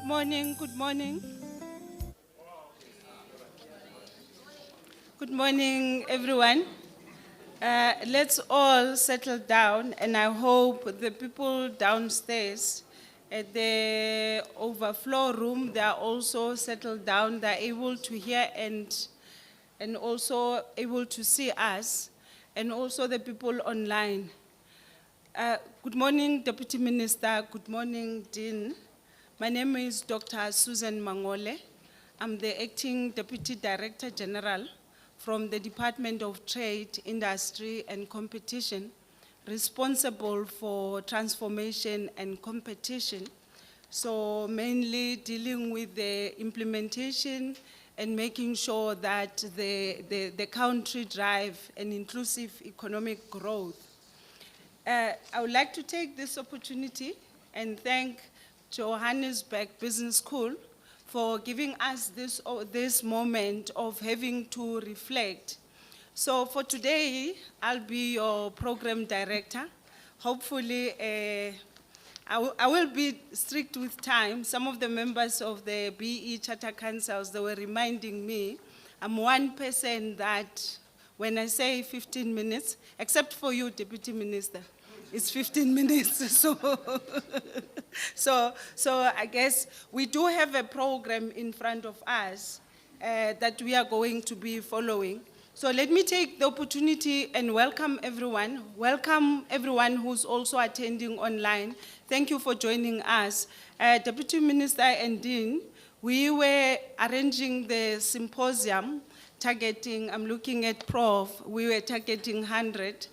morning, good morning. Good morning, everyone. Let's all settle down, and I hope the people downstairs at the overflow room, they are also settled down, they're able to hear and also able to see us, and also the people online. Good morning, Deputy Minister. Good morning, Dean. My name is Dr. Susan Mangole. I'm the Acting Deputy Director General from the Department of Trade, Industry and Competition, responsible for transformation and competition. So mainly dealing with the implementation and making sure that the country drive an inclusive economic growth. I would like to take this opportunity and thank Johannesburg Business School for giving us this moment of having to reflect. So for today, I'll be your program director. Hopefully, I will be strict with time. Some of the members of the BEE Charter Councils, they were reminding me, I'm one person that when I say 15 minutes, except for you, Deputy Minister, it's 15 minutes. So I guess we do have a program in front of us that we are going to be following. So let me take the opportunity and welcome everyone. Welcome everyone who's also attending online. Thank you for joining us. Deputy Minister and Dean, we were arranging the symposium targeting, I'm looking at Prof, we were targeting 100.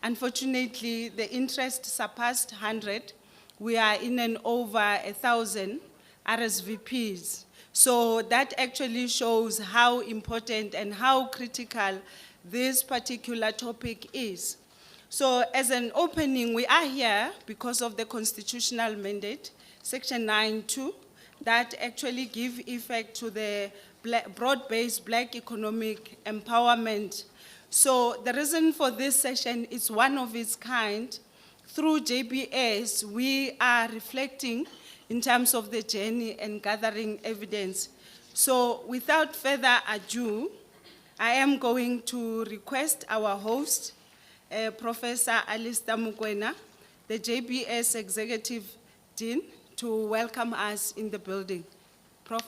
Unfortunately, the interest surpassed 100. We are in and over 1,000 RSVPs. So that actually shows how important and how critical this particular topic is. So as an opening, we are here because of the constitutional mandate, Section 9.2, that actually give effect to the broad-based Black economic empowerment. So the reason for this session is one of its kind. Through JBS, we are reflecting in terms of the journey and gathering evidence. So without further ado, I am going to request our host, Professor Alistair Mukwena, the JBS Executive Dean, to welcome us in the building. Prof.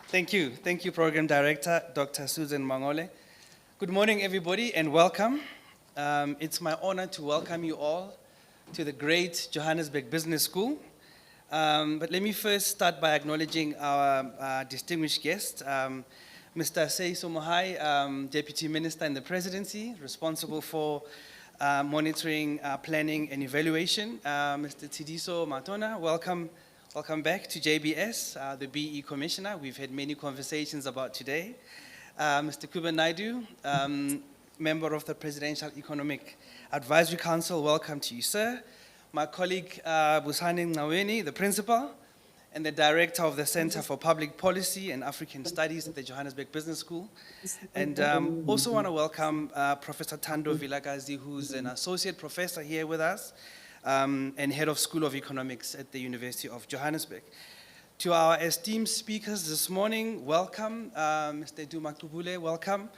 Thank you, Program Director, Dr. Susan Mangole. Good morning, everybody, and welcome. It's my honor to welcome you all to the great Johannesburg Business School. But let me first start by acknowledging our distinguished guest, Mr. Seiso Mohai, Deputy Minister in the Presidency, responsible for monitoring, planning, and evaluation. Mr. Tsidiso Matona, welcome back to JBS, the BE Commissioner. We've had many conversations about today. Mr. Kuba Naidu, member of the Presidential Economic Advisory Council, welcome to you, sir. My colleague, Busani Ngaweni, the principal, and the director of the Center for Public Policy and African Studies at the Johannesburg Business School. And also want to welcome Professor Thando Vilakazi, who's an associate professor here with us, and head of School of Economics at the University of Johannesburg. To our esteemed speakers this morning, welcome. Mr. Duma Kubule, welcome.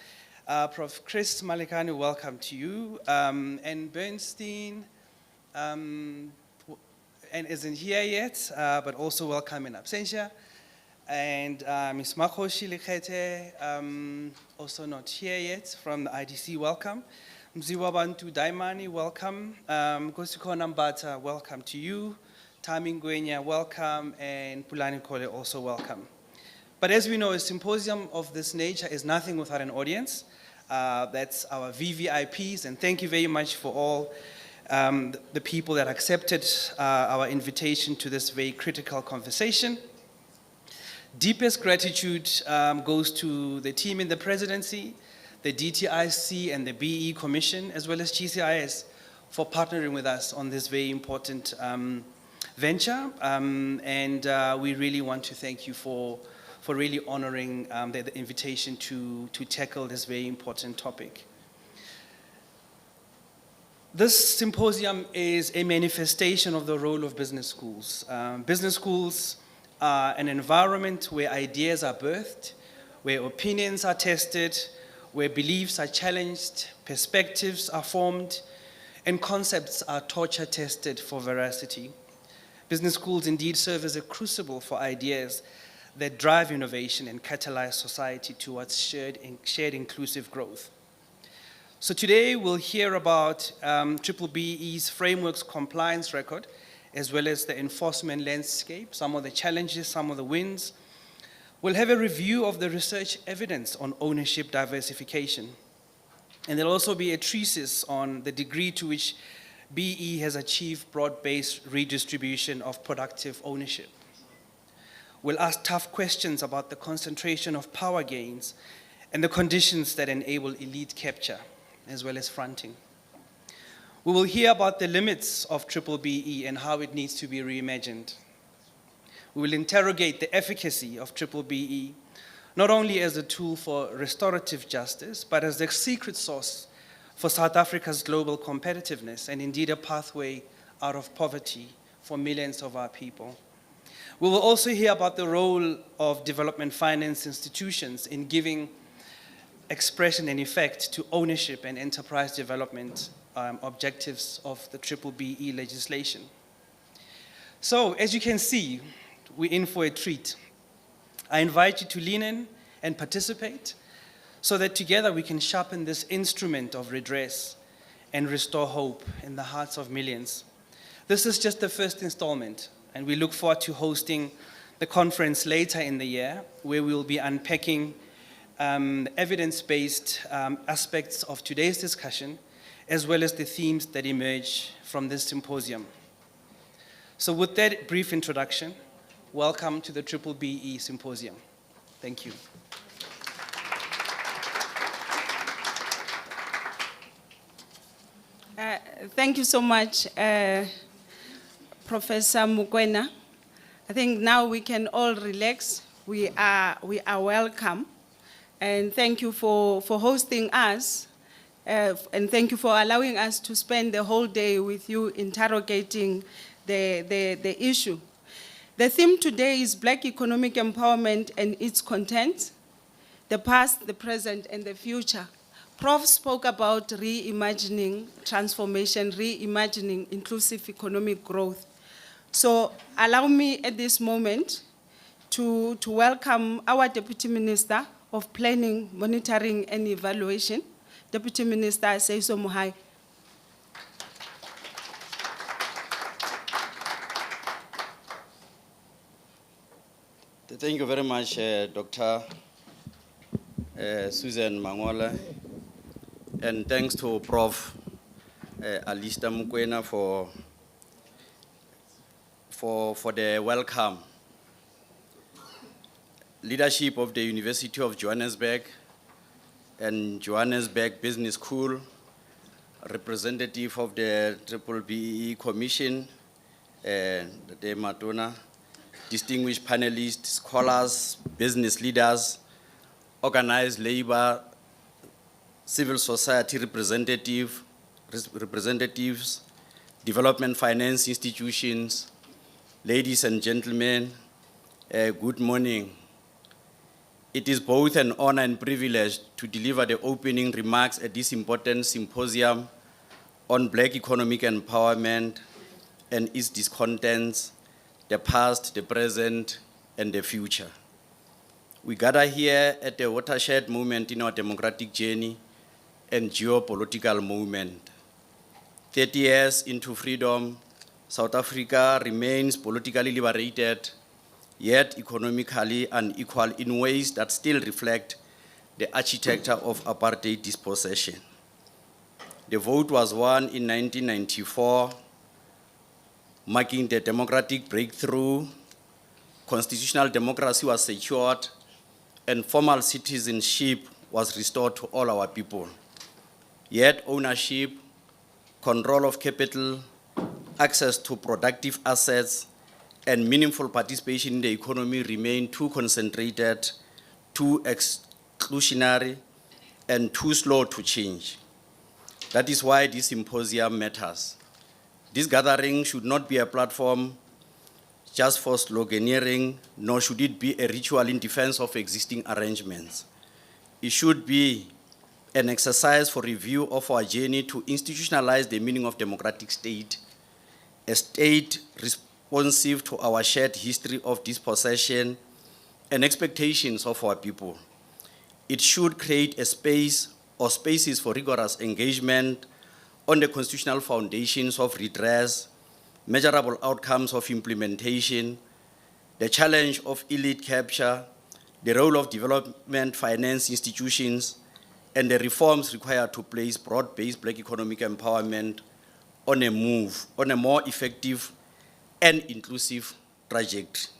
Prof. Chris Malekani, welcome to you. And Bernstein, and isn't here yet, but also welcome in absentia. And Ms. Makoshi Lekete, also not here yet, from the IDC, welcome. Mziwabantu Daimani, welcome. Kosiko Nambata, welcome to you. Tami Ngwenya, welcome. And Pulani Kole, also welcome. But as we know, a symposium of this nature is nothing without an audience. That's our VVIPs, and thank you very much for all the people that accepted our invitation to this very critical conversation. Deepest gratitude goes to the team in the presidency, the DTIC and the BE Commission, as well as GCIS, for partnering with us on this very important venture. And we really want to thank you for really honoring the invitation to tackle this very important topic. This symposium is a manifestation of the role of business schools. Business schools are an environment where ideas are birthed, where opinions are tested, where beliefs are challenged, perspectives are formed, and concepts are torture tested for veracity. Business schools indeed serve as a crucible for ideas that drive innovation and catalyze society towards shared inclusive growth. So today we'll hear about BBEE's frameworks compliance record, as well as the enforcement landscape, some of the challenges, some of the wins. We'll have a review of the research evidence on ownership diversification. And there'll also be a treatise on the degree to which BE has achieved broad-based redistribution of productive ownership. We'll ask tough questions about the concentration of power gains and the conditions that enable elite capture, as well as fronting. We will hear about the limits of BBEE and how it needs to be reimagined. We will interrogate the efficacy of BBEE, not only as a tool for restorative justice, but as the secret sauce for South Africa's global competitiveness and indeed a pathway out of poverty for millions of our people. We will also hear about the role of development finance institutions in giving expression and effect to ownership and enterprise development objectives of the BBEE legislation. So, as you can see, we're in for a treat. I invite you to lean in and participate so that together we can sharpen this instrument of redress and restore hope in the hearts of millions. This is just the first installment, and we look forward to hosting the conference later in the year, where we will be unpacking evidence-based aspects of today's discussion, as well as the themes that emerge from this symposium. So with that brief introduction, welcome to the BBEE Symposium. Thank you. Thank you so much, Professor Mukwena. I think now we can all relax. We are welcome. And thank you for hosting us. And thank you for allowing us to spend the whole day with you interrogating the issue. The theme today is Black economic empowerment and its content, the past, the present, and the future. Prof spoke about reimagining transformation, reimagining inclusive economic growth. So allow me at this moment to welcome our Deputy Minister of Planning, Monitoring, and Evaluation, Deputy Minister Seiso Muhai. Thank you very much, Dr. Susan Mangola, and thanks to Prof. Alista Mukwena for the welcome. Leadership of the University of Johannesburg and Johannesburg Business School, representative of the BBEE Commission, the Matona, distinguished panelists, scholars, business leaders, organized labor, civil society representatives, development finance institutions, ladies and gentlemen, good morning. It is both an honor and privilege to deliver the opening remarks at this important symposium on Black economic empowerment and its discontents, the past, the present, and the future. We gather here at the watershed moment in our democratic journey and geopolitical moment. 30 years into freedom, South Africa remains politically liberated, yet economically unequal in ways that still reflect the architecture of apartheid dispossession. The vote was won in 1994, marking the democratic breakthrough. Constitutional democracy was secured, and formal citizenship was restored to all our people. Yet ownership, control of capital, access to productive assets, and meaningful participation in the economy remain too concentrated, too exclusionary, and too slow to change. That is why this symposium matters. This gathering should not be a platform just for sloganeering, nor should it be a ritual in defense of existing arrangements. It should be an exercise for review of our journey to institutionalize the meaning of democratic state, a state responsive to our shared history of dispossession and expectations of our people. It should create a space or spaces for rigorous engagement on the constitutional foundations of redress, measurable outcomes of implementation, the challenge of elite capture, the role of development finance institutions, and the reforms required to place broad-based Black economic empowerment on a more effective and inclusive trajectory.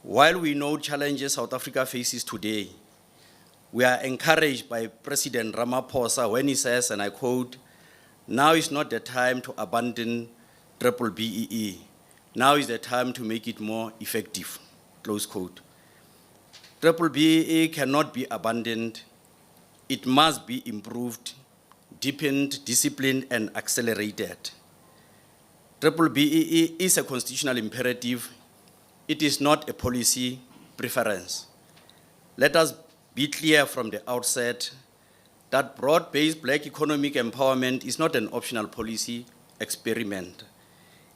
While we know challenges South Africa faces today, we are encouraged by President Ramaphosa when he says, and I quote, "Now is not the time to abandon BBEE. Now is the time to make it more effective," close quote. BBEE cannot be abandoned. It must be improved, deepened, disciplined, and accelerated. BBEE is a constitutional imperative. It is not a policy preference. Let us be clear from the outset that broad-based Black economic empowerment is not an optional policy experiment.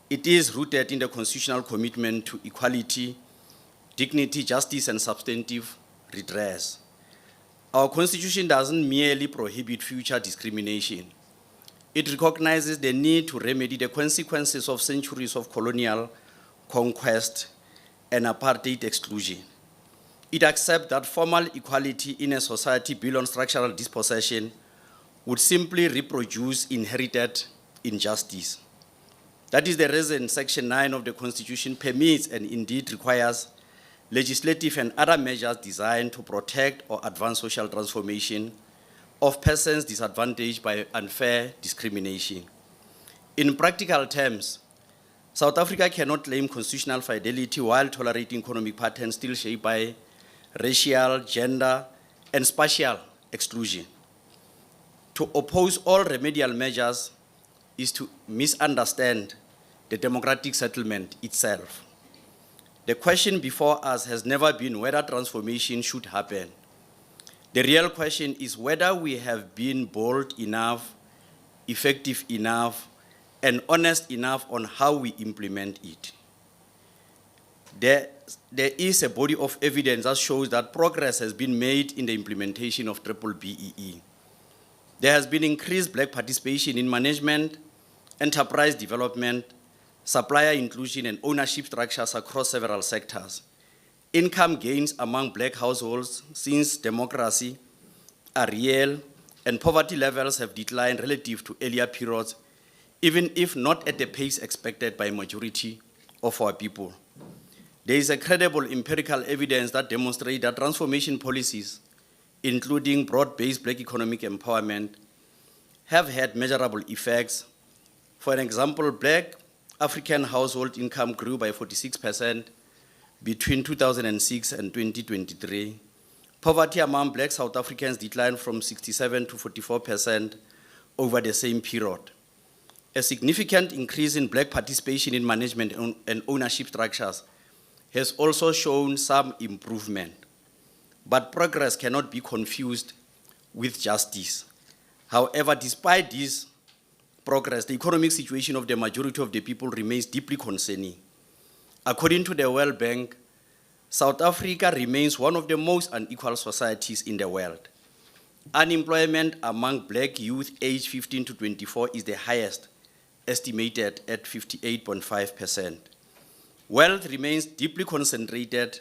It is rooted in the constitutional commitment to equality, dignity, justice, and substantive redress. Our Constitution doesn't merely prohibit future discrimination. It recognizes the need to remedy the consequences of centuries of colonial conquest and apartheid exclusion. It accepts that formal equality in a society built on structural dispossession would simply reproduce inherited injustice. That is the reason Section 9 of the Constitution permits and indeed requires legislative and other measures designed to protect or advance social transformation of persons disadvantaged by unfair discrimination. In practical terms, South Africa cannot claim constitutional fidelity while tolerating economic patterns still shaped by racial, gender, and spatial exclusion. To oppose all remedial measures is to misunderstand the democratic settlement itself. The question before us has never been whether transformation should happen. The real question is whether we have been bold enough, effective enough, and honest enough on how we implement it. There is a body of evidence that shows that progress has been made in the implementation of BBEE. There has been increased Black participation in management, enterprise development, supplier inclusion, and ownership structures across several sectors. Income gains among Black households since democracy are real, and poverty levels have declined relative to earlier periods, even if not at the pace expected by a majority of our people. There is a credible empirical evidence that demonstrates that transformation policies, including broad-based Black economic empowerment, have had measurable effects. For example, Black African household income grew by 46% between 2006 and 2023. Poverty among Black South Africans declined from 67 to 44% over the same period. A significant increase in Black participation in management and ownership structures has also shown some improvement. But progress cannot be confused with justice. However, despite this progress, the economic situation of the majority of the people remains deeply concerning. According to the World Bank, South Africa remains one of the most unequal societies in the world. Unemployment among Black youth aged 15 to 24 is the highest, estimated at 58.5%. Wealth remains deeply concentrated,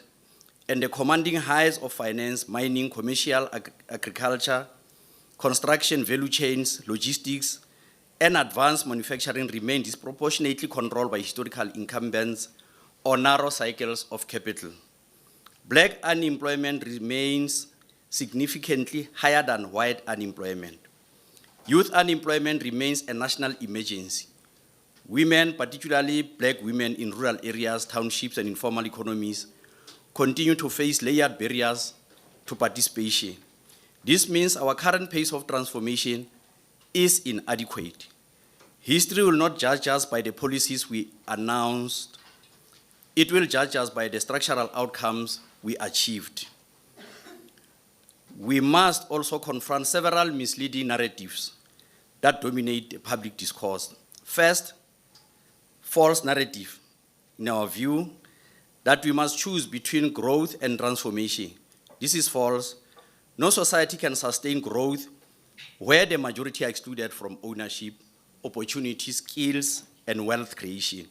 and the commanding highs of finance, mining, commercial, agriculture, construction, value chains, logistics, and advanced manufacturing remain disproportionately controlled by historical incumbents or narrow cycles of capital. Black unemployment remains significantly higher than white unemployment. Youth unemployment remains a national emergency. Women, particularly Black women in rural areas, townships, and informal economies, continue to face layered barriers to participation. This means our current pace of transformation is inadequate. History will not judge us by the policies we announced. It will judge us by the structural outcomes we achieved. We must also confront several misleading narratives that dominate the public discourse. First, false narrative, in our view, that we must choose between growth and transformation. This is false. No society can sustain growth where the majority are excluded from ownership, opportunity, skills, and wealth creation.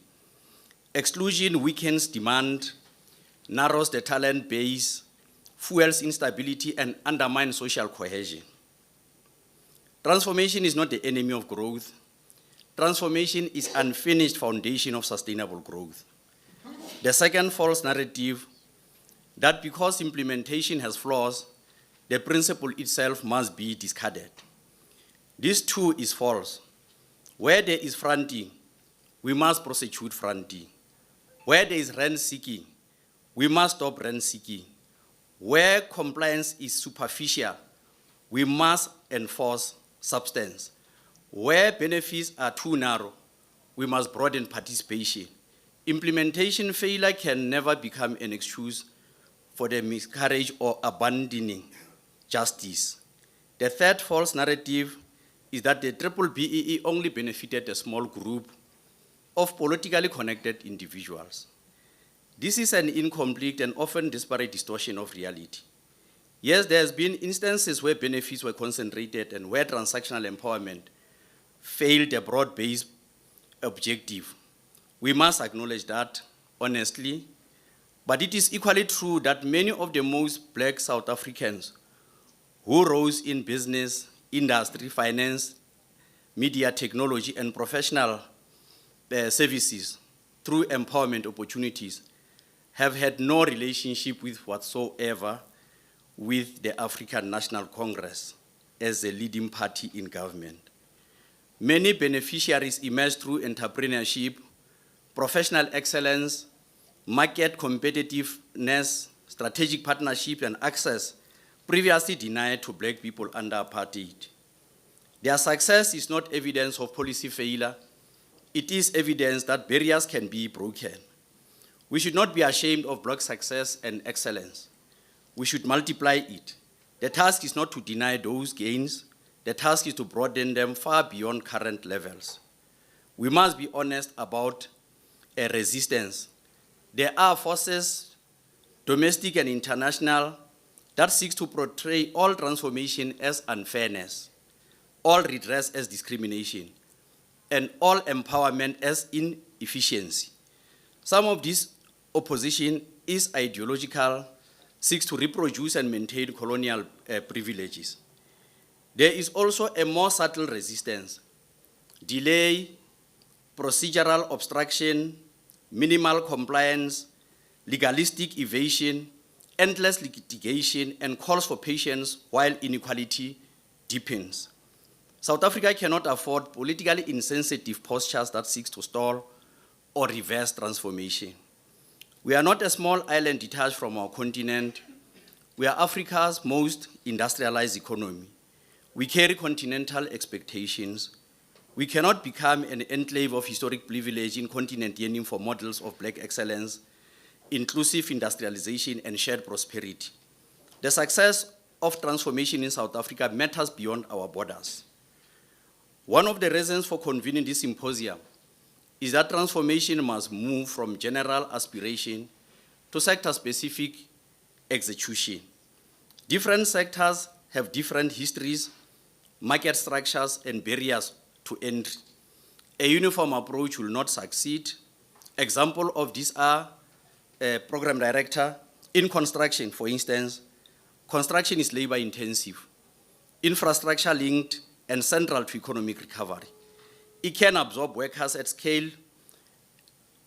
Exclusion weakens demand, narrows the talent base, fuels instability, and undermines social cohesion. Transformation is not the enemy of growth. Transformation is unfinished foundation of sustainable growth. The second false narrative, that because implementation has flaws, the principle itself must be discarded. This too is false. Where there is fronting, we must prosecute fronting. Where there is rent-seeking, we must stop rent-seeking. Where compliance is superficial, we must enforce substance. Where benefits are too narrow, we must broaden participation. Implementation failure can never become an excuse for the miscarriage or abandoning justice. The third false narrative is that the BBEE only benefited a small group of politically connected individuals. This is an incomplete and often disparate distortion of reality. Yes, there has been instances where benefits were concentrated and where transactional empowerment failed a broad-based objective. We must acknowledge that, honestly, but it is equally true that many of the most Black South Africans who rose in business, industry, finance, media, technology, and professional services through empowerment opportunities have had no relationship with whatsoever with the African National Congress as the leading party in government. Many beneficiaries emerged through entrepreneurship, professional excellence, market competitiveness, strategic partnership, and access previously denied to Black people under apartheid. Their success is not evidence of policy failure. It is evidence that barriers can be broken. We should not be ashamed of Black success and excellence. We should multiply it. The task is not to deny those gains. The task is to broaden them far beyond current levels. We must be honest about a resistance. There are forces, domestic and international, that seeks to portray all transformation as unfairness, all redress as discrimination, and all empowerment as inefficiency. Some of this opposition is ideological, seeks to reproduce and maintain colonial privileges. There is also a more subtle resistance: delay, procedural obstruction, minimal compliance, legalistic evasion, endless litigation, and calls for patience while inequality deepens. South Africa cannot afford politically insensitive postures that seek to stall or reverse transformation. We are not a small island detached from our continent. We are Africa's most industrialized economy. We carry continental expectations. We cannot become an enclave of historic privilege in continent yearning for models of Black excellence, inclusive industrialization, and shared prosperity. The success of transformation in South Africa matters beyond our borders. One of the reasons for convening this symposium is that transformation must move from general aspiration to sector-specific execution. Different sectors have different histories, market structures, and barriers to entry. A uniform approach will not succeed. Examples of these are program director. In construction, for instance, construction is labor intensive, infrastructure linked, and central to economic recovery. It can absorb workers at scale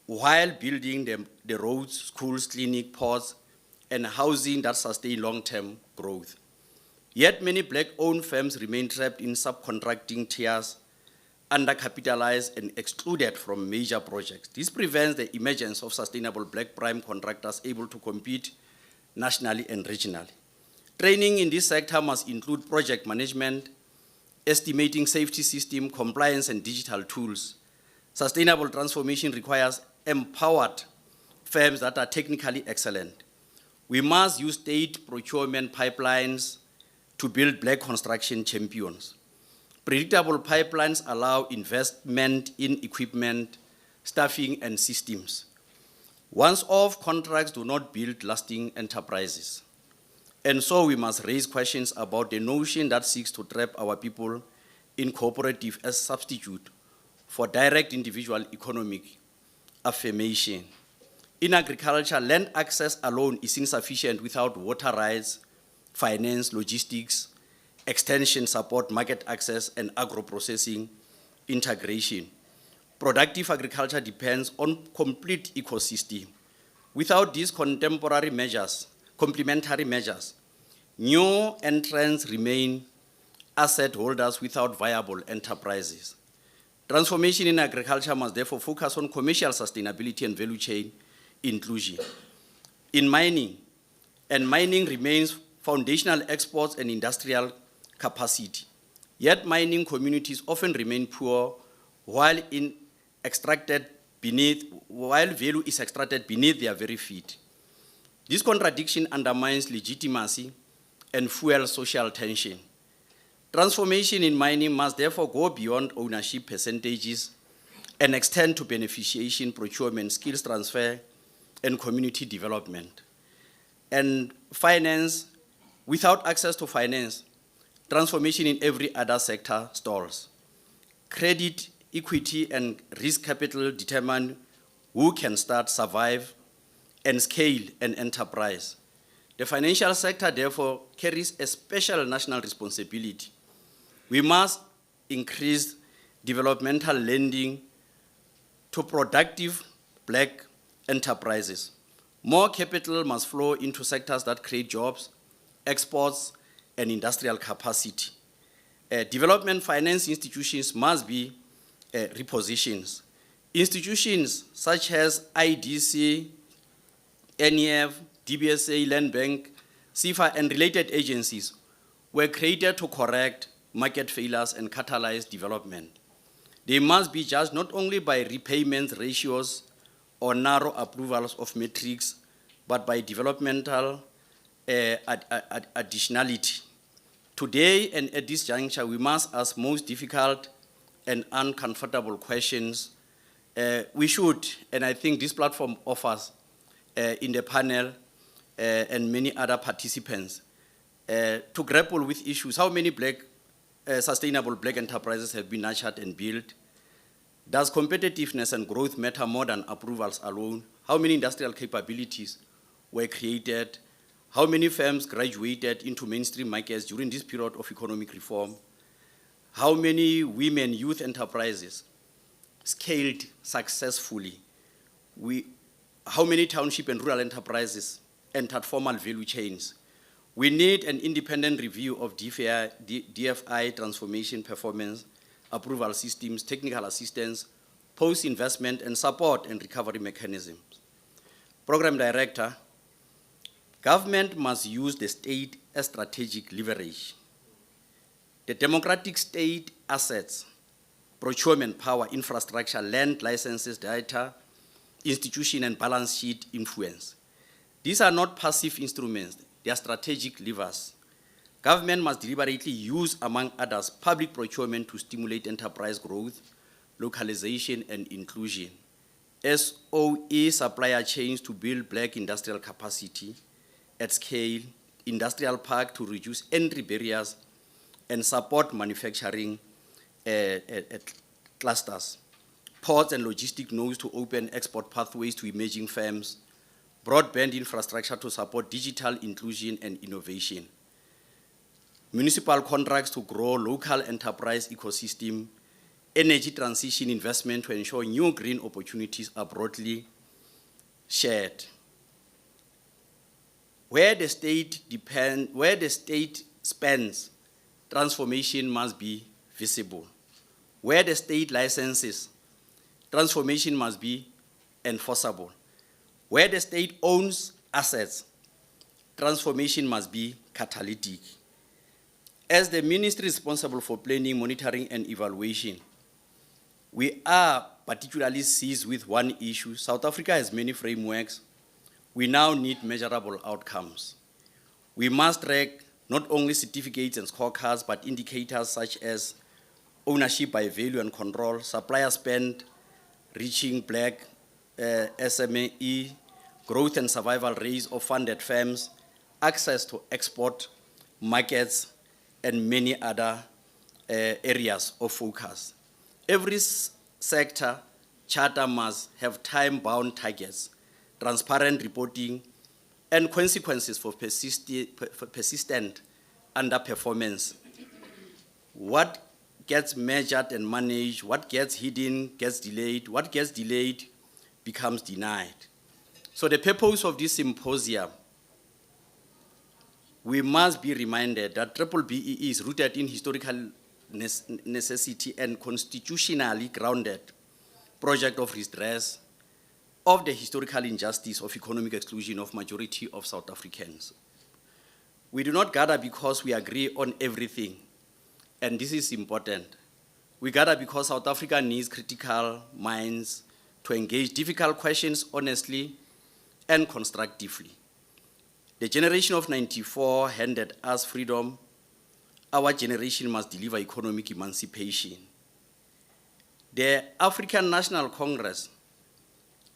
while building the roads, schools, clinics, ports, and housing that sustain long-term growth. Yet many Black-owned firms remain trapped in subcontracting tiers, undercapitalized and excluded from major projects. This prevents the emergence of sustainable Black prime contractors able to compete nationally and regionally. Training in this sector must include project management, estimating safety system, compliance and digital tools. Sustainable transformation requires empowered firms that are technically excellent. We must use state procurement pipelines to build black construction champions. Predictable pipelines allow investment in equipment, staffing, and systems. Once-off contracts do not build lasting enterprises. And so we must raise questions about the notion that seeks to trap our people in cooperative as substitute for direct individual economic affirmation. In agriculture, land access alone is insufficient without water rights, finance, logistics, extension support, market access, and agro-processing integration. Productive agriculture depends on complete ecosystem. Without these complementary measures, new entrants remain asset holders without viable enterprises. Transformation in agriculture must therefore focus on commercial sustainability and value chain inclusion. In mining, and mining remains foundational exports and industrial capacity. Yet mining communities often remain poor while value is extracted beneath their very feet. This contradiction undermines legitimacy and fuels social tension. Transformation in mining must therefore go beyond ownership percentages and extend to beneficiation, procurement, skills transfer, and community development. And finance, without access to finance, transformation in every other sector stalls. Credit, equity, and risk capital determine who can start, survive, and scale an enterprise. The financial sector, therefore, carries a special national responsibility. We must increase developmental lending to productive black enterprises. More capital must flow into sectors that create jobs, exports, and industrial capacity. Development finance institutions must be repositioned. Institutions such as IDC, NEF, DBSA, Land Bank, CIFA, and related agencies were created to correct market failures and catalyze development. They must be judged not only by repayment ratios or narrow approvals of metrics, but by developmental additionality. Today and at this juncture, we must ask most difficult and uncomfortable questions. We should, and I think this platform offers in the panel and many other participants, to grapple with issues. How many sustainable black enterprises have been nurtured and built? Does competitiveness and growth matter more than approvals alone? How many industrial capabilities were created? How many firms graduated into mainstream markets during this period of economic reform? How many women youth enterprises scaled successfully? How many township and rural enterprises entered formal value chains? We need an independent review of DFI transformation performance, approval systems, technical assistance, post-investment, and support and recovery mechanisms. Program Director, government must use the state as strategic leverage. The democratic state assets, procurement power, infrastructure, land licenses, data, institution, and balance sheet influence. These are not passive instruments, they are strategic levers. Government must deliberately use, among others, public procurement to stimulate enterprise growth, localization, and inclusion. SOE supplier chains to build black industrial capacity at scale, industrial park to reduce entry barriers, and support manufacturing clusters. Ports and logistic nodes to open export pathways to emerging firms, broadband infrastructure to support digital inclusion and innovation. Municipal contracts to grow local enterprise ecosystem, energy transition investment to ensure new green opportunities are broadly shared. Where the state spends, transformation must be visible. Where the state licenses, transformation must be enforceable. Where the state owns assets, transformation must be catalytic. As the ministry responsible for planning, monitoring, and evaluation, we are particularly seized with one issue. South Africa has many frameworks. We now need measurable outcomes. We must track not only certificates and scorecards, but indicators such as ownership by value and control, supplier spend, reaching black SME, growth and survival rates of funded firms, access to export markets, and many other areas of focus. Every sector charter must have time-bound targets, transparent reporting, and consequences for persistent underperformance. What gets measured and managed, what gets hidden gets delayed, what gets delayed becomes denied. So the purpose of this symposium, we must be reminded that BBEE is rooted in historical necessity and constitutionally grounded project of redress of the historical injustice of economic exclusion of majority of South Africans. We do not gather because we agree on everything, and this is important. We gather because South Africa needs critical minds to engage difficult questions honestly and constructively. The generation of '94 handed us freedom. Our generation must deliver economic emancipation. The African National Congress,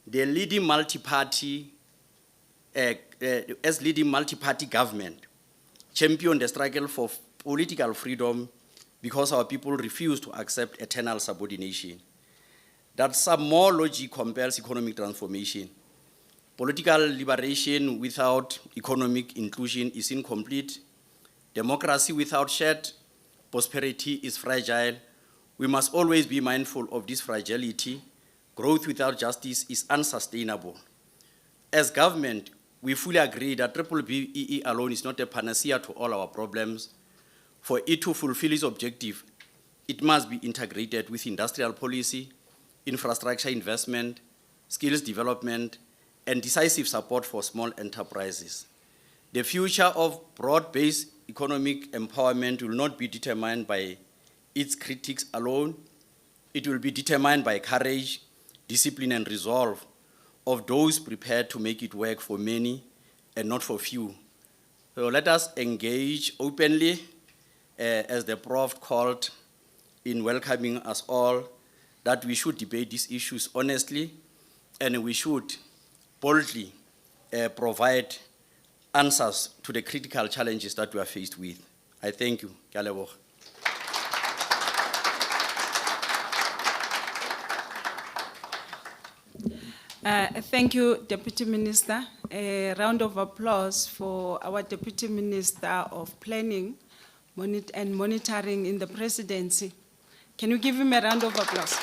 the leading multi-party, as leading multi-party government, championed the struggle for political freedom because our people refuse to accept eternal subordination. That some more logic compels economic transformation. Political liberation without economic inclusion is incomplete. Democracy without shared prosperity is fragile. We must always be mindful of this fragility. Growth without justice is unsustainable. As government, we fully agree that BBEE alone is not a panacea to all our problems. For it to fulfill its objective, it must be integrated with industrial policy, infrastructure investment, skills development, and decisive support for small enterprises. The future of broad-based economic empowerment will not be determined by its critics alone. It will be determined by courage, discipline, and resolve of those prepared to make it work for many and not for few. So let us engage openly, as the Prof called in welcoming us all, that we should debate these issues honestly, and we should boldly provide answers to the critical challenges that we are faced with. I thank you. Ke a leboga. Thank you, Deputy Minister. A round of applause for our Deputy Minister of Planning and Monitoring in the Presidency. Can you give him a round of applause?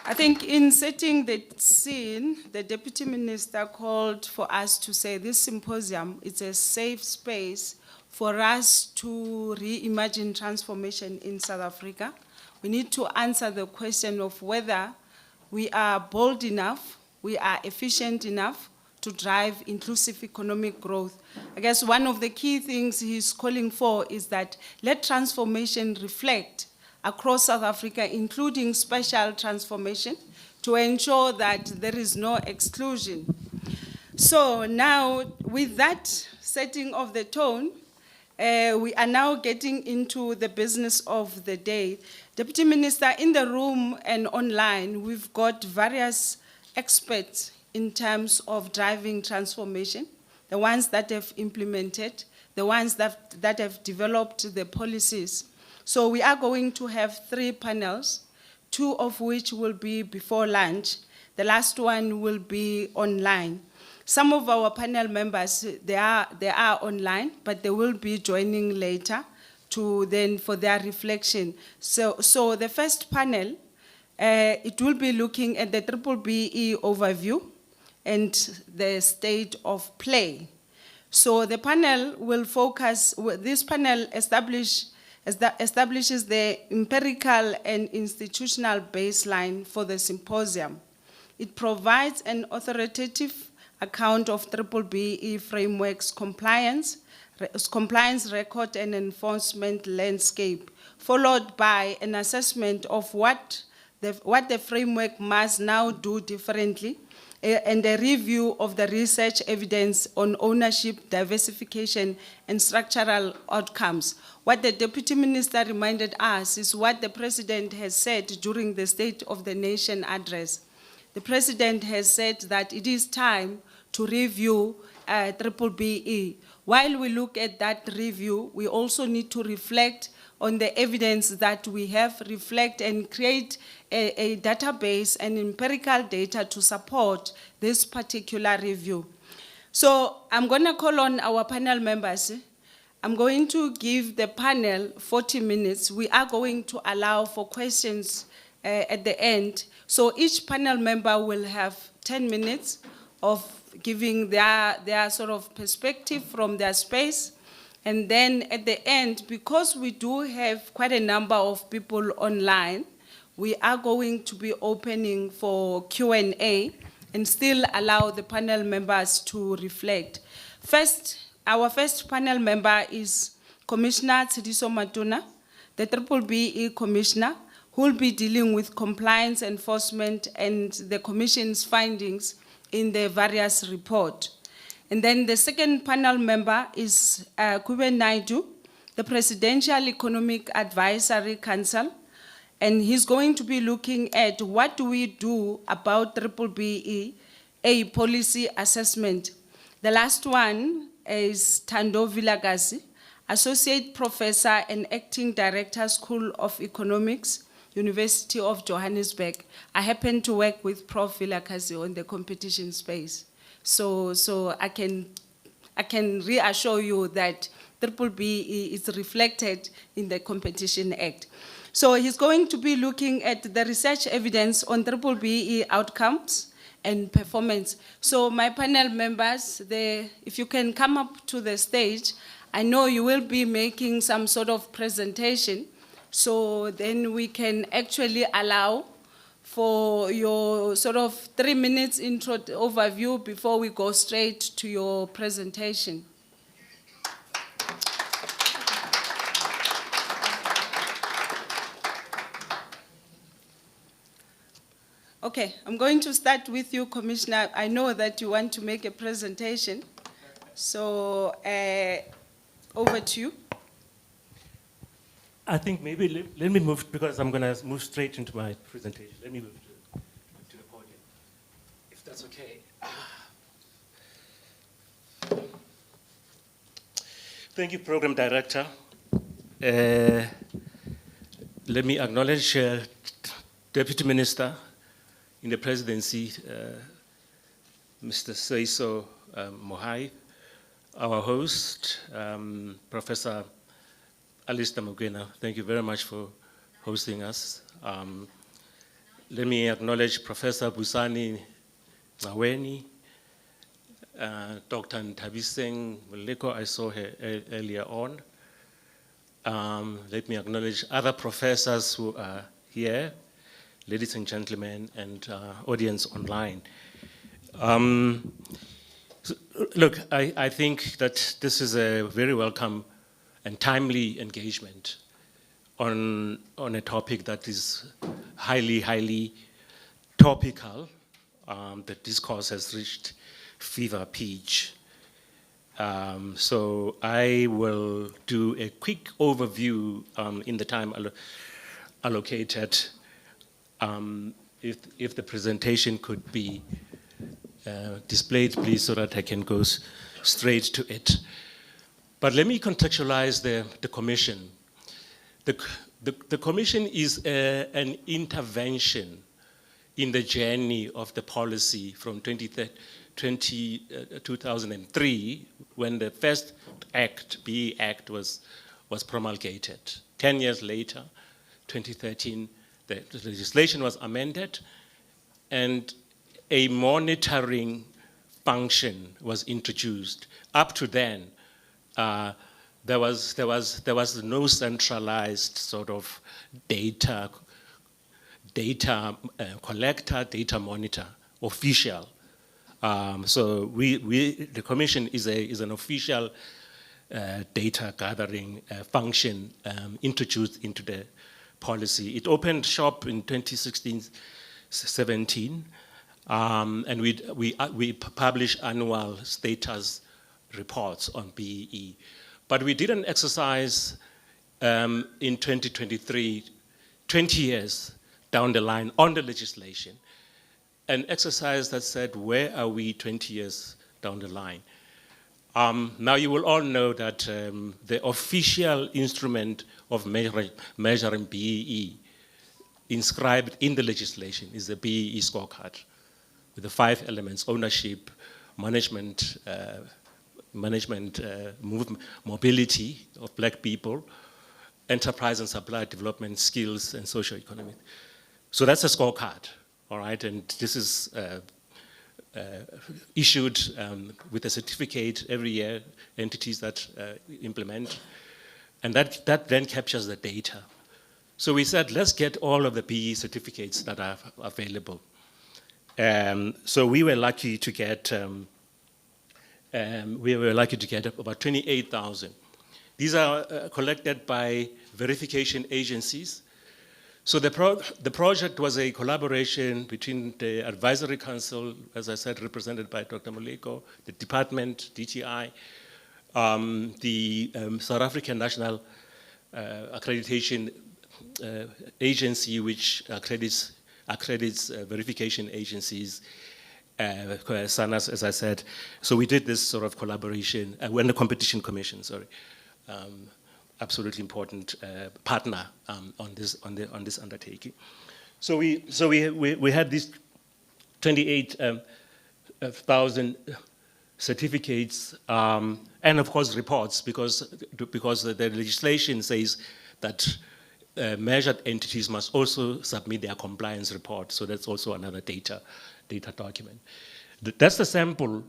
I think in setting the scene, the Deputy Minister called for us to say this symposium is a safe space for us to reimagine transformation in South Africa. We need to answer the question of whether we are bold enough, we are efficient enough to drive inclusive economic growth. I guess one of the key things he's calling for is that let transformation reflect across South Africa, including special transformation, to ensure that there is no exclusion. So now, with that setting of the tone, we are now getting into the business of the day. Deputy Minister, in the room and online, we've got various experts in terms of driving transformation, the ones that have implemented, the ones that have developed the policies. So we are going to have 3 panels, 2 of which will be before lunch. The last one will be online. Some of our panel members, they are online, but they will be joining later for their reflection. So the first panel, it will be looking at the BBEE overview and the state of play. So the panel will focus, this panel establishes the empirical and institutional baseline for the symposium. It provides an authoritative account of BBEE framework's compliance, compliance record and enforcement landscape, followed by an assessment of what the framework must now do differently, and a review of the research evidence on ownership, diversification, and structural outcomes. What the Deputy Minister reminded us is what the President has said during the State of the Nation address. The President has said that it is time to review BBEE. While we look at that review, we also need to reflect on the evidence that we have, reflect and create a database and empirical data to support this particular review. So I'm gonna call on our panel members. I'm going to give the panel 40 minutes. We are going to allow for questions at the end. So each panel member will have 10 minutes of giving their sort of perspective from their space. And then at the end, because we do have quite a number of people online, we are going to be opening for Q&A and still allow the panel members to reflect. First, our first panel member is Commissioner Tsidiso Matuna, the BBEE Commissioner, who will be dealing with compliance enforcement and the Commission's findings in the various report. And then the second panel member is Kube Naidu, the Presidential Economic Advisory Council, and he's going to be looking at what do we do about BBEE, a policy assessment. The last one is Thando Vilakazi, Associate Professor and Acting Director, School of Economics, University of Johannesburg. I happen to work with Prof. Vilakazi on the competition space. So I can reassure you that BBEE is reflected in the Competition Act. So he's going to be looking at the research evidence on BBEE outcomes and performance. So my panel members, if you can come up to the stage, I know you will be making some sort of presentation, so then we can actually allow for your sort of 3 minutes intro overview before we go straight to your presentation. Okay, I'm going to start with you, Commissioner. I know that you want to make a presentation, so over to you. I think maybe let me move, because I'm going to move straight into my presentation. Let me move to the podium, if that's okay. Thank you, Program Director. Let me acknowledge Deputy Minister in the Presidency, Mr. Seiso Mohai, our host, Professor Alistair Mugwena. Thank you very much for hosting us. Let me acknowledge Professor Busani Maweni, Dr. Ntabiseng Muleko, I saw her earlier on. Let me acknowledge other professors who are here, ladies and gentlemen, and audience online. Look, I think that this is a very welcome and timely engagement on a topic that is highly topical. The discourse has reached fever pitch. So I will do a quick overview in the time allocated. If the presentation could be displayed, please, so that I can go straight to it. But let me contextualize the Commission. The Commission is an intervention in the journey of the policy from 2003, when the first act, BEE Act, was promulgated. 10 years later, 2013, the legislation was amended, and a monitoring function was introduced. Up to then, there was no centralized sort of data collector, data monitor, official. So the Commission is an official data gathering function introduced into the policy. It opened shop in 2016-17, and we publish annual status reports on BEE. But we did an exercise in 2023, 20 years down the line on the legislation, an exercise that said, where are we 20 years down the line? Now you will all know that the official instrument of measuring BEE inscribed in the legislation is the BEE scorecard with the 5 elements: ownership, management, movement, mobility of black people, enterprise and supply development, skills, and socio-economic. So that's a scorecard, all right? And this is issued with a certificate every year, entities that implement, and that then captures the data. So we said, let's get all of the BEE certificates that are available. So we were lucky to get about 28,000. These are collected by verification agencies. So the project was a collaboration between the Advisory Council, as I said, represented by Dr. Moleko, the department, DTI, the South African National Accreditation Agency, which accredits verification agencies, SANAS, as I said. So we did this sort of collaboration, when the Competition Commission, sorry. Absolutely important partner on this undertaking. So we had these 28,000 certificates and of course reports, because the legislation says that measured entities must also submit their compliance report. So that's also another data document. That's the sample.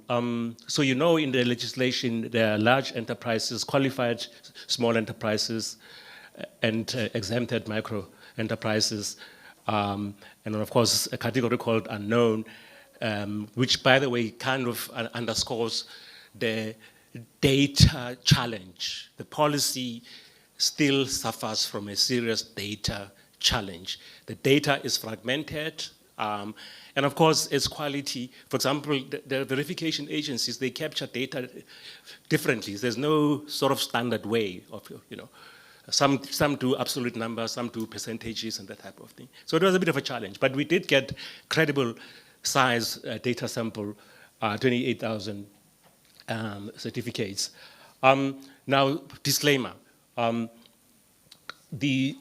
So you know, in the legislation, there are large enterprises, qualified small enterprises, and exempted micro enterprises, and then of course a category called unknown, which, by the way, kind of underscores the data challenge. The policy still suffers from a serious data challenge. The data is fragmented. And of course, its quality, for example, the verification agencies, they capture data differently. There's no sort of standard way of, some do absolute numbers, some do percentages and that type of thing. So it was a bit of a challenge, but we did get credible size data sample, 28,000 certificates. Now, disclaimer, the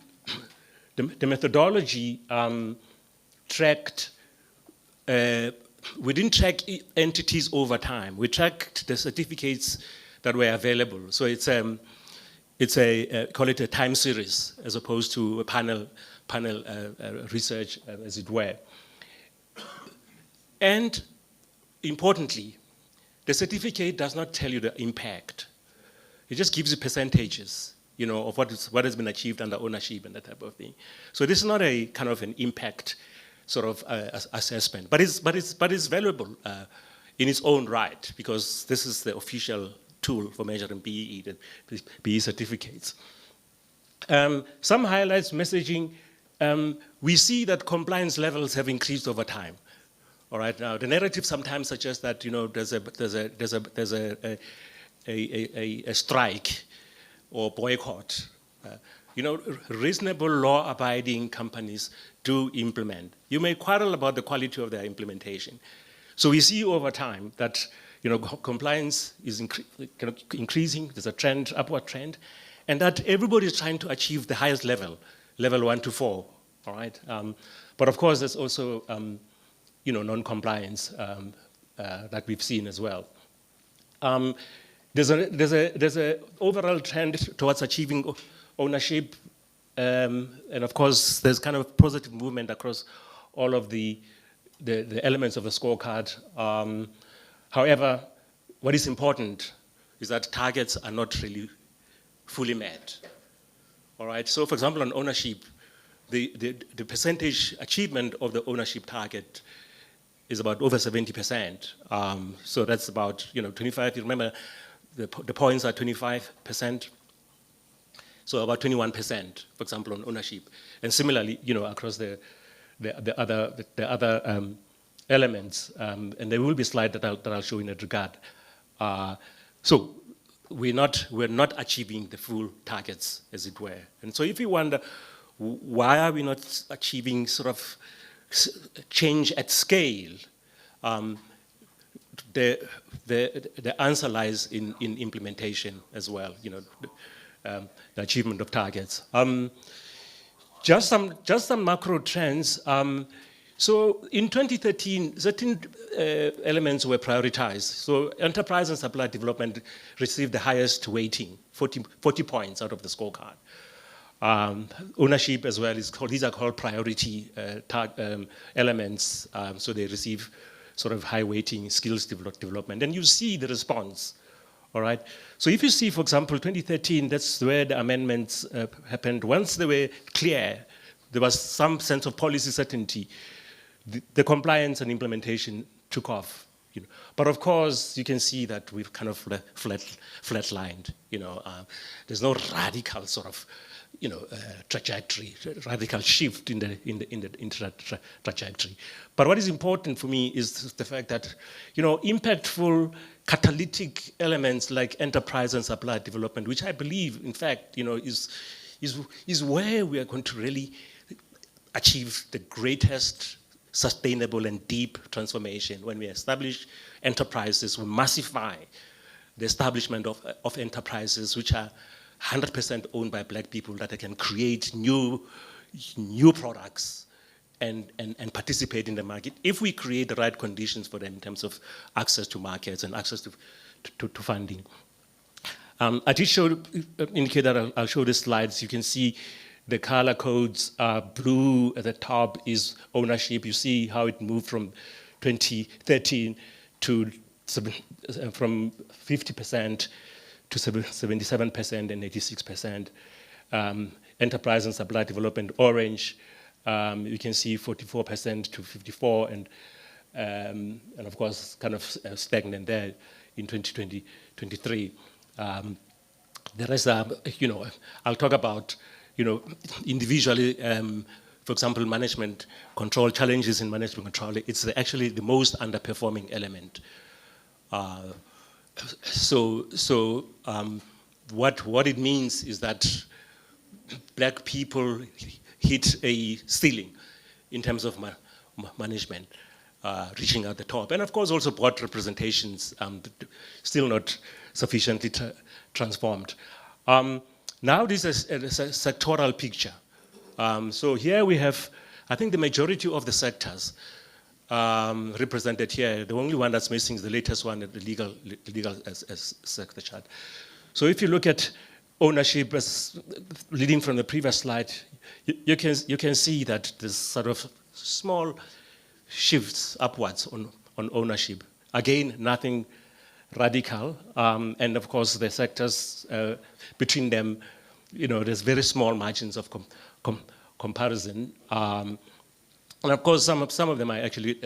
methodology tracked, we didn't track entities over time. We tracked the certificates that were available. So it's a call it a time series as opposed to a panel research, as it were. And importantly, the certificate does not tell you the impact. It just gives you percentages, of what has been achieved under ownership and that type of thing. So this is not a kind of an impact sort of assessment, but it's valuable in its own right, because this is the official tool for measuring BEE, the BEE certificates. Some highlights: messaging. We see that compliance levels have increased over time. All right, now the narrative sometimes suggests that there's a strike or boycott. Reasonable law-abiding companies do implement. You may quarrel about the quality of their implementation. So we see over time that compliance is increasing. There's a trend, upward trend, and that everybody is trying to achieve the highest level 1 to 4. All right, but of course there's also non-compliance that we've seen as well. There's a overall trend towards achieving ownership, and of course there's kind of positive movement across all of the elements of the scorecard. However, what is important is that targets are not really fully met. All right, so for example, on ownership, the percentage achievement of the ownership target is about over 70%. So that's about 25. You remember, the points are 25%, so about 21%, for example, on ownership. And similarly, across the other elements, and there will be a slide that I'll show in that regard. So we're not achieving the full targets, as it were. And so if you wonder, why are we not achieving sort of change at scale? The answer lies in implementation as well, the achievement of targets. Just some macro trends. So in 2013, certain elements were prioritized. So enterprise and supply development received the highest weighting, 40 points out of the scorecard. Ownership as well these are called priority elements. So they receive sort of high weighting skills development. And you see the response, all right? So if you see, for example, 2013, that's where the amendments happened. Once they were clear, there was some sense of policy certainty. The compliance and implementation took off. But of course, you can see that we've kind of flatlined. There's no radical sort of, trajectory, radical shift in the trajectory. But what is important for me is the fact that, impactful catalytic elements like enterprise and supply development, which I believe, in fact, is where we are going to really achieve the greatest sustainable and deep transformation. When we establish enterprises, we massify the establishment of enterprises which are 100% owned by black people, that they can create new products and participate in the market if we create the right conditions for them in terms of access to markets and access to funding. I did indicate that I'll show the slides. You can see the color codes are blue at the top is ownership. You see how it moved from 2013 to from 50% to 77% and 86%. Enterprise and supply development, orange. You can see 44% to 54, and of course, kind of stagnant there in 2023. The rest are, I'll talk about, individually, for example, management control, challenges in management control. It's actually the most underperforming element. What it means is that black people hit a ceiling in terms of management, reaching at the top. And of course, also broad representations, still not sufficiently transformed. Now this is a sectoral picture. So here we have, I think, the majority of the sectors represented here. The only one that's missing is the latest one, the legal as sector chart. So if you look at ownership, as leading from the previous slide, you can see that there's sort of small shifts upwards on ownership. Again, nothing radical, and of course the sectors between them, there's very small margins of comparison. And of course, some of them are actually,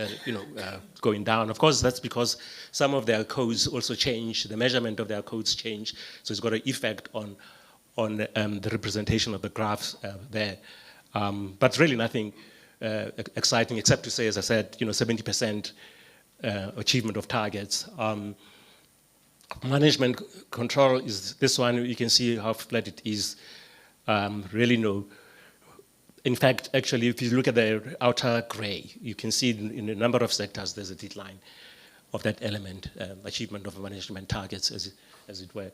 going down. Of course, that's because some of their codes also change. The measurement of their codes change, so it's got an effect on the representation of the graphs there. But really nothing exciting, except to say, as I said, 70% achievement of targets. Management control is this one. You can see how flat it is. Really no. In fact, actually, if you look at the outer gray, you can see in a number of sectors there's a decline of that element, achievement of management targets, as it were.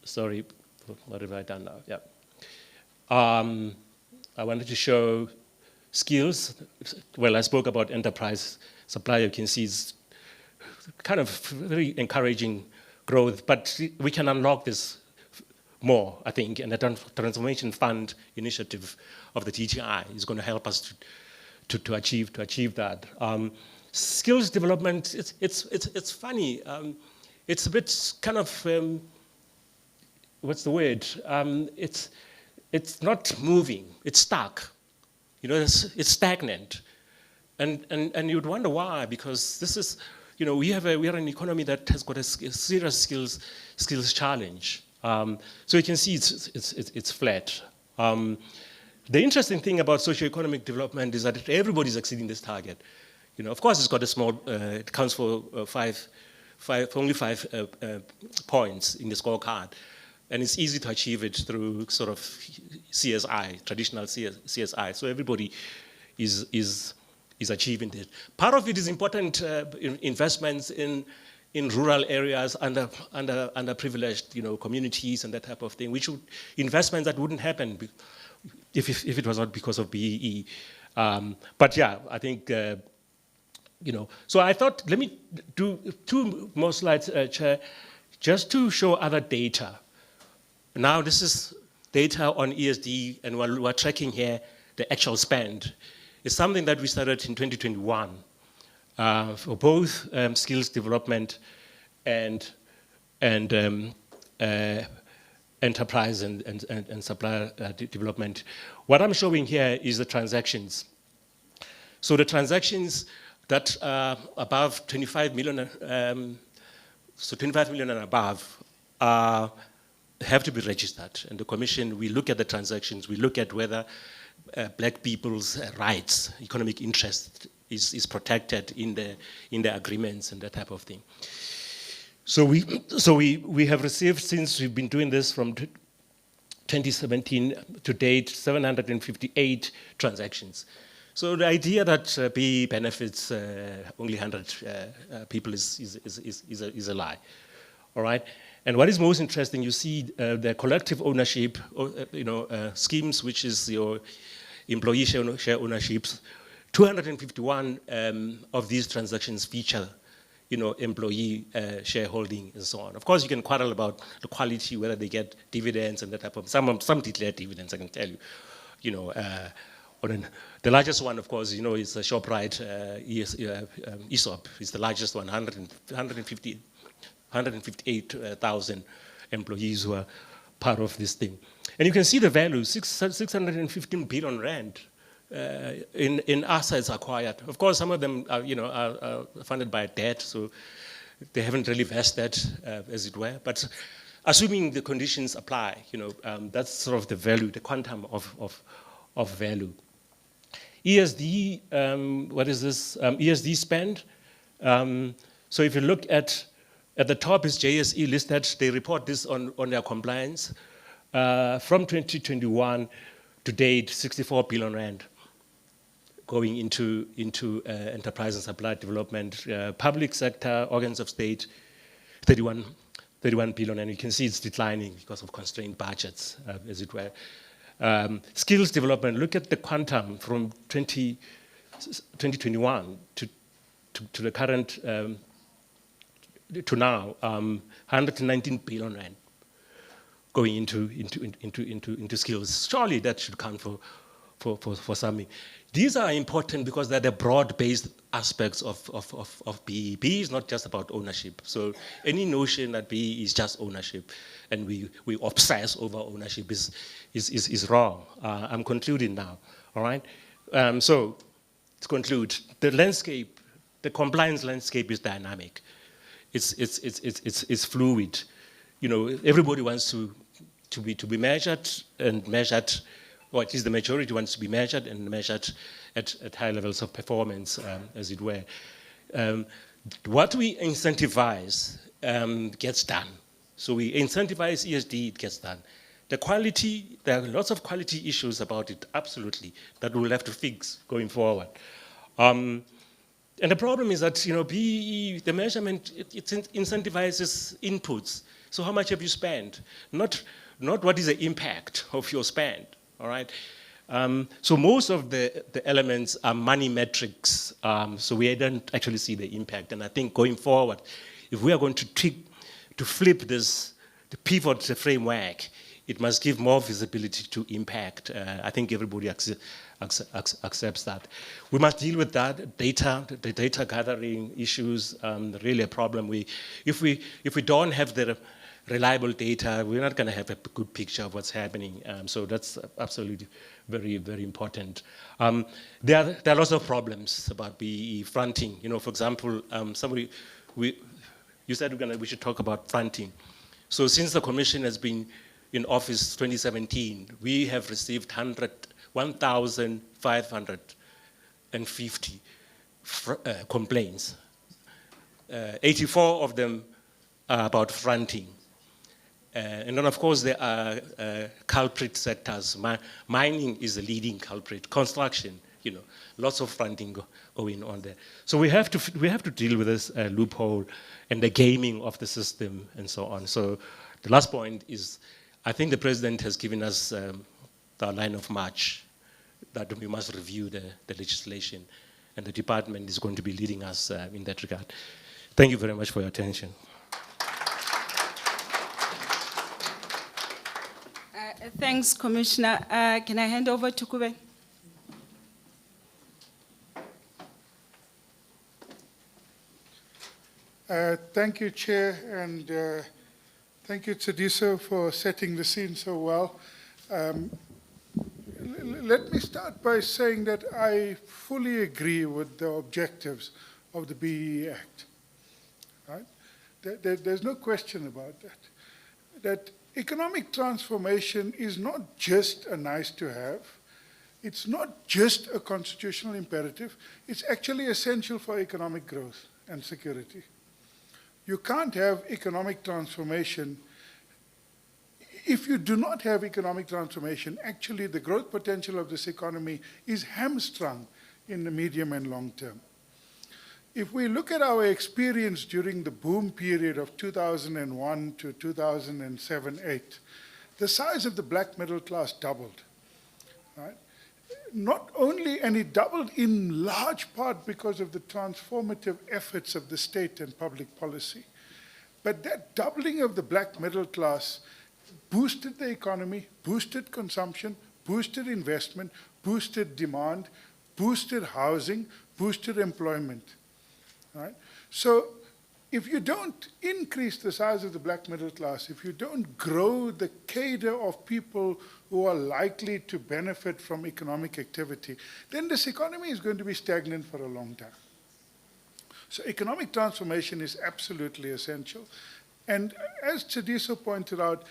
Sorry, what have I done now? Yeah. I wanted to show skills. Well, I spoke about enterprise supply. You can see it's kind of very encouraging growth, but we can unlock this more, I think, and the Transformation Fund initiative of the TTI is going to help us to achieve that. Skills development, it's funny. It's a bit kind of, what's the word? It's not moving, it's stuck. It's stagnant. And you'd wonder why, because this is, you know, we are an economy that has got a serious skills challenge. So you can see it's flat. The interesting thing about socioeconomic development is that everybody's exceeding this target. You know, of course, it's got a small, it counts for only five points in the scorecard. And it's easy to achieve it through sort of CSI, traditional CSI. So everybody is achieving it. Part of it is important investments in rural areas, underprivileged, you know, communities and that type of thing, investments that wouldn't happen if it was not because of BEE. But yeah, I think, you know, so I thought, let me do 2 more slides, Chair, just to show other data. Now this is data on ESD, and we're tracking here the actual spend. It's something that we started in 2021 for both skills development and enterprise and supplier development. What I'm showing here is the transactions. So the transactions that are above 25 million, so 25 million and above, have to be registered. And the Commission, we look at the transactions, we look at whether black people's rights, economic interest is protected in the agreements and that type of thing. So we have received, since we've been doing this from 2017 to date, 758 transactions. So the idea that BEE benefits only 100 people is a lie, all right? And what is most interesting, you see the collective ownership, you know, schemes, which is your employee share ownerships. 251 of these transactions feature, you know, employee shareholding and so on. Of course, you can quarrel about the quality, whether they get dividends and that type of. Some declare dividends, I can tell you. You know, the largest one, of course, you know, is ShopRite ESOP. It's the largest one, 158,000 employees who are part of this thing. And you can see the value, 615 billion rand in assets acquired. Of course, some of them are, you know, are funded by debt, so they haven't really vested, as it were. But assuming the conditions apply, you know, that's sort of the value, the quantum of value. ESD, what is this? ESD spend. So if you look at the top is JSE listed. They report this on their compliance. From 2021 to date, 64 billion rand going into enterprise and supply development. Public sector, organs of state, 31 billion, and you can see it's declining because of constrained budgets, as it were. Skills development, look at the quantum from 2021 to the current to now, 119 billion rand going into skills. Surely that should count for something. These are important because they're the broad-based aspects of BEE. BEE is not just about ownership. So any notion that BEE is just ownership and we obsess over ownership is wrong. I'm concluding now, all right? So to conclude, the landscape, the compliance landscape is dynamic. It's fluid. You know, everybody wants to be measured and measured, or at least the majority wants to be measured and measured at high levels of performance, as it were. What we incentivize gets done. So we incentivize ESD, it gets done. The quality, there are lots of quality issues about it, absolutely, that we'll have to fix going forward. And the problem is that, you know, BEE, the measurement, it incentivizes inputs. So how much have you spent? Not what is the impact of your spend, all right? So most of the elements are money metrics, so we don't actually see the impact. And I think going forward, if we are going to flip this, to pivot the framework, it must give more visibility to impact. I think everybody accepts that. We must deal with that the data gathering issues, really a problem. If we don't have the reliable data, we're not going to have a good picture of what's happening. So that's absolutely very, very important. There are lots of problems about BEE fronting. You know, for example, you said we should talk about fronting. So since the commission has been in office 2017, we have received 1,550 complaints. 84 of them are about fronting. And then, of course, there are culprit sectors. Mining is the leading culprit. Construction, you know, lots of fronting going on there. So we have to deal with this loophole and the gaming of the system and so on. So the last point is, I think the president has given us the line of march that we must review the legislation, and the department is going to be leading us in that regard. Thank you very much for your attention. Thanks, Commissioner. Can I hand over to Kube? Thank you, Chair, and thank you, Tsidiso, for setting the scene so well. Let me start by saying that I fully agree with the objectives of the BBEE Act. Right? There's no question about that. That economic transformation is not just a nice to have. It's not just a constitutional imperative. It's actually essential for economic growth and security. You can't have economic transformation. If you do not have economic transformation, actually the growth potential of this economy is hamstrung in the medium and long term. If we look at our experience during the boom period of 2001 to 2007-8, the size of the black middle class doubled. Right? Not only, and it doubled in large part because of the transformative efforts of the state and public policy, but that doubling of the black middle class boosted the economy, boosted consumption, boosted investment, boosted demand, boosted housing, boosted employment. Right? So if you don't increase the size of the black middle class, if you don't grow the cadre of people who are likely to benefit from economic activity, then this economy is going to be stagnant for a long time. So economic transformation is absolutely essential. And as Tsidiso pointed out,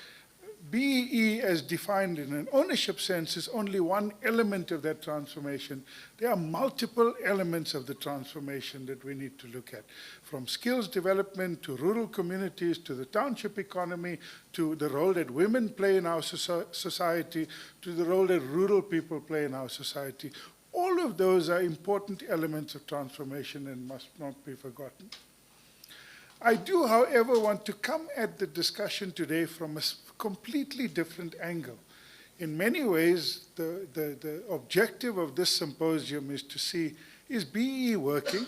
BEE, as defined in an ownership sense, is only one element of that transformation. There are multiple elements of the transformation that we need to look at, from skills development to rural communities to the township economy to the role that women play in our society to the role that rural people play in our society. All of those are important elements of transformation and must not be forgotten. I do, however, want to come at the discussion today from a completely different angle. In many ways, the objective of this symposium is to see, is BEE working?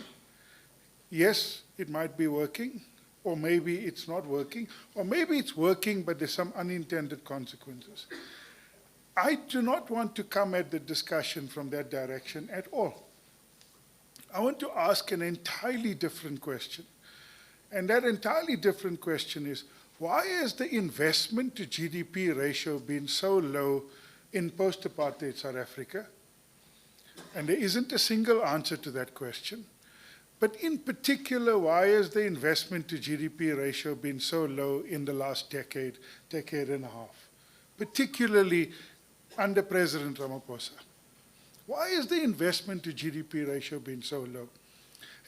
Yes, it might be working, or maybe it's not working, or maybe it's working, but there's some unintended consequences. I do not want to come at the discussion from that direction at all. I want to ask an entirely different question. And that entirely different question is, why has the investment to GDP ratio been so low in post-apartheid South Africa? And there isn't a single answer to that question. But in particular, why has the investment to GDP ratio been so low in the last decade and a half, particularly under President Ramaphosa? Why has the investment to GDP ratio been so low?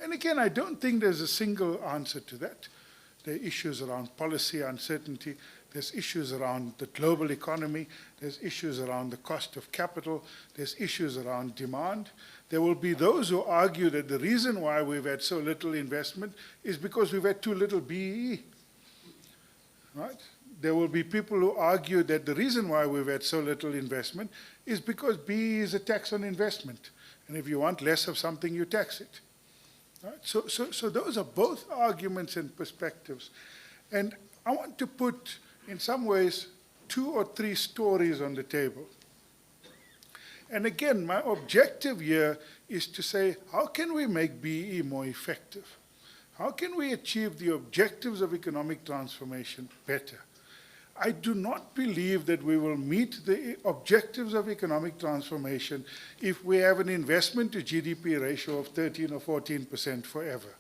And again, I don't think there's a single answer to that. There are issues around policy uncertainty. There's issues around the global economy. There's issues around the cost of capital. There's issues around demand. There will be those who argue that the reason why we've had so little investment is because we've had too little BEE. Right? There will be people who argue that the reason why we've had so little investment is because BEE is a tax on investment. And if you want less of something, you tax it. Right? So those are both arguments and perspectives. And I want to put, in some ways, 2 or 3 stories on the table. And again, my objective here is to say, how can we make BEE more effective? How can we achieve the objectives of economic transformation better? I do not believe that we will meet the objectives of economic transformation if we have an investment to GDP ratio of 13 or 14% forever.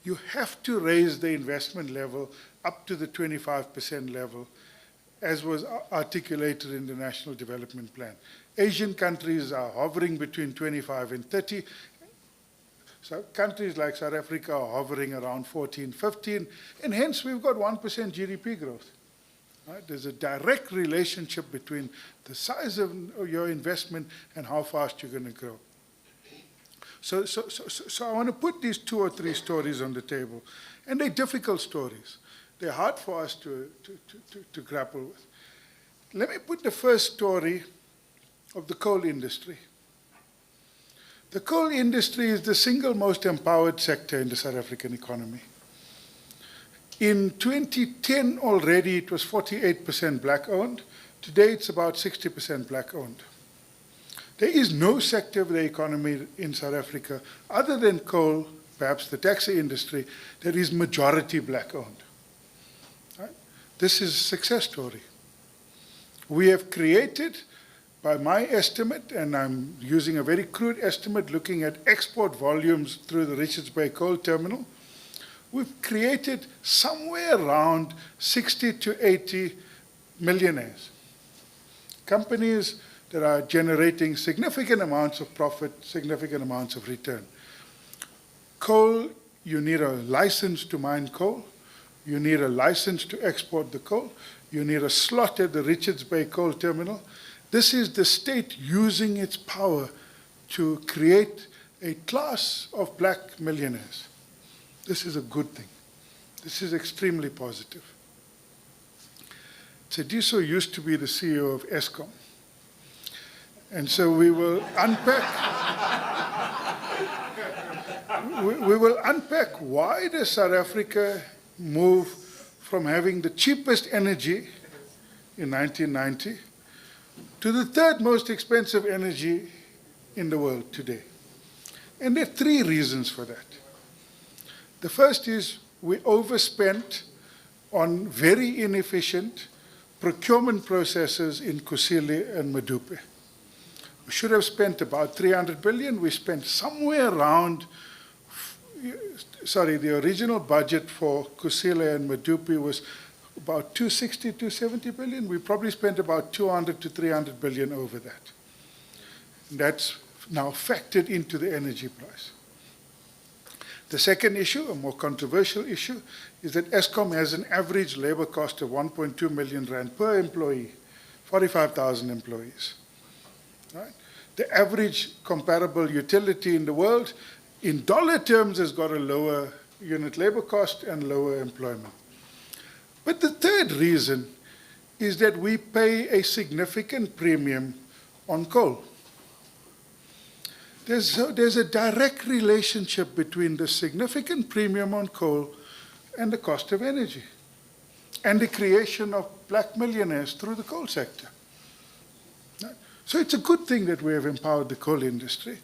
You have to raise the investment level up to the 25% level, as was articulated in the National Development Plan. Asian countries are hovering between 25 and 30. So countries like South Africa are hovering around 14, 15, and hence we've got 1% GDP growth. Right? There's a direct relationship between the size of your investment and how fast you're going to grow. So I want to put these 2 or 3 stories on the table, and they're difficult stories. They're hard for us to grapple with. Let me put the first story of the coal industry. The coal industry is the single most empowered sector in the South African economy. In 2010 already, it was 48% black-owned. Today, it's about 60% black-owned. There is no sector of the economy in South Africa, other than coal, perhaps the taxi industry, that is majority black-owned. Right? This is a success story. We have created, by my estimate, and I'm using a very crude estimate looking at export volumes through the Richards Bay Coal Terminal, we've created somewhere around 60 to 80 millionaires. Companies that are generating significant amounts of profit, significant amounts of return. Coal, you need a license to mine coal. You need a license to export the coal. You need a slot at the Richards Bay Coal Terminal. This is the state using its power to create a class of black millionaires. This is a good thing. This is extremely positive. Tsediso used to be the CEO of Eskom. And so we will unpack, we will unpack why does South Africa move from having the cheapest energy in 1990 to the 3rd most expensive energy in the world today. And there are 3 reasons for that. The first is we overspent on very inefficient procurement processes in Kusile and Medupi. We should have spent about 300 billion. We spent somewhere around, the original budget for Kusile and Medupi was about 260, 270 billion. We probably spent about 200 to 300 billion over that. And that's now factored into the energy price. The second issue, a more controversial issue, is that Eskom has an average labor cost of 1.2 million rand per employee, 45,000 employees. Right? The average comparable utility in the world, in dollar terms, has got a lower unit labor cost and lower employment. But the third reason is that we pay a significant premium on coal. There's a direct relationship between the significant premium on coal and the cost of energy, and the creation of black millionaires through the coal sector. So it's a good thing that we have empowered the coal industry,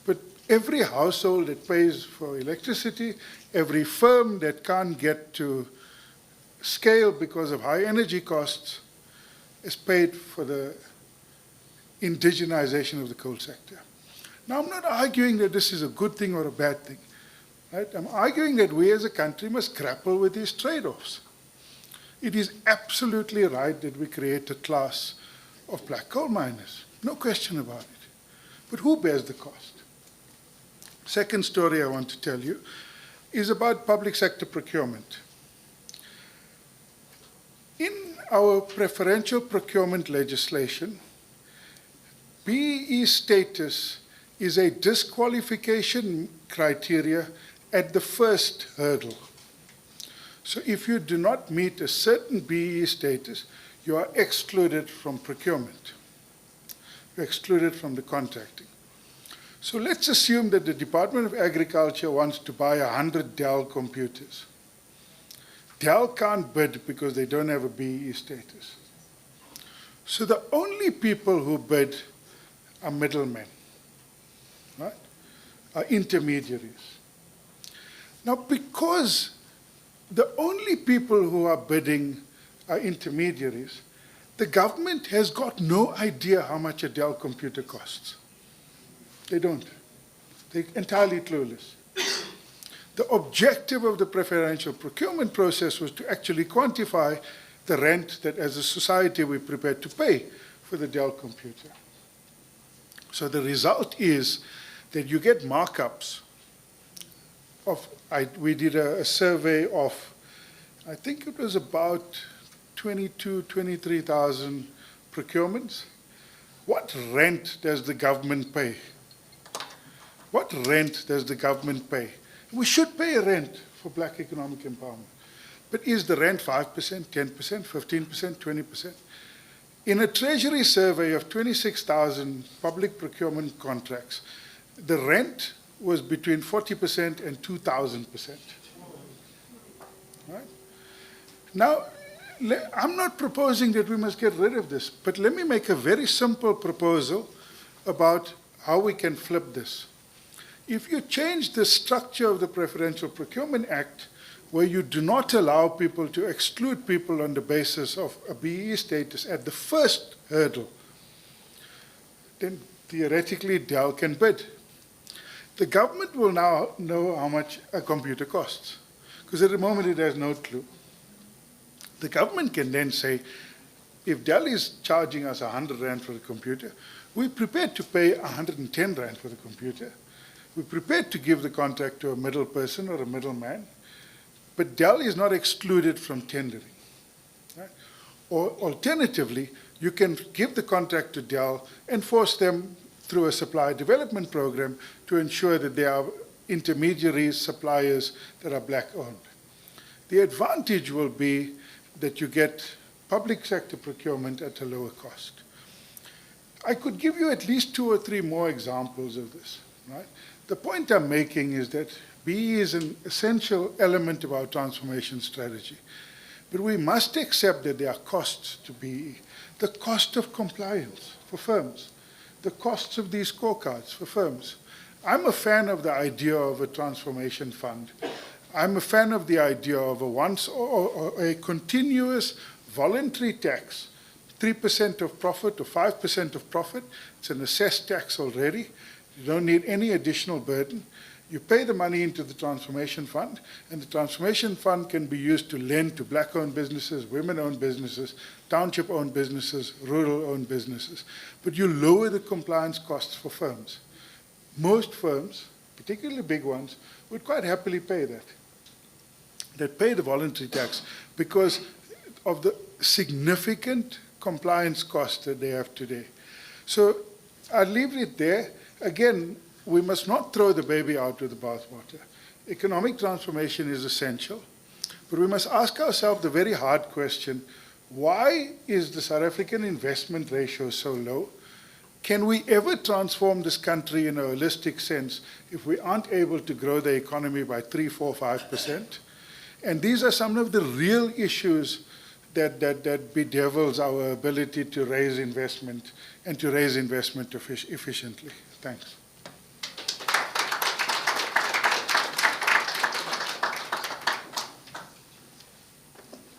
but every household that pays for electricity, every firm that can't get to scale because of high energy costs is paid for the indigenization of the coal sector. Now, I'm not arguing that this is a good thing or a bad thing. Right? I'm arguing that we as a country must grapple with these trade-offs. It is absolutely right that we create a class of black coal miners. No question about it. But who bears the cost? Second story I want to tell you is about public sector procurement. In our preferential procurement legislation, BEE status is a disqualification criteria at the first hurdle. So if you do not meet a certain BEE status, you are excluded from procurement. You're excluded from the contracting. So let's assume that the Department of Agriculture wants to buy 100 Dell computers. Dell can't bid because they don't have a BEE status. So the only people who bid are middlemen, right? Are intermediaries. Now, because the only people who are bidding are intermediaries, the government has got no idea how much a Dell computer costs. They don't. They're entirely clueless. The objective of the preferential procurement process was to actually quantify the rent that as a society we're prepared to pay for the Dell computer. So the result is that you get markups of, we did a survey of, I think it was about 23,000 procurements. What rent does the government pay? What rent does the government pay? We should pay a rent for black economic empowerment. But is the rent 5%, 10%, 15%, 20%? In a Treasury survey of 26,000 public procurement contracts, the rent was between 40% and 2,000%. Right? Now, I'm not proposing that we must get rid of this, but let me make a very simple proposal about how we can flip this. If you change the structure of the Preferential Procurement Act, where you do not allow people to exclude people on the basis of a BEE status at the first hurdle, then theoretically Dell can bid. The government will now know how much a computer costs, because at the moment it has no clue. The government can then say, if Dell is charging us 100 Rand for the computer, we're prepared to pay 110 Rand for the computer. We're prepared to give the contract to a middle person or a middleman, but Dell is not excluded from tendering. Right? Or alternatively, you can give the contract to Dell and force them through a supply development program to ensure that there are intermediaries, suppliers that are black-owned. The advantage will be that you get public sector procurement at a lower cost. I could give you at least 2 or 3 more examples of this. Right? The point I'm making is that BEE is an essential element of our transformation strategy. But we must accept that there are costs to BEE. The cost of compliance for firms, the costs of these scorecards for firms. I'm a fan of the idea of a transformation fund. I'm a fan of the idea of a continuous voluntary tax, 3% of profit or 5% of profit. It's an assessed tax already. You don't need any additional burden. You pay the money into the transformation fund, and the transformation fund can be used to lend to black-owned businesses, women-owned businesses, township-owned businesses, rural-owned businesses. But you lower the compliance costs for firms. Most firms, particularly big ones, would quite happily pay that. They'd pay the voluntary tax because of the significant compliance costs that they have today. So I'll leave it there. Again, we must not throw the baby out with the bathwater. Economic transformation is essential, but we must ask ourselves the very hard question, why is the South African investment ratio so low? Can we ever transform this country in a holistic sense if we aren't able to grow the economy by 3, 4, 5%? And these are some of the real issues that bedevils our ability to raise investment and to raise investment efficiently. Thanks.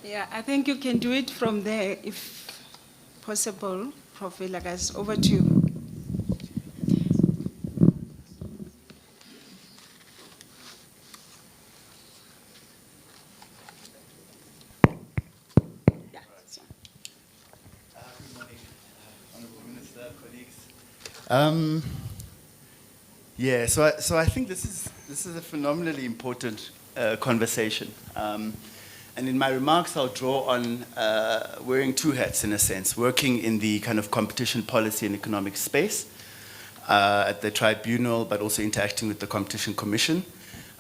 Yeah, I think you can do it from there if possible. Prof. Vilakazi, over to you. Good morning, Honourable Minister, colleagues. Yeah, so I think this is a phenomenally important conversation. And in my remarks, I'll draw on wearing 2 hats, in a sense, working in the kind of competition policy and economic space at the tribunal, but also interacting with the Competition Commission.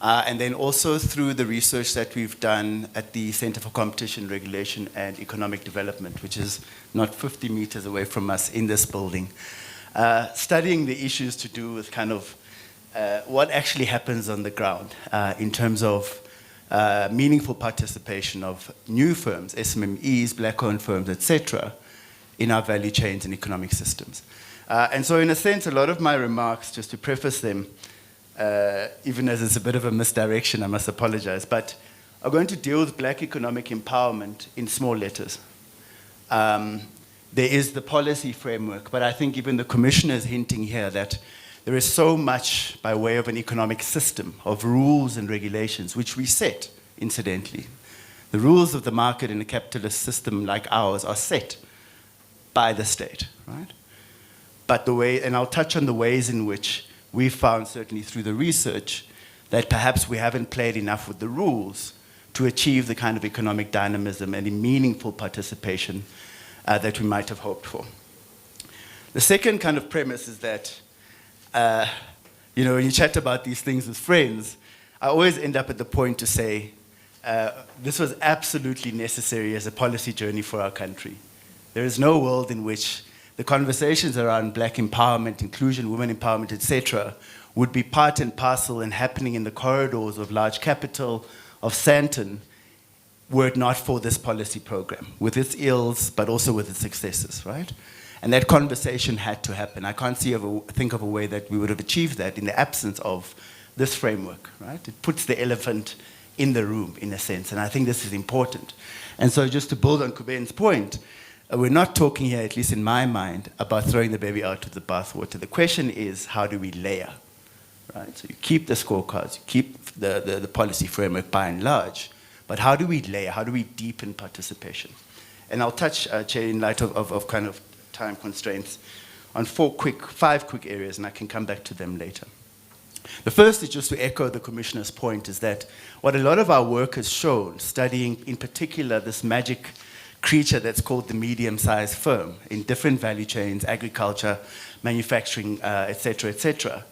And then also through the research that we've done at the Center for Competition Regulation and Economic Development, which is not 50 meters away from us in this building, studying the issues to do with kind of what actually happens on the ground in terms of meaningful participation of new firms, SMMEs, black-owned firms, etc., in our value chains and economic systems. And so in a sense, a lot of my remarks, just to preface them, even as it's a bit of a misdirection, I must apologize, but are going to deal with black economic empowerment in small letters. There is the policy framework, but I think even the commissioner is hinting here that there is so much by way of an economic system of rules and regulations, which we set, incidentally. The rules of the market in a capitalist system like ours are set by the state, right? But the way, and I'll touch on the ways in which we found, certainly through the research, that perhaps we haven't played enough with the rules to achieve the kind of economic dynamism and meaningful participation that we might have hoped for. The second kind of premise is that, when you chat about these things with friends, I always end up at the point to say, this was absolutely necessary as a policy journey for our country. There is no world in which the conversations around black empowerment, inclusion, women empowerment, etc., would be part and parcel and happening in the corridors of large capital, of Sandton, were it not for this policy program, with its ills, but also with its successes, right? And that conversation had to happen. I can't think of a way that we would have achieved that in the absence of this framework, right? It puts the elephant in the room, in a sense, and I think this is important. And so just to build on Kuben's point, we're not talking here, at least in my mind, about throwing the baby out with the bathwater. The question is, how do we layer, right? So you keep the scorecards, you keep the policy framework by and large, but how do we layer, how do we deepen participation? And I'll touch, Chair, in light of kind of time constraints, on five quick areas, and I can come back to them later. The first is just to echo the Commissioner's point, is that what a lot of our work has shown, studying in particular this magic creature that's called the medium-sized firm in different value chains, agriculture, manufacturing, et cetera,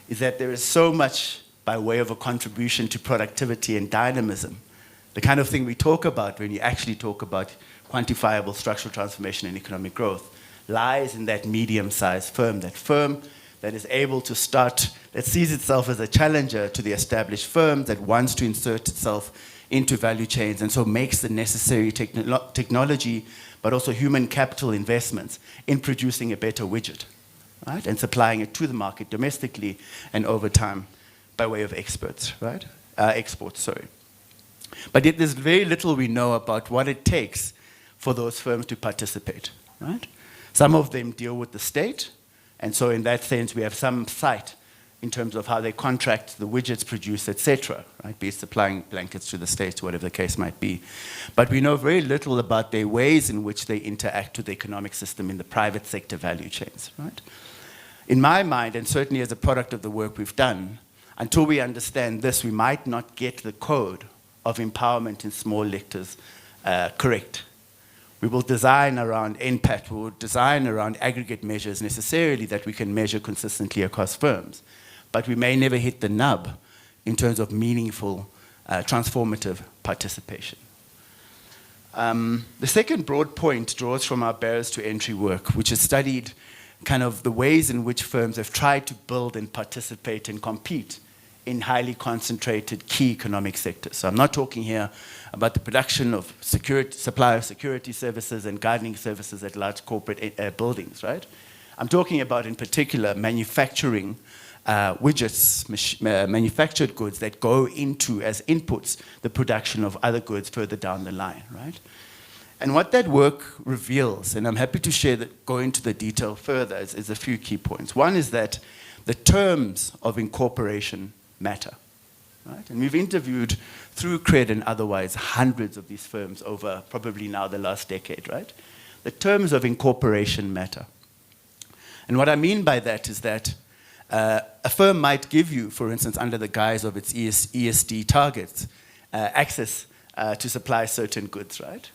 is that there is so much by way of a contribution to productivity and dynamism. The kind of thing we talk about when you actually talk about quantifiable structural transformation and economic growth lies in that medium-sized firm that is able to start, that sees itself as a challenger to the established firm, that wants to insert itself into value chains, and so makes the necessary technology, but also human capital investments in producing a better widget, right? And supplying it to the market domestically and over time by way of exports, right? But yet there's very little we know about what it takes for those firms to participate, right? Some of them deal with the state, and so in that sense we have some sight in terms of how they contract the widgets produced, et cetera, right? Be it supplying blankets to the state, whatever the case might be. But we know very little about the ways in which they interact with the economic system in the private sector value chains, right? In my mind, and certainly as a product of the work we've done, until we understand this, we might not get the code of empowerment in small lectures correct. We will design around NPAT, we will design around aggregate measures necessarily that we can measure consistently across firms. But we may never hit the nub in terms of meaningful, transformative participation. The second broad point draws from our barriers to entry work, which has studied kind of the ways in which firms have tried to build and participate and compete in highly concentrated key economic sectors. So I'm not talking here about the production of supply of security services and gardening services at large corporate buildings, right? I'm talking about, in particular, manufacturing widgets, manufactured goods that go into, as inputs, the production of other goods further down the line, right? And what that work reveals, and I'm happy to share that, go into the detail further, is a few key points. One is that the terms of incorporation matter, right? And we've interviewed, through CRED and otherwise, hundreds of these firms over probably now the last decade, right? The terms of incorporation matter. And what I mean by that is that a firm might give you, for instance, under the guise of its ESD targets, access to supply certain goods, right?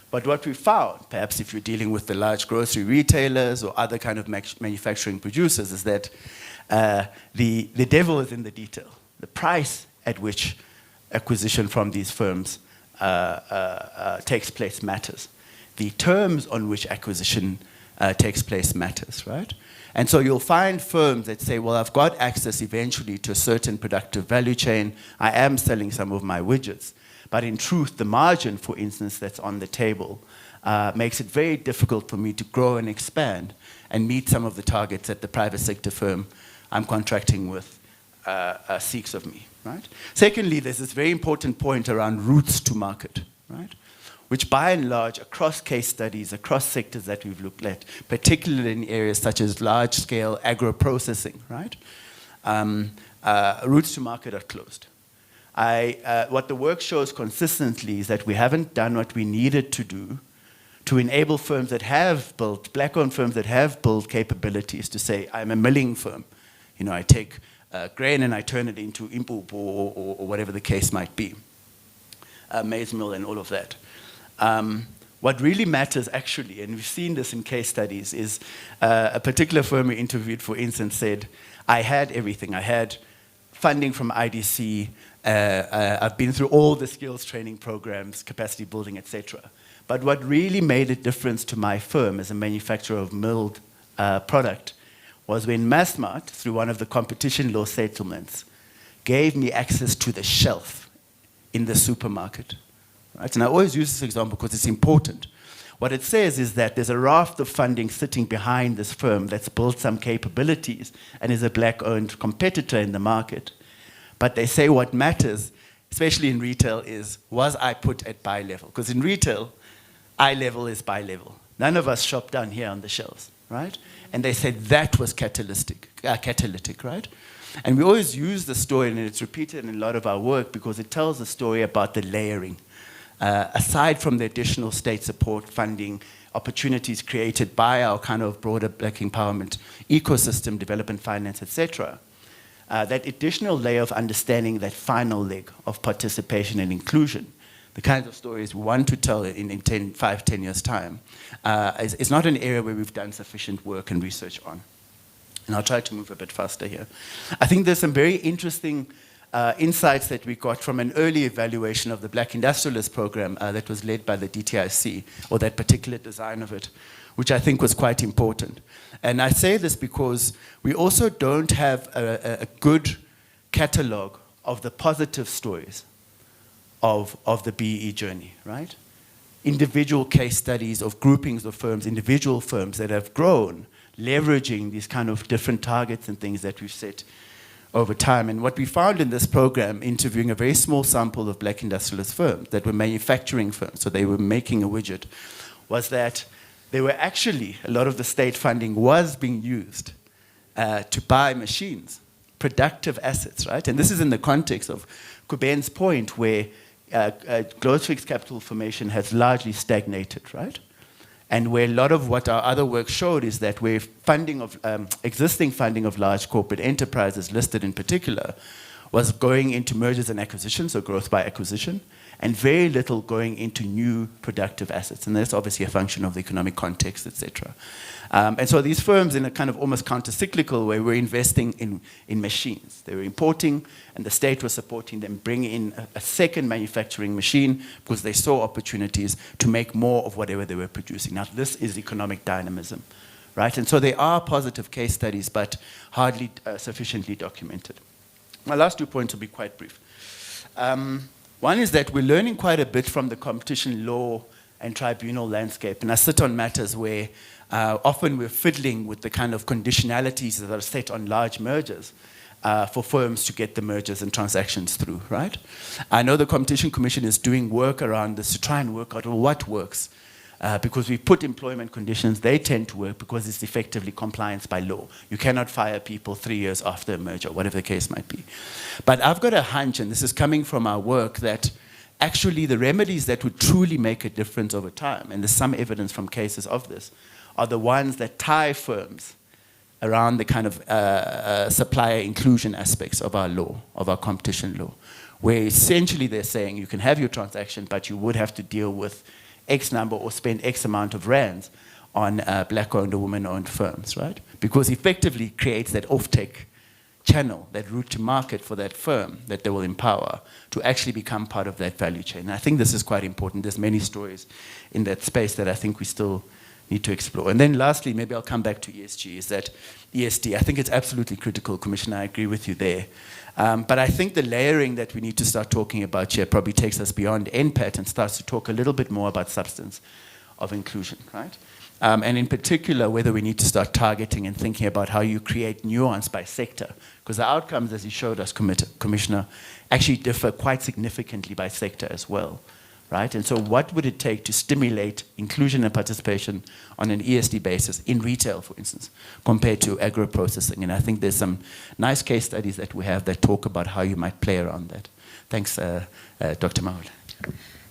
But what we found, perhaps if you're dealing with the large grocery retailers or other kind of manufacturing producers, is that the devil is in the detail. The price at which acquisition from these firms takes place matters. The terms on which acquisition takes place matters, right? And so you'll find firms that say, well, I've got access eventually to a certain productive value chain. I am selling some of my widgets. But in truth, the margin, for instance, that's on the table makes it very difficult for me to grow and expand and meet some of the targets that the private sector firm I'm contracting with seeks of me, right? Secondly, there's this very important point around routes to market, right? Which by and large, across case studies, across sectors that we've looked at, particularly in areas such as large-scale agro-processing, right? Routes to market are closed. What the work shows consistently is that we haven't done what we needed to do to enable firms that have built, black-owned firms that have built capabilities to say, I'm a milling firm. You know, I take grain and I turn it into impulp or whatever the case might be. Maize mill and all of that. What really matters actually, and we've seen this in case studies, is a particular firm we interviewed, for instance, said, I had everything. I had funding from IDC. I've been through all the skills training programs, capacity building, etc. But what really made a difference to my firm as a manufacturer of milled product was when Massmart, through one of the competition law settlements, gave me access to the shelf in the supermarket. Right? And I always use this example because it's important. What it says is that there's a raft of funding sitting behind this firm that's built some capabilities and is a black-owned competitor in the market. But they say what matters, especially in retail, is was I put at buy level? Because in retail, eye level is buy level. None of us shop down here on the shelves, right? And they said that was catalytic, right? And we always use the story, and it's repeated in a lot of our work because it tells a story about the layering. Aside from the additional state support funding, opportunities created by our kind of broader black empowerment ecosystem, development finance, etc., that additional layer of understanding, that final leg of participation and inclusion, the kinds of stories we want to tell in 5, 10 years' time, is not an area where we've done sufficient work and research on. And I'll try to move a bit faster here. I think there's some very interesting insights that we got from an early evaluation of the Black Industrialist Program that was led by the DTIC, or that particular design of it, which I think was quite important. And I say this because we also don't have a good catalog of the positive stories of the BEE journey, right? Individual case studies of groupings of firms, individual firms that have grown, leveraging these kind of different targets and things that we've set over time. And what we found in this program, interviewing a very small sample of black industrialist firms that were manufacturing firms, so they were making a widget, was that they were actually, a lot of the state funding was being used to buy machines, productive assets, right? And this is in the context of Kuben's point where gross fixed capital formation has largely stagnated, right? And where a lot of what our other work showed is that where funding of, existing funding of large corporate enterprises listed in particular was going into mergers and acquisitions, so growth by acquisition, and very little going into new productive assets. And that's obviously a function of the economic context, etc. And so these firms, in a kind of almost counter-cyclical way, were investing in machines. They were importing, and the state was supporting them, bringing in a second manufacturing machine because they saw opportunities to make more of whatever they were producing. Now, this is economic dynamism, right? And so they are positive case studies, but hardly sufficiently documented. My last 2 points will be quite brief. One is that we're learning quite a bit from the competition law and tribunal landscape. And I sit on matters where often we're fiddling with the kind of conditionalities that are set on large mergers for firms to get the mergers and transactions through, right? I know the Competition Commission is doing work around this to try and work out what works. Because we put employment conditions, they tend to work because it's effectively compliance by law. You cannot fire people 3 years after a merger, whatever the case might be. But I've got a hunch, and this is coming from our work, that actually the remedies that would truly make a difference over time, and there's some evidence from cases of this, are the ones that tie firms around the kind of supplier inclusion aspects of our law, of our competition law, where essentially they're saying you can have your transaction, but you would have to deal with X number or spend X amount of rands on black-owned or women-owned firms, right? Because effectively creates that off-take channel, that route to market for that firm that they will empower to actually become part of that value chain. And I think this is quite important. There's many stories in that space that I think we still need to explore. And then lastly, maybe I'll come back to ESG, is that ESD, I think it's absolutely critical, Commissioner, I agree with you there. But I think the layering that we need to start talking about here probably takes us beyond NPAT and starts to talk a little bit more about substance of inclusion, right? And in particular, whether we need to start targeting and thinking about how you create nuance by sector, because the outcomes, as you showed us, Commissioner, actually differ quite significantly by sector as well, right? And so what would it take to stimulate inclusion and participation on an ESD basis in retail, for instance, compared to agro-processing? And I think there's some nice case studies that we have that talk about how you might play around that. Thanks, Dr. Maul.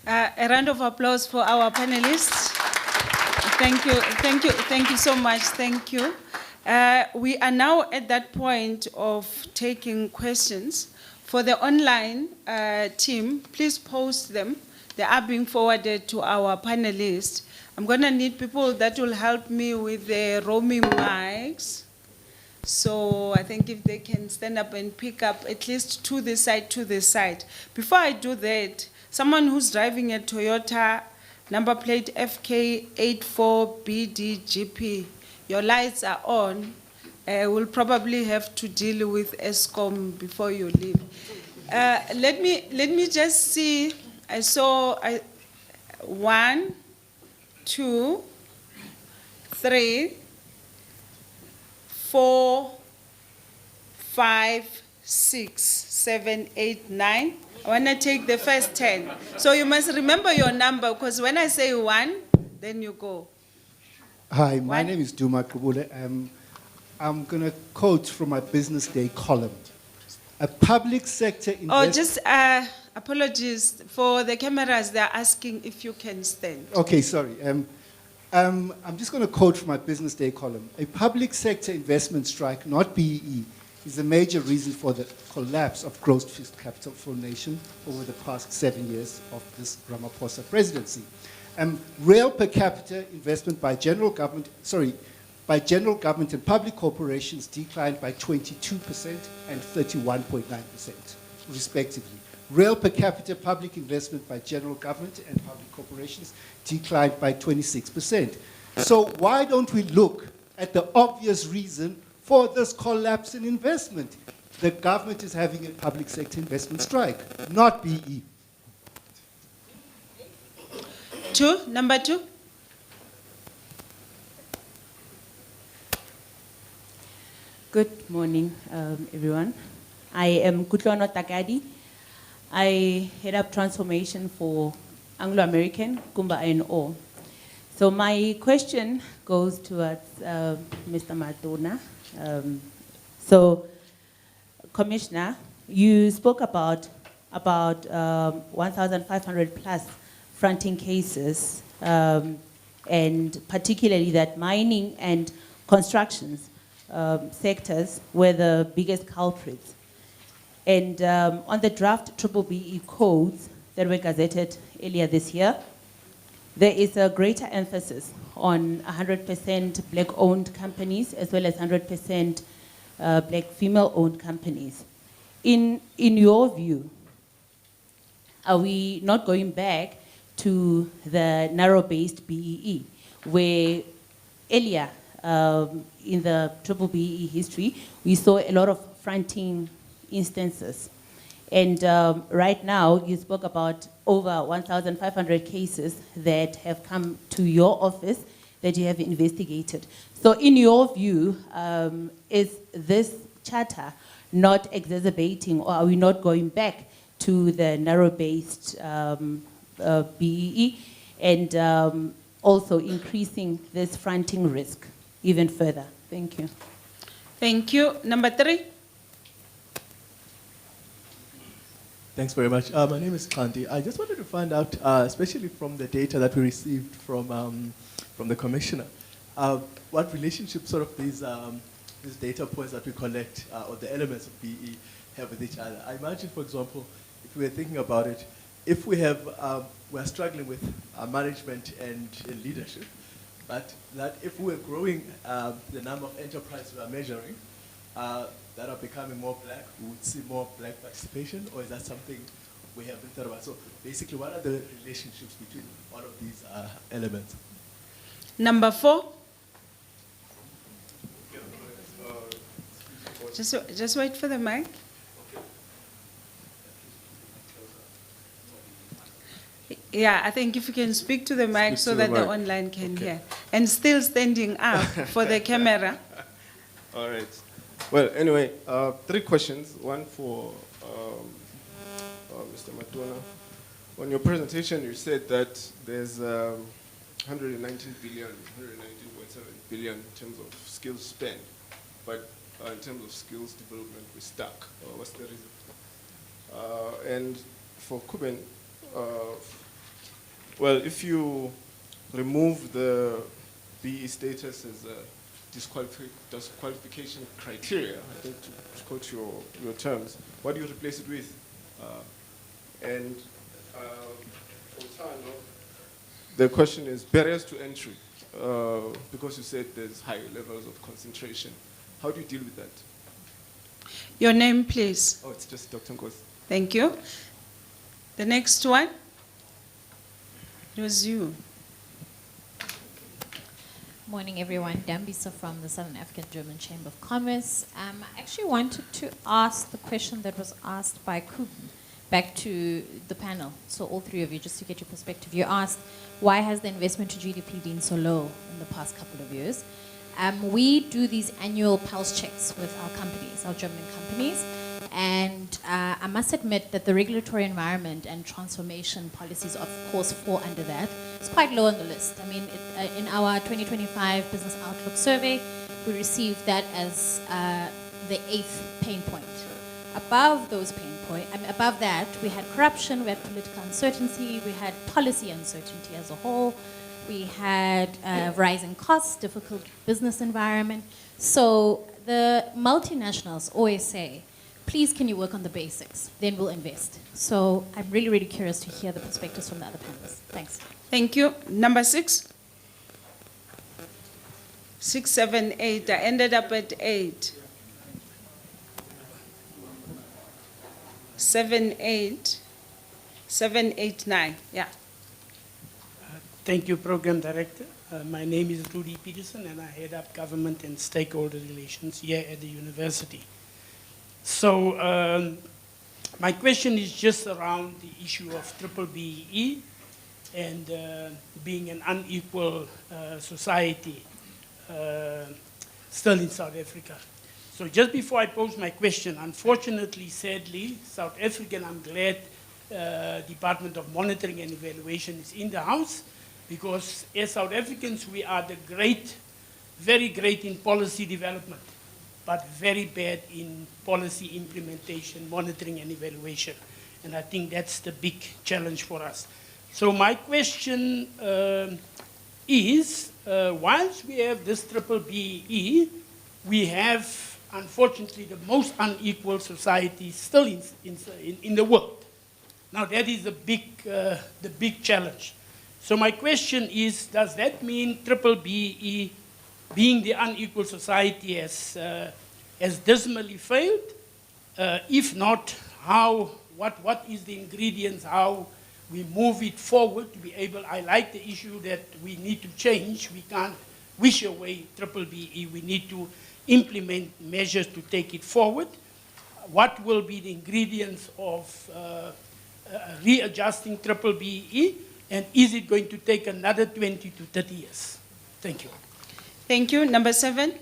A round of applause for our panelists. Thank you so much, thank you. We are now at that point of taking questions. For the online team, please post them. They are being forwarded to our panelists. I'm gonna need people that will help me with the roaming mics. So I think if they can stand up and pick up at least to this side. Before I do that, someone who's driving a Toyota number plate FK84BDGP, your lights are on. We'll probably have to deal with ESCOM before you leave. Let me just see. I saw 1, 2, 3, 4, 5, 6, 7, 8, 9. I want to take the first 10. So you must remember your number, because when I say 1, then you go. Hi, my name is Duma Kubule. I'm going to quote from my Business Day column. A public sector Oh, just apologies for the cameras. They're asking if you can stand. Okay, sorry. I'm just going to quote from my Business Day column. A public sector investment strike, not BEE, is a major reason for the collapse of gross fixed capital formation over the past 7 years of this Ramaphosa presidency. Real per capita investment by general government and public corporations declined by 22% and 31.9%, respectively. Real per capita public investment by general government and public corporations declined by 26%. So why don't we look at the obvious reason for this collapse in investment? The government is having a public sector investment strike, not BE. Number 2. Good morning, everyone. I am Kutlono Takadi. I head up transformation for Anglo-American, Kumba Iron Ore. So my question goes towards Mr. Madona. So, Commissioner, you spoke about 1,500 plus fronting cases, and particularly that mining and constructions sectors were the biggest culprits. And on the draft BBEE codes that were gazetted earlier this year, there is a greater emphasis on 100% black-owned companies as well as 100% black female-owned companies. In your view, are we not going back to the narrow-based BEE, where earlier in the BBEE history, we saw a lot of fronting instances? And right now, you spoke about over 1,500 cases that have come to your office that you have investigated. So in your view, is this charter not exacerbating, or are we not going back to the narrow-based BEE and also increasing this fronting risk even further? Thank you. Thank you. Number 3. Thanks very much. My name is Kanti. I just wanted to find out, especially from the data that we received from the Commissioner, what relationship sort of these data points that we collect, or the elements of BE, have with each other. I imagine, for example, if we were thinking about it, if we have, we're struggling with management and leadership, but that if we're growing the number of enterprises we are measuring, that are becoming more black, we would see more black participation, or is that something we haven't thought about? So basically, what are the relationships between all of these elements? Number 4. Just wait for the mic. Yeah, I think if you can speak to the mic so to that the the mic. online can Okay. hear. And still standing up for the camera. All right. Well, anyway, 3 questions. One for Mr. Matona. On your presentation, you said that there's 119 billion, 119.7 billion in terms of skills spent, but in terms of skills development, we're stuck. What's the reason? And for Kuben, well, if you remove the BE status as a disqualification criteria, I think to quote your terms, what do you replace it with? And for Tano, the question is barriers to entry, because you said there's high levels of concentration. How do you deal with that? Your name, please. Oh, it's just Dr. Ngozi. Thank you. The next one. It was you. Morning, everyone. Dambisa from the Southern African German Chamber of Commerce. I actually wanted to ask the question that was asked by Kuben back to the panel. So all 3 of you, just to get your perspective. You asked, why has the investment to GDP been so low in the past couple of years? We do these annual pulse checks with our companies, our German companies. And I must admit that the regulatory environment and transformation policies, of course, fall under that. It's quite low on the list. I mean, in our 2025 Business Outlook survey, we received that as the 8th pain point. Above those pain points, above that, we had corruption, we had political uncertainty, we had policy uncertainty as a whole, we had rising costs, difficult business environment. So the multinationals always say, please, can you work on the basics? Then we'll invest. So I'm really, really curious to hear the perspectives from the other panelists. Thanks. Thank you. Number 6. 6, 7, 8. I ended up at 8. 7, 8. 7, 8, 9. Yeah. Thank you, Program Director. My name is Rudy Peterson, and I head up government and stakeholder relations here at the university. So my question is just around the issue of BBEE and being an unequal society still in South Africa. So just before I pose my question, unfortunately, sadly, South African, I'm glad Department of Monitoring and Evaluation is in the house, because as South Africans, we are the great, very great in policy development, but very bad in policy implementation, monitoring and evaluation. And I think that's the big challenge for us. So my question is, once we have this BBEE, we have, unfortunately, the most unequal society still in the world. Now that is the big challenge. So my question is, does that mean BBEE, being the unequal society, has dismally failed? If not, how? What is the ingredients? How we move it forward to be able? I like the issue that we need to change. We can't wish away BBEE. We need to implement measures to take it forward. What will be the ingredients of readjusting BBEE? And is it going to take another 20 to 30 years? Thank you. Thank you. Number 7.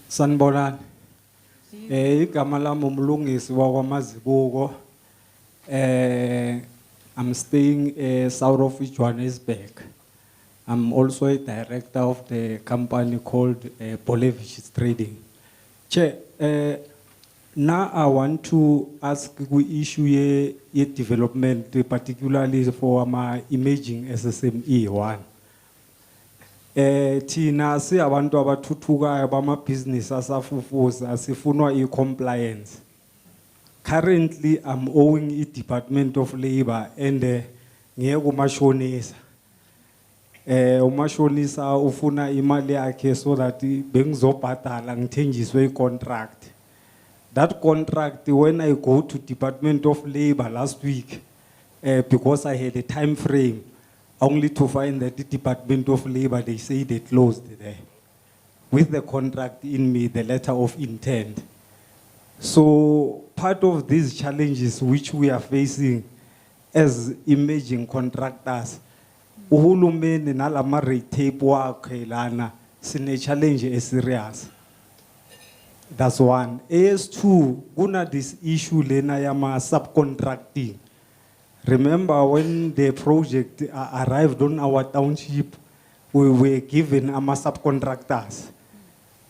Sanibonani. Igama lami umlungisi wakwaMazibuko. I'm staying south of Johannesburg. I'm also a director of the company called Bolevich Trading. Chair, now I want to ask the issue ye development, particularly for my emerging SSME one. Tina si abantu abathuthukayo bama-business asafufusa sifunwa i-compliance. Currently, I'm owing the Department of Labor and ngiye kumashonisa. Umashonisa ufuna imali yakhe so that bengizobhadala ngithenjiswe i-contract. That contract, when I go to Department of Labor last week, because I had a time frame, only to find that the Department of Labor, they say they closed there. With the contract in me, the letter of intent. So part of these challenges which we are facing as emerging contractors, uhulumeni nalama red tape wakhe lana sine challenge serious. That's one. AS2, kuna this issue lena yama subcontracting. Remember when the project arrived on our township, we were given ama subcontractors.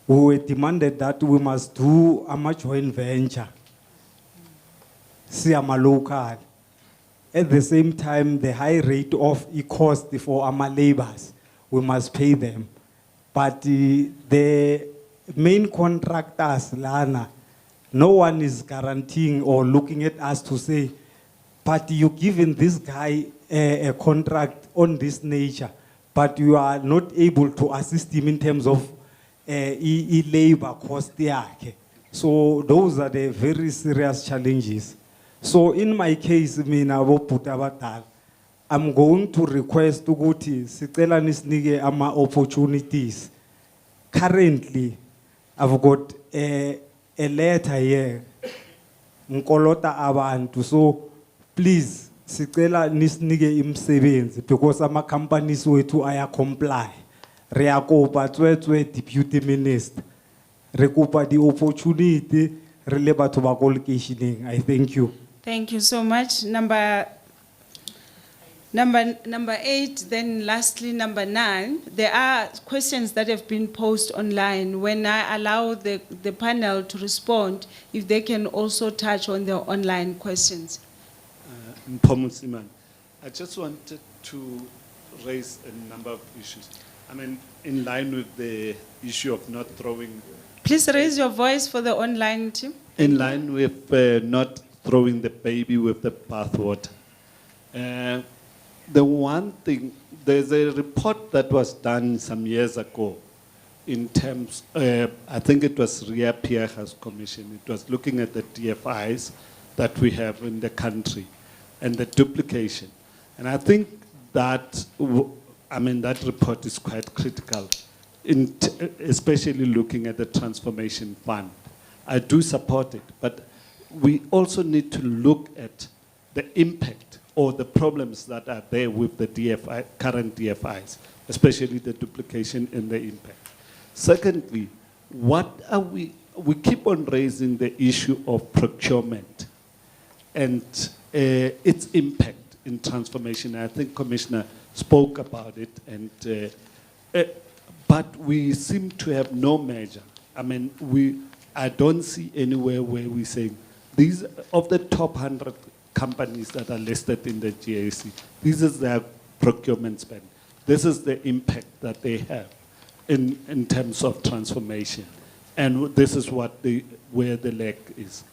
We were demanded that we must do a joint venture. See ama local. At the same time, the high rate of cost for our laborers, we must pay them. But the main contractors, Lana, no one is guaranteeing or looking at us to say, but you given this guy a contract on this nature, but you are not able to assist him in terms of labor cost. So those are the very serious challenges. So in my case, I'm going to request ukuthi sicela nisinike ama opportunities. Currently, I've got a letter here. Nkolota abantu. So please, sicela nisinike imsebenzi because ama companies wethu aya comply. Reakopa tswetswe deputy minister. Rekopa the opportunity rele batho ba qualificationing. I thank you. Thank you so much. Number 8, then lastly, number 9. There are questions that have been posted online. When I allow the panel to respond, if they can also touch on the online questions. Mpomusiman, I just wanted to raise a number of issues. I mean, in line with the issue of not throwing... Please raise your voice for the online team. In line with not throwing the baby with the bathwater. The one thing, there's a report that was done some years ago in terms, I think it was Ria Pierre's commission. It was looking at the DFIs that we have in the country and the duplication. And I think that, that report is quite critical, especially looking at the transformation fund. I do support it, but we also need to look at the impact or the problems that are there with the DFI, current DFIs, especially the duplication and the impact. Secondly, we keep on raising the issue of procurement and its impact in transformation. I think Commissioner spoke about it, and but we seem to have no measure. I don't see anywhere where we say these of the top 100 companies that are listed in the GAC, this is their procurement spend. This is the impact that they have in terms of transformation. And this is where the lack is.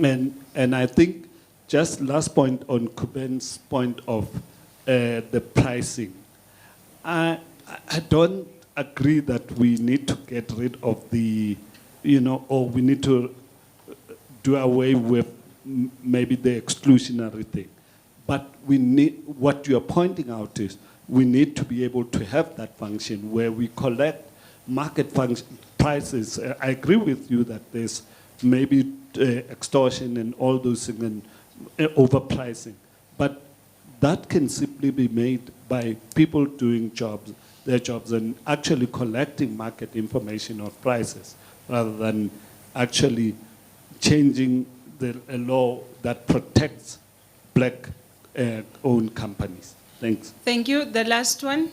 And I think just last point on Kuben's point of the pricing. I don't agree that we need to get rid of the, or we need to do away with maybe the exclusionary thing. But we need, what you are pointing out is, we need to be able to have that function where we collect market prices. I agree with you that there's maybe extortion and all those things and overpricing. But that can simply be made by people doing their jobs and actually collecting market information of prices rather than actually changing a law that protects black-owned companies. Thanks. Thank you. The last one.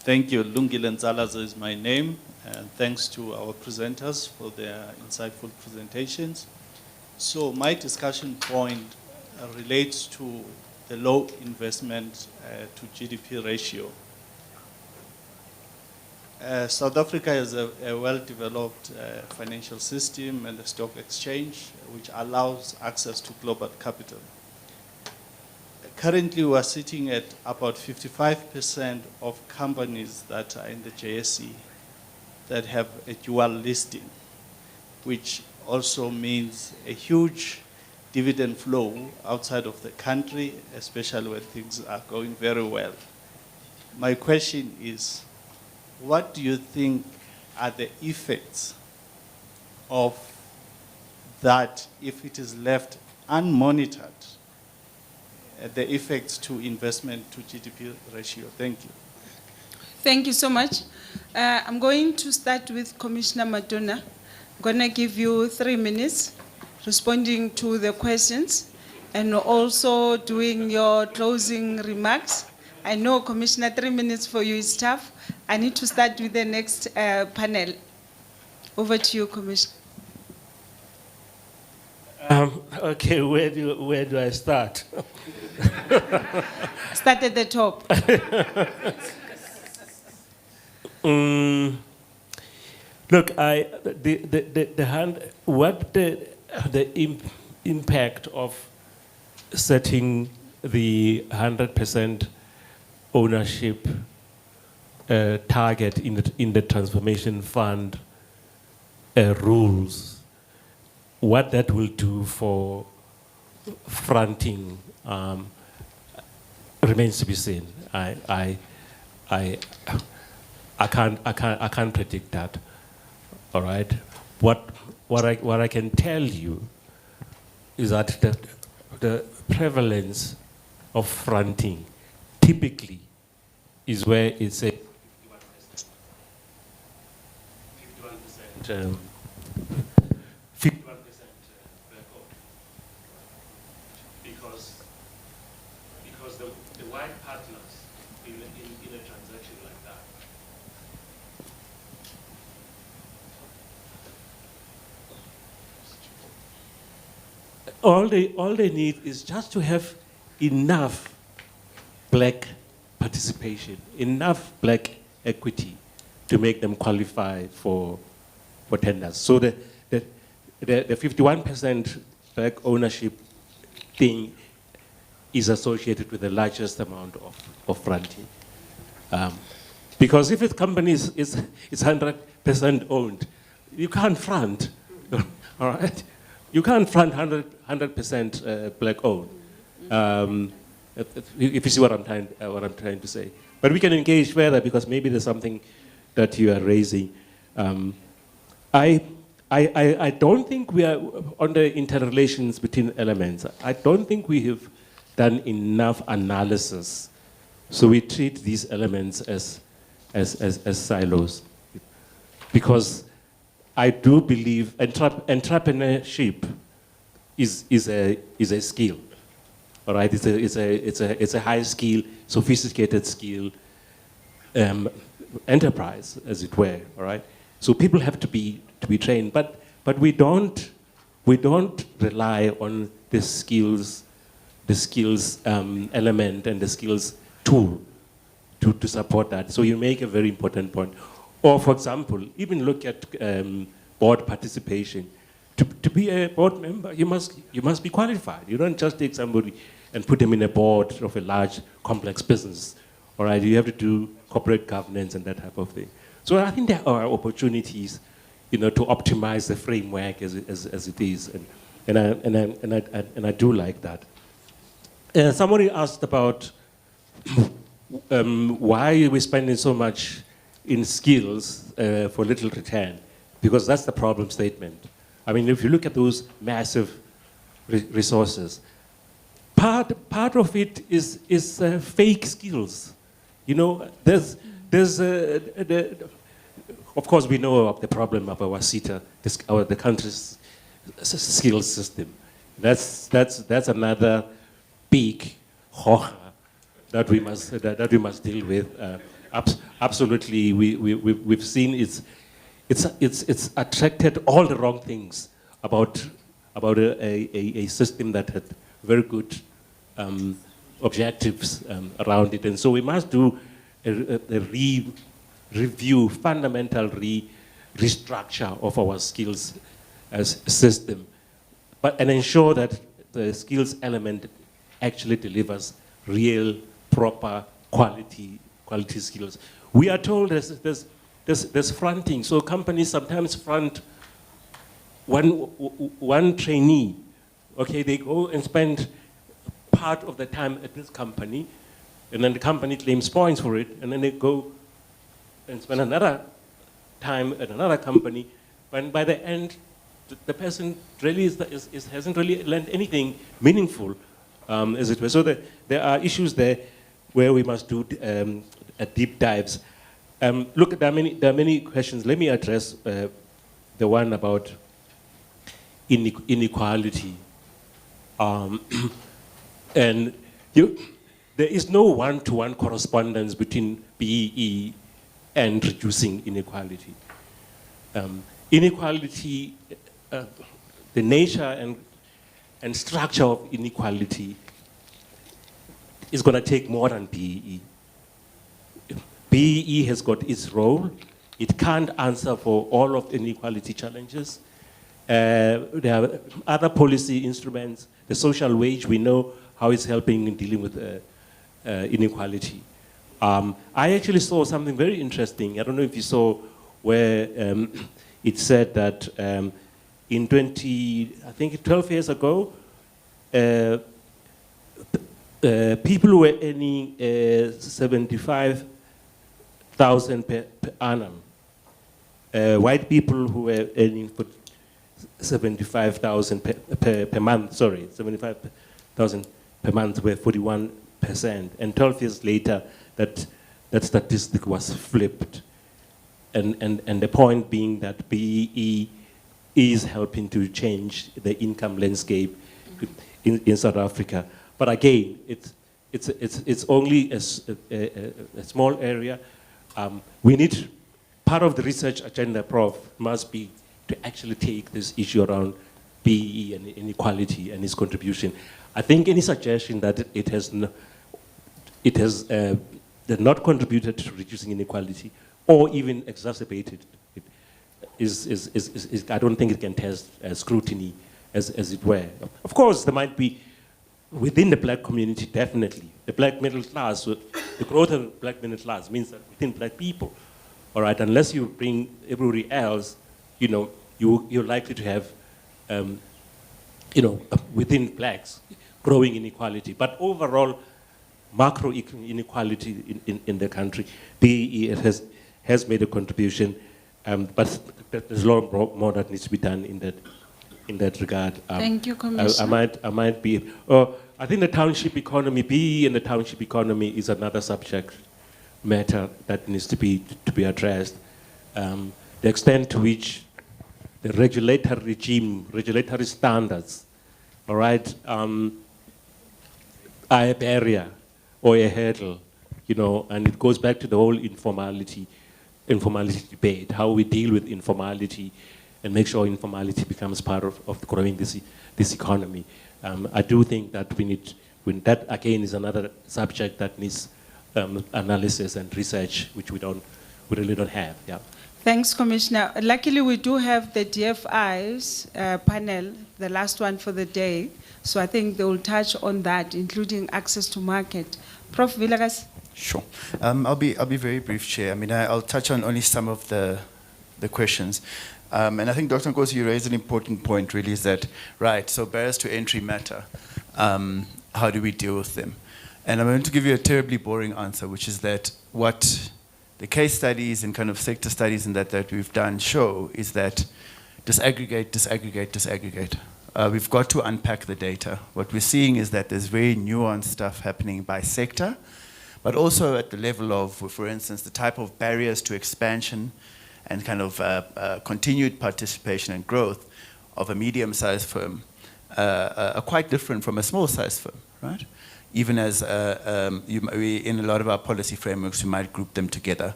Thank you. Lungilen Zalaza is my name. And thanks to our presenters for their insightful presentations. So my discussion point relates to the low investment to GDP ratio. South Africa has a well-developed financial system and a stock exchange which allows access to global capital. Currently, we are sitting at about 55% of companies that are in the JSE that have a dual listing, which also means a huge dividend flow outside of the country, especially when things are going very well. My question is, what do you think are the effects of that if it is left unmonitored, the effects to investment to GDP ratio? Thank you. Thank you so much. I'm going to start with Commissioner Madonna. I'm going to give you 3 minutes responding to the questions and also doing your closing remarks. I know, Commissioner, 3 minutes for you is tough. I need to start with the next panel. Over to you, Commissioner. Okay, where do I start? Start at the top. Look, the impact of setting the 100% ownership target in the transformation fund rules, what that will do for fronting remains to be seen. I can't predict that. All right. What I can tell you is that the prevalence of fronting typically is where it's a 51% because the white partners in a transaction like that all they need is just to have enough black participation, enough black equity to make them qualify for tenders. So the 51% black ownership thing is associated with the largest amount of fronting. Because if a company is 100% owned, you can't front, all right? You can't front 100% black owned. If you see what I'm trying to say. But we can engage further because maybe there's something that you are raising. I don't think we are on the interrelations between elements. I don't think we have done enough analysis. So we treat these elements as silos. Because I do believe entrepreneurship is a skill. All right, it's a high skill, sophisticated skill enterprise, as it were. All right, so people have to be trained, but we don't rely on the skills element and the skills tool to support that. So you make a very important point. Or, for example, even look at board participation. To be a board member, you must be qualified. You don't just take somebody and put them in a board of a large, complex business. All right, you have to do corporate governance and that type of thing. So I think there are opportunities, to optimize the framework as it is, and I do like that. Somebody asked about why are we spending so much in skills for little return, because that's the problem statement. I mean, if you look at those massive resources, part of it is fake skills. There's of course we know of the problem of our SETA, the country's skills system. That's another big horror that we must deal with. Absolutely, we've seen it's attracted all the wrong things about a system that had very good objectives around it, and so we must do a review, fundamental restructure of our skills as a system, and ensure that the skills element actually delivers real, proper, quality skills. We are told there's fronting, so companies sometimes front one trainee. Okay, they go and spend part of the time at this company, and then the company claims points for it, and then they go and spend another time at another company, and by the end, the person really hasn't really learned anything meaningful, as it were. So there are issues there where we must do deep dives. Look, there are many questions. Let me address the one about inequality. And there is no one-to-one correspondence between BEE and reducing inequality. Inequality, the nature and structure of inequality is going to take more than BEE. BEE has got its role. It can't answer for all of the inequality challenges. There are other policy instruments. The social wage, we know how it's helping in dealing with inequality. I actually saw something very interesting. I don't know if you saw where it said that in 12 years ago, people who were earning 75,000 per annum. White people who were earning 75,000 per month, 75,000 per month were 41%. And 12 years later, that statistic was flipped. And the point being that BEE is helping to change the income landscape in South Africa. But again, it's only a small area. We need, part of the research agenda, Prof, must be to actually take this issue around BEE and inequality and its contribution. I think any suggestion that it has not contributed to reducing inequality or even exacerbated it is I don't think it can test scrutiny as it were. Of course, there might be within the black community, definitely. The black middle class, the growth of the black middle class means that within black people, all right, unless you bring everybody else, you're likely to have, within blacks, growing inequality. But overall, macro inequality in the country, BEE has made a contribution, but there's a lot more that needs to be done in that regard. Thank you, Commissioner. I might be. I think the township economy, BEE and the township economy is another subject matter that needs to be addressed. The extent to which the regulatory regime, regulatory standards, all right, are a barrier or a hurdle, and it goes back to the whole informality debate, how we deal with informality and make sure informality becomes part of growing this economy. I do think that that again is another subject that needs analysis and research, which we really don't have. Yeah. Thanks, Commissioner. Luckily, we do have the DFI's panel, the last one for the day. So I think they will touch on that, including access to market. Prof. Villagas. Sure. I'll be very brief, Chair. I mean, I'll touch on only some of the questions. And I think, Dr. Nkosi, you raised an important point, really, is that, right, so barriers to entry matter. How do we deal with them? And I'm going to give you a terribly boring answer, which is that what the case studies and kind of sector studies and that we've done show is that disaggregate. We've got to unpack the data. What we're seeing is that there's very nuanced stuff happening by sector, but also at the level of, for instance, the type of barriers to expansion and kind of continued participation and growth of a medium-sized firm are quite different from a small-sized firm, right? Even as in a lot of our policy frameworks, we might group them together.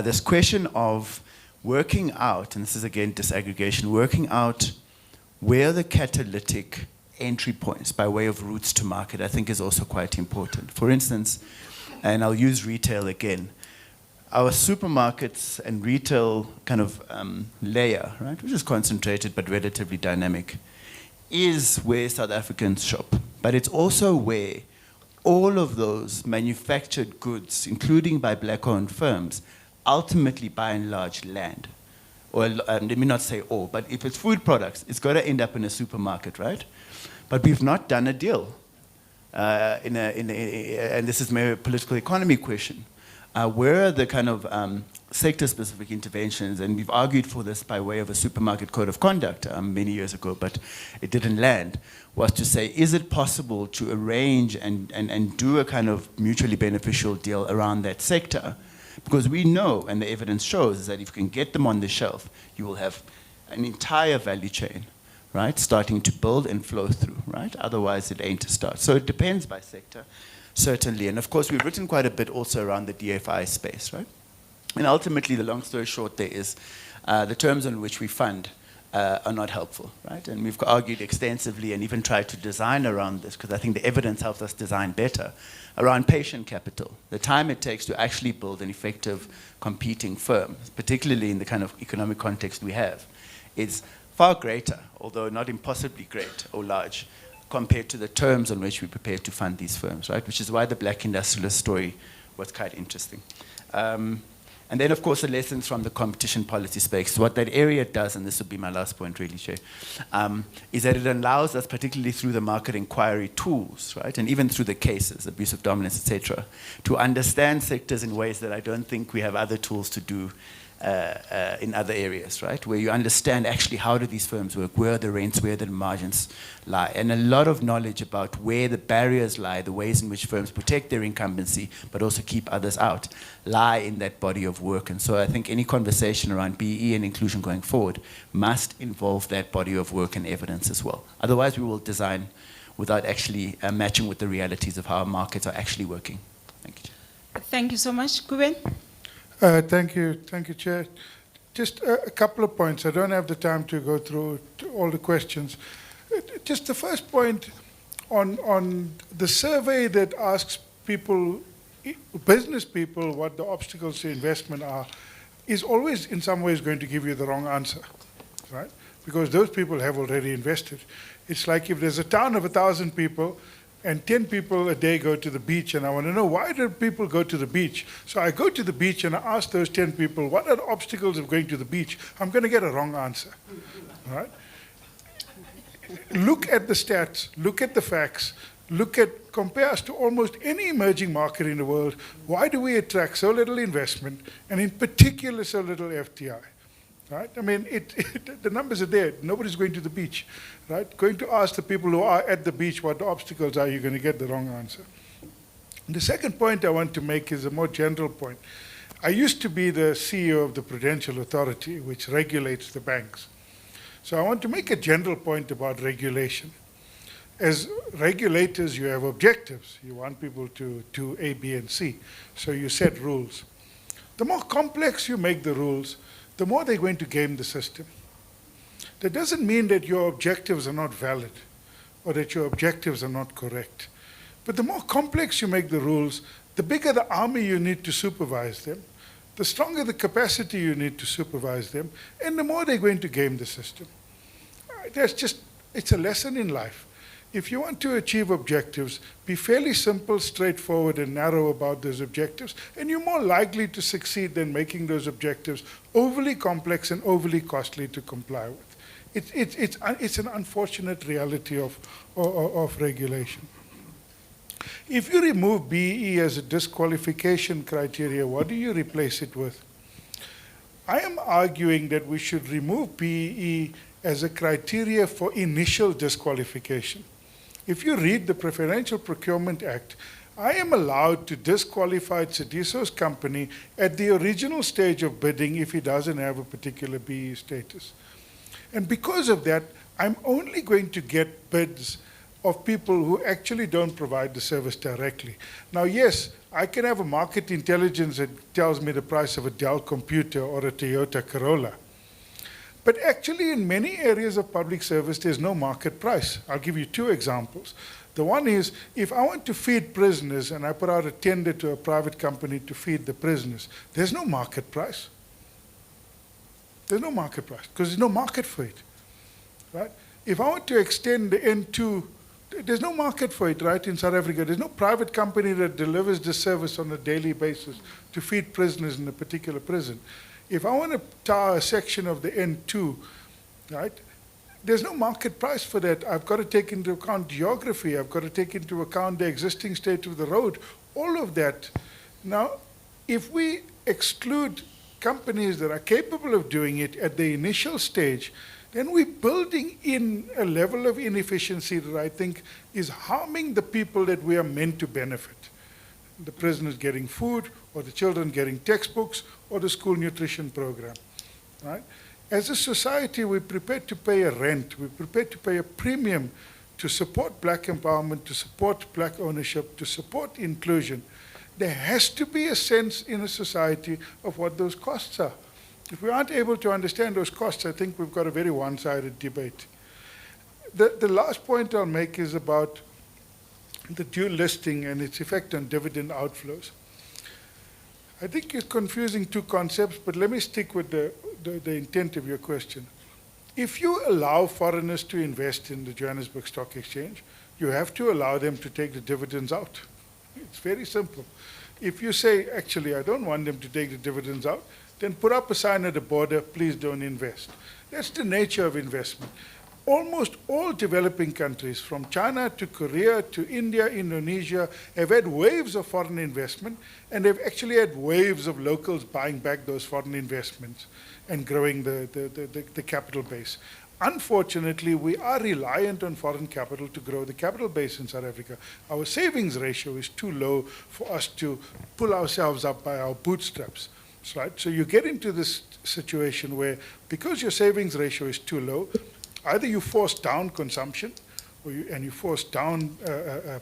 This question of working out, and this is again disaggregation, working out where the catalytic entry points by way of routes to market, I think is also quite important. For instance, and I'll use retail again, our supermarkets and retail kind of layer, right, which is concentrated but relatively dynamic, is where South Africans shop. But it's also where all of those manufactured goods, including by black-owned firms, ultimately by and large land. Or let me not say all, but if it's food products, it's got to end up in a supermarket, right? But we've not done a deal. And this is maybe a political economy question. where are the kind of sector-specific interventions, and we've argued for this by way of a supermarket code of conduct many years ago, but it didn't land, was to say, is it possible to arrange and do a kind of mutually beneficial deal around that sector? Because we know, and the evidence shows, is that if you can get them on the shelf, you will have an entire value chain, right, starting to build and flow through, right? Otherwise, it ain't a start. So it depends by sector, certainly. And of course, we've written quite a bit also around the DFI space, right? And ultimately, the long story short there is the terms on which we fund are not helpful, right? And we've argued extensively and even tried to design around this, because I think the evidence helps us design better, around patient capital, the time it takes to actually build an effective competing firm, particularly in the kind of economic context we have, is far greater, although not impossibly great or large, compared to the terms on which we're prepared to fund these firms, right? Which is why the black industrialist story was quite interesting. And then, of course, the lessons from the competition policy space. What that area does, and this would be my last point really, Chair, is that it allows us, particularly through the market inquiry tools, right, and even through the cases, abuse of dominance, et cetera, to understand sectors in ways that I don't think we have other tools to do in other areas, right? Where you understand actually how do these firms work, where are the rents, where the margins lie, and a lot of knowledge about where the barriers lie, the ways in which firms protect their incumbency, but also keep others out, lie in that body of work. And so I think any conversation around BEE and inclusion going forward must involve that body of work and evidence as well. Otherwise, we will design without actually matching with the realities of how our markets are actually working. Thank you. Thank you so much. Kuben? Thank you, Chair. Just a couple of points. I don't have the time to go through all the questions. Just the first point on the survey that asks people, business people, what the obstacles to investment are, is always in some ways going to give you the wrong answer, right? Because those people have already invested. It's like if there's a town of 1,000 people, and 10 people a day go to the beach, and I want to know, why do people go to the beach? So I go to the beach and I ask those 10 people, what are the obstacles of going to the beach? I'm going to get a wrong answer, all right? Look at the stats, look at the facts, compare us to almost any emerging market in the world. Why do we attract so little investment, and in particular so little FTI? Right? I mean, the numbers are there. Nobody's going to the beach, right? Going to ask the people who are at the beach what the obstacles are, you're going to get the wrong answer. And the second point I want to make is a more general point. I used to be the CEO of the Prudential Authority, which regulates the banks. So I want to make a general point about regulation. As regulators, you have objectives. You want people to do A, B, and C. So you set rules. The more complex you make the rules, the more they're going to game the system. That doesn't mean that your objectives are not valid or that your objectives are not correct. But the more complex you make the rules, the bigger the army you need to supervise them, the stronger the capacity you need to supervise them, and the more they're going to game the system. It's a lesson in life. If you want to achieve objectives, be fairly simple, straightforward, and narrow about those objectives, and you're more likely to succeed than making those objectives overly complex and overly costly to comply with. It's an unfortunate reality of regulation. If you remove BEE as a disqualification criteria, what do you replace it with? I am arguing that we should remove BEE as a criteria for initial disqualification. If you read the Preferential Procurement Act, I am allowed to disqualify Tsidiso's company at the original stage of bidding if he doesn't have a particular BEE status. And because of that, I'm only going to get bids of people who actually don't provide the service directly. Now, yes, I can have a market intelligence that tells me the price of a Dell computer or a Toyota Corolla. But actually, in many areas of public service, there's no market price. I'll give you two examples. The one is, if I want to feed prisoners and I put out a tender to a private company to feed the prisoners, there's no market price. There's no market price because there's no market for it, right? If I want to extend the N2, there's no market for it, right, in South Africa. There's no private company that delivers this service on a daily basis to feed prisoners in a particular prison. If I want to tar a section of the N2, right, there's no market price for that. I've got to take into account geography. I've got to take into account the existing state of the road, all of that. Now, if we exclude companies that are capable of doing it at the initial stage, then we're building in a level of inefficiency that I think is harming the people that we are meant to benefit. The prisoners getting food, or the children getting textbooks, or the school nutrition program, right? As a society, we're prepared to pay a rent, we're prepared to pay a premium to support black empowerment, to support black ownership, to support inclusion. There has to be a sense in a society of what those costs are. If we aren't able to understand those costs, I think we've got a very one-sided debate. The last point I'll make is about the dual listing and its effect on dividend outflows. I think you're confusing two concepts, but let me stick with the intent of your question. If you allow foreigners to invest in the Johannesburg Stock Exchange, you have to allow them to take the dividends out. It's very simple. If you say, actually, I don't want them to take the dividends out, then put up a sign at the border, please don't invest. That's the nature of investment. Almost all developing countries, from China to Korea to India, Indonesia, have had waves of foreign investment, and they've actually had waves of locals buying back those foreign investments and growing the capital base. Unfortunately, we are reliant on foreign capital to grow the capital base in South Africa. Our savings ratio is too low for us to pull ourselves up by our bootstraps. Right? So you get into this situation where, because your savings ratio is too low, either you force down consumption, and you force down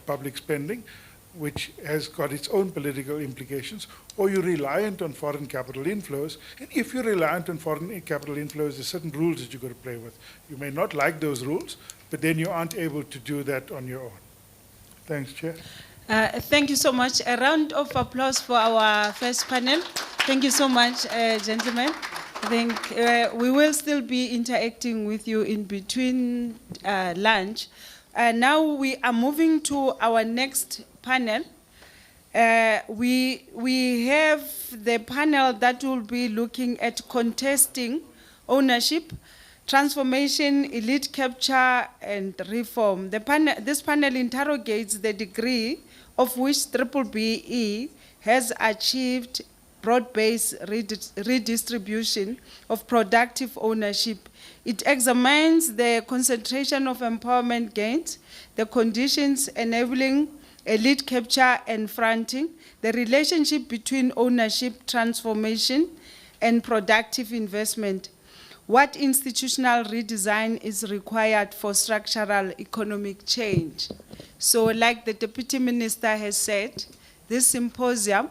public spending, which has got its own political implications, or you're reliant on foreign capital inflows. And if you're reliant on foreign capital inflows, there's certain rules that you've got to play with. You may not like those rules, but then you aren't able to do that on your own. Thanks, Chair. Thank you so much. A round of applause for our first panel. Thank you so much, gentlemen. I think we will still be interacting with you in between lunch. Now we are moving to our next panel. We have the panel that will be looking at contesting ownership, transformation, elite capture, and reform. This panel interrogates the degree of which BBEE has achieved broad-based redistribution of productive ownership. It examines the concentration of empowerment gains, the conditions enabling elite capture and fronting, the relationship between ownership transformation and productive investment. What institutional redesign is required for structural economic change? So, like the Deputy Minister has said, this symposium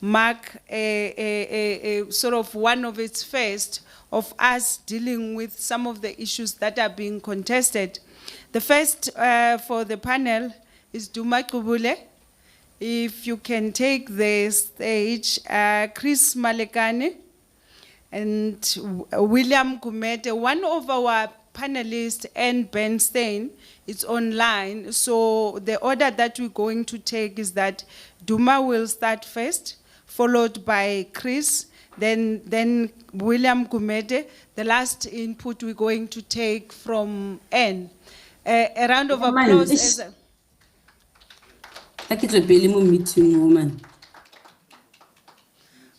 mark a sort of one of its first of us dealing with some of the issues that are being contested. The first for the panel is Duma Kubule. If you can take the stage, Chris Malekane and William Kumete, one of our panelists, and Ben Stein, it's online. So the order that we're going to take is that Duma will start first, followed by Chris, then William Kumete. The last input we're going to take from Anne. A round of applause.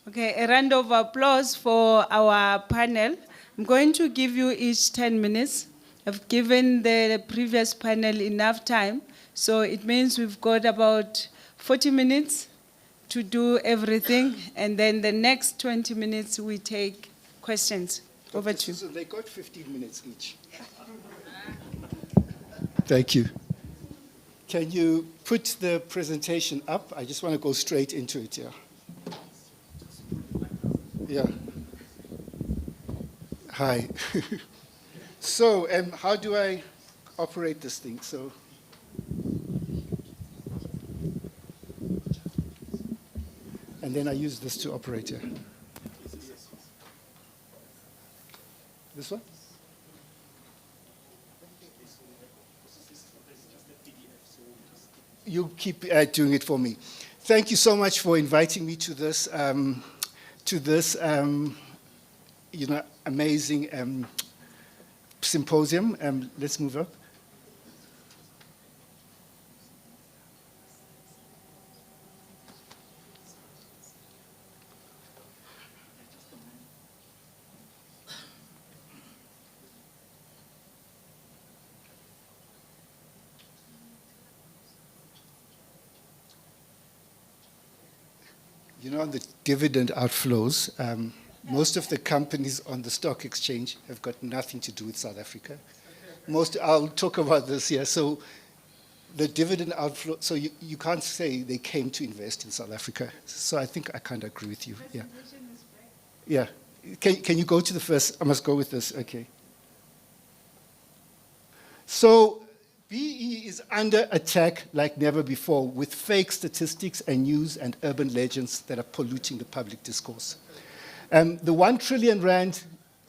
Okay, a round of applause for our panel. I'm going to give you each 10 minutes. I've given the previous panel enough time, so it means we've got about 40 minutes to do everything, and then the next 20 minutes we take questions. Over to you. So they got 15 minutes each. Thank you. Can you put the presentation up? I just want to go straight into it, yeah. Yeah. Hi. So, how do I operate this thing? So, and then I use this to operate here. This one? You keep doing it for me. Thank you so much for inviting me to this, amazing symposium. Let's move up. You know, on the dividend outflows, most of the companies on the stock exchange have got nothing to do with South Africa. I'll talk about this here. So the dividend outflow, so you can't say they came to invest in South Africa. So I think I kind of agree with you. Yeah. Yeah. Can you go to the first? I must go with this. Okay. So BEE is under attack like never before with fake statistics and news and urban legends that are polluting the public discourse. The 1 trillion rand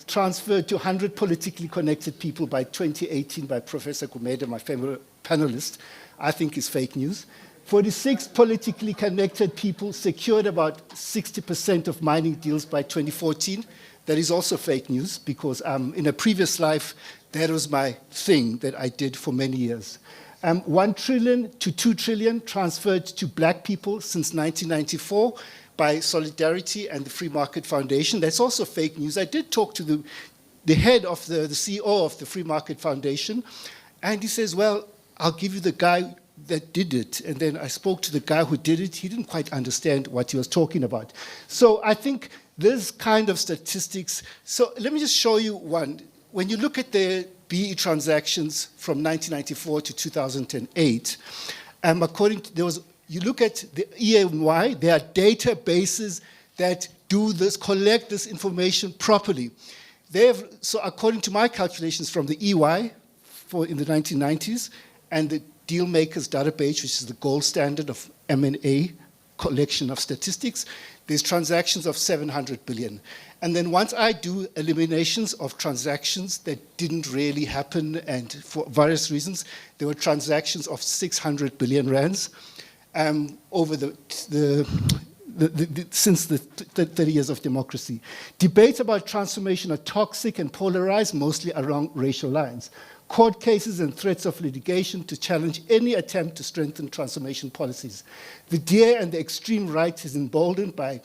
transferred to 100 politically connected people by 2018 by Professor Gumede, my favorite panelist, I think is fake news. 46 politically connected people secured about 60% of mining deals by 2014. That is also fake news because in a previous life, that was my thing that I did for many years. 1 trillion to 2 trillion transferred to black people since 1994 by Solidarity and the Free Market Foundation. That's also fake news. I did talk to the head of the CEO of the Free Market Foundation, and he says, well, I'll give you the guy that did it. And then I spoke to the guy who did it. He didn't quite understand what he was talking about. So I think this kind of statistics, so let me just show you one. When you look at the BEE transactions from 1994 to 2008, according to, you look at the EY, there are databases that do this, collect this information properly. So according to my calculations from the EY in the 1990s and the Dealmakers database, which is the gold standard of M&A collection of statistics, there's transactions of 700 billion. And then once I do eliminations of transactions that didn't really happen and for various reasons, there were transactions of 600 billion rands over since the 30 years of democracy. Debates about transformation are toxic and polarized, mostly around racial lines. Court cases and threats of litigation to challenge any attempt to strengthen transformation policies. The DA and the extreme right is emboldened by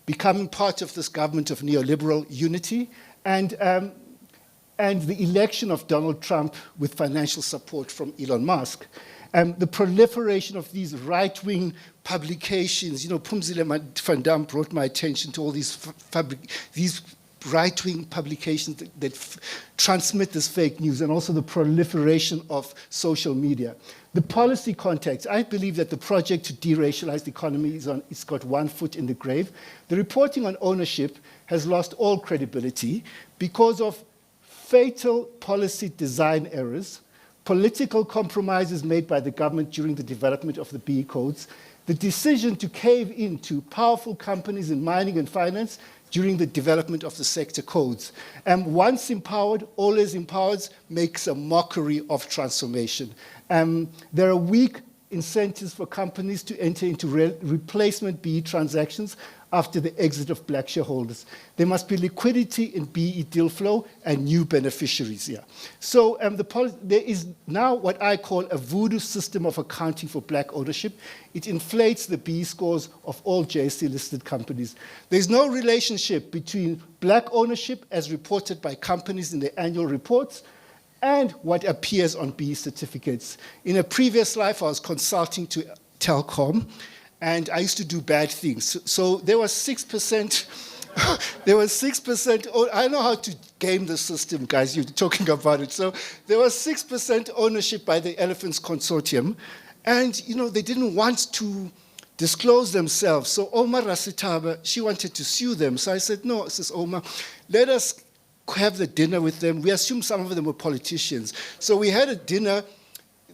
becoming part of this government of neoliberal unity and the election of Donald Trump with financial support from Elon Musk. The proliferation of these right-wing publications, you know, Pumzile van Dam brought my attention to all these right-wing publications that transmit this fake news, and also the proliferation of social media. The policy context, I believe that the project to deracialize the economy it's got one foot in the grave. The reporting on ownership has lost all credibility because of fatal policy design errors, political compromises made by the government during the development of the BEE codes, the decision to cave into powerful companies in mining and finance during the development of the sector codes. Once empowered, always empowered, makes a mockery of transformation. There are weak incentives for companies to enter into replacement BEE transactions after the exit of black shareholders. There must be liquidity in BEE deal flow and new beneficiaries here. So there is now what I call a voodoo system of accounting for black ownership. It inflates the BEE scores of all JSE-listed companies. There's no relationship between black ownership as reported by companies in their annual reports and what appears on BEE certificates. In a previous life, I was consulting to Telkom, and I used to do bad things. So there was 6%, there was 6%, I know how to game the system, guys, you're talking about it. So there was 6% ownership by the Elephants Consortium, and you know, they didn't want to disclose themselves. So Omar Rasitaba, she wanted to sue them. So I said, no, says Omar, let us have the dinner with them. We assume some of them were politicians. So we had a dinner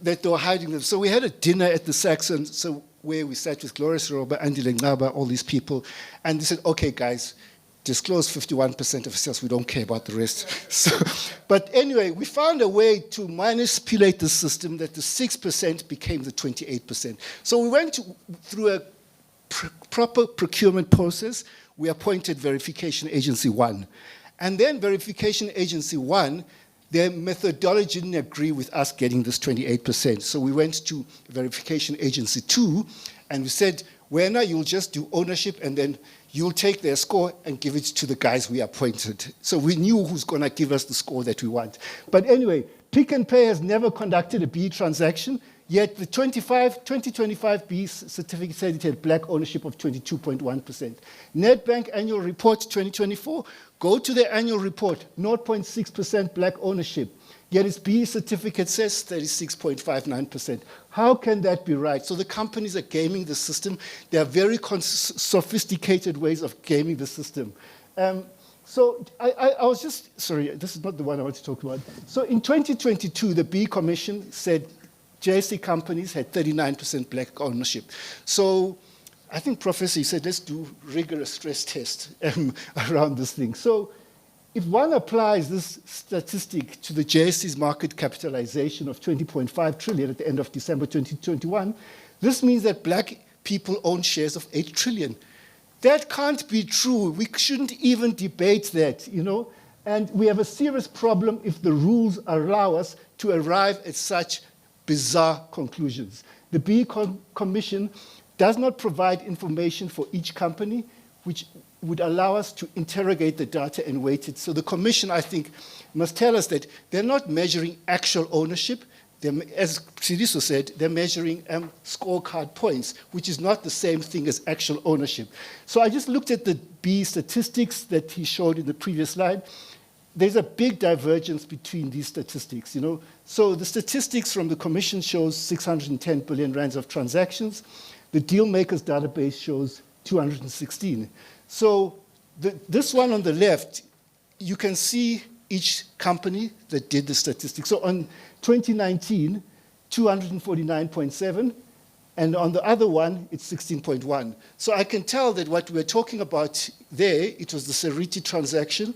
that they were hiding them. So we had a dinner at the Saxon, so where we sat with Gloria Siroba, Andy Lengaba, all these people, and they said, okay, guys, disclose 51% of sales, we don't care about the rest. So, but anyway, we found a way to manipulate the system that the 6% became the 28%. So we went through a proper procurement process. We appointed Verification Agency 1. And then Verification Agency 1, their methodology didn't agree with us getting this 28%. So we went to Verification Agency 2, and we said, Werner, you'll just do ownership, and then you'll take their score and give it to the guys we appointed. So we knew who's going to give us the score that we want. But anyway, Pick n Pay has never conducted a BEE transaction, Yet the 2025 BEE certificate said it had black ownership of 22.1%. Nedbank annual report 2024, go to their annual report, 0.6% black ownership. Yet its BEE certificate says 36.59%. How can that be right? So the companies are gaming the system. There are very sophisticated ways of gaming the system. So I was just, sorry, this is not the one I want to talk about. So in 2022, the BEE Commission said JSE companies had 39% black ownership. So I think Professor, he said, let's do rigorous stress test around this thing. So if one applies this statistic to the JSE's market capitalization of 20.5 trillion at the end of December 2021, this means that black people own shares of 8 trillion. That can't be true. We shouldn't even debate that, you know? And we have a serious problem if the rules allow us to arrive at such bizarre conclusions. The BEE Commission does not provide information for each company, which would allow us to interrogate the data and weight it. So the Commission, I think, must tell us that they're not measuring actual ownership. As Siriso said, they're measuring scorecard points, which is not the same thing as actual ownership. So I just looked at the BEE statistics that he showed in the previous slide. There's a big divergence between these statistics, you know. So the statistics from the Commission shows 610 billion rands of transactions. The deal makers database shows 216. So this one on the left, you can see each company that did the statistics. So on 2019, 249.7, and on the other one, it's 16.1. So I can tell that what we're talking about there, it was the Seriti transaction.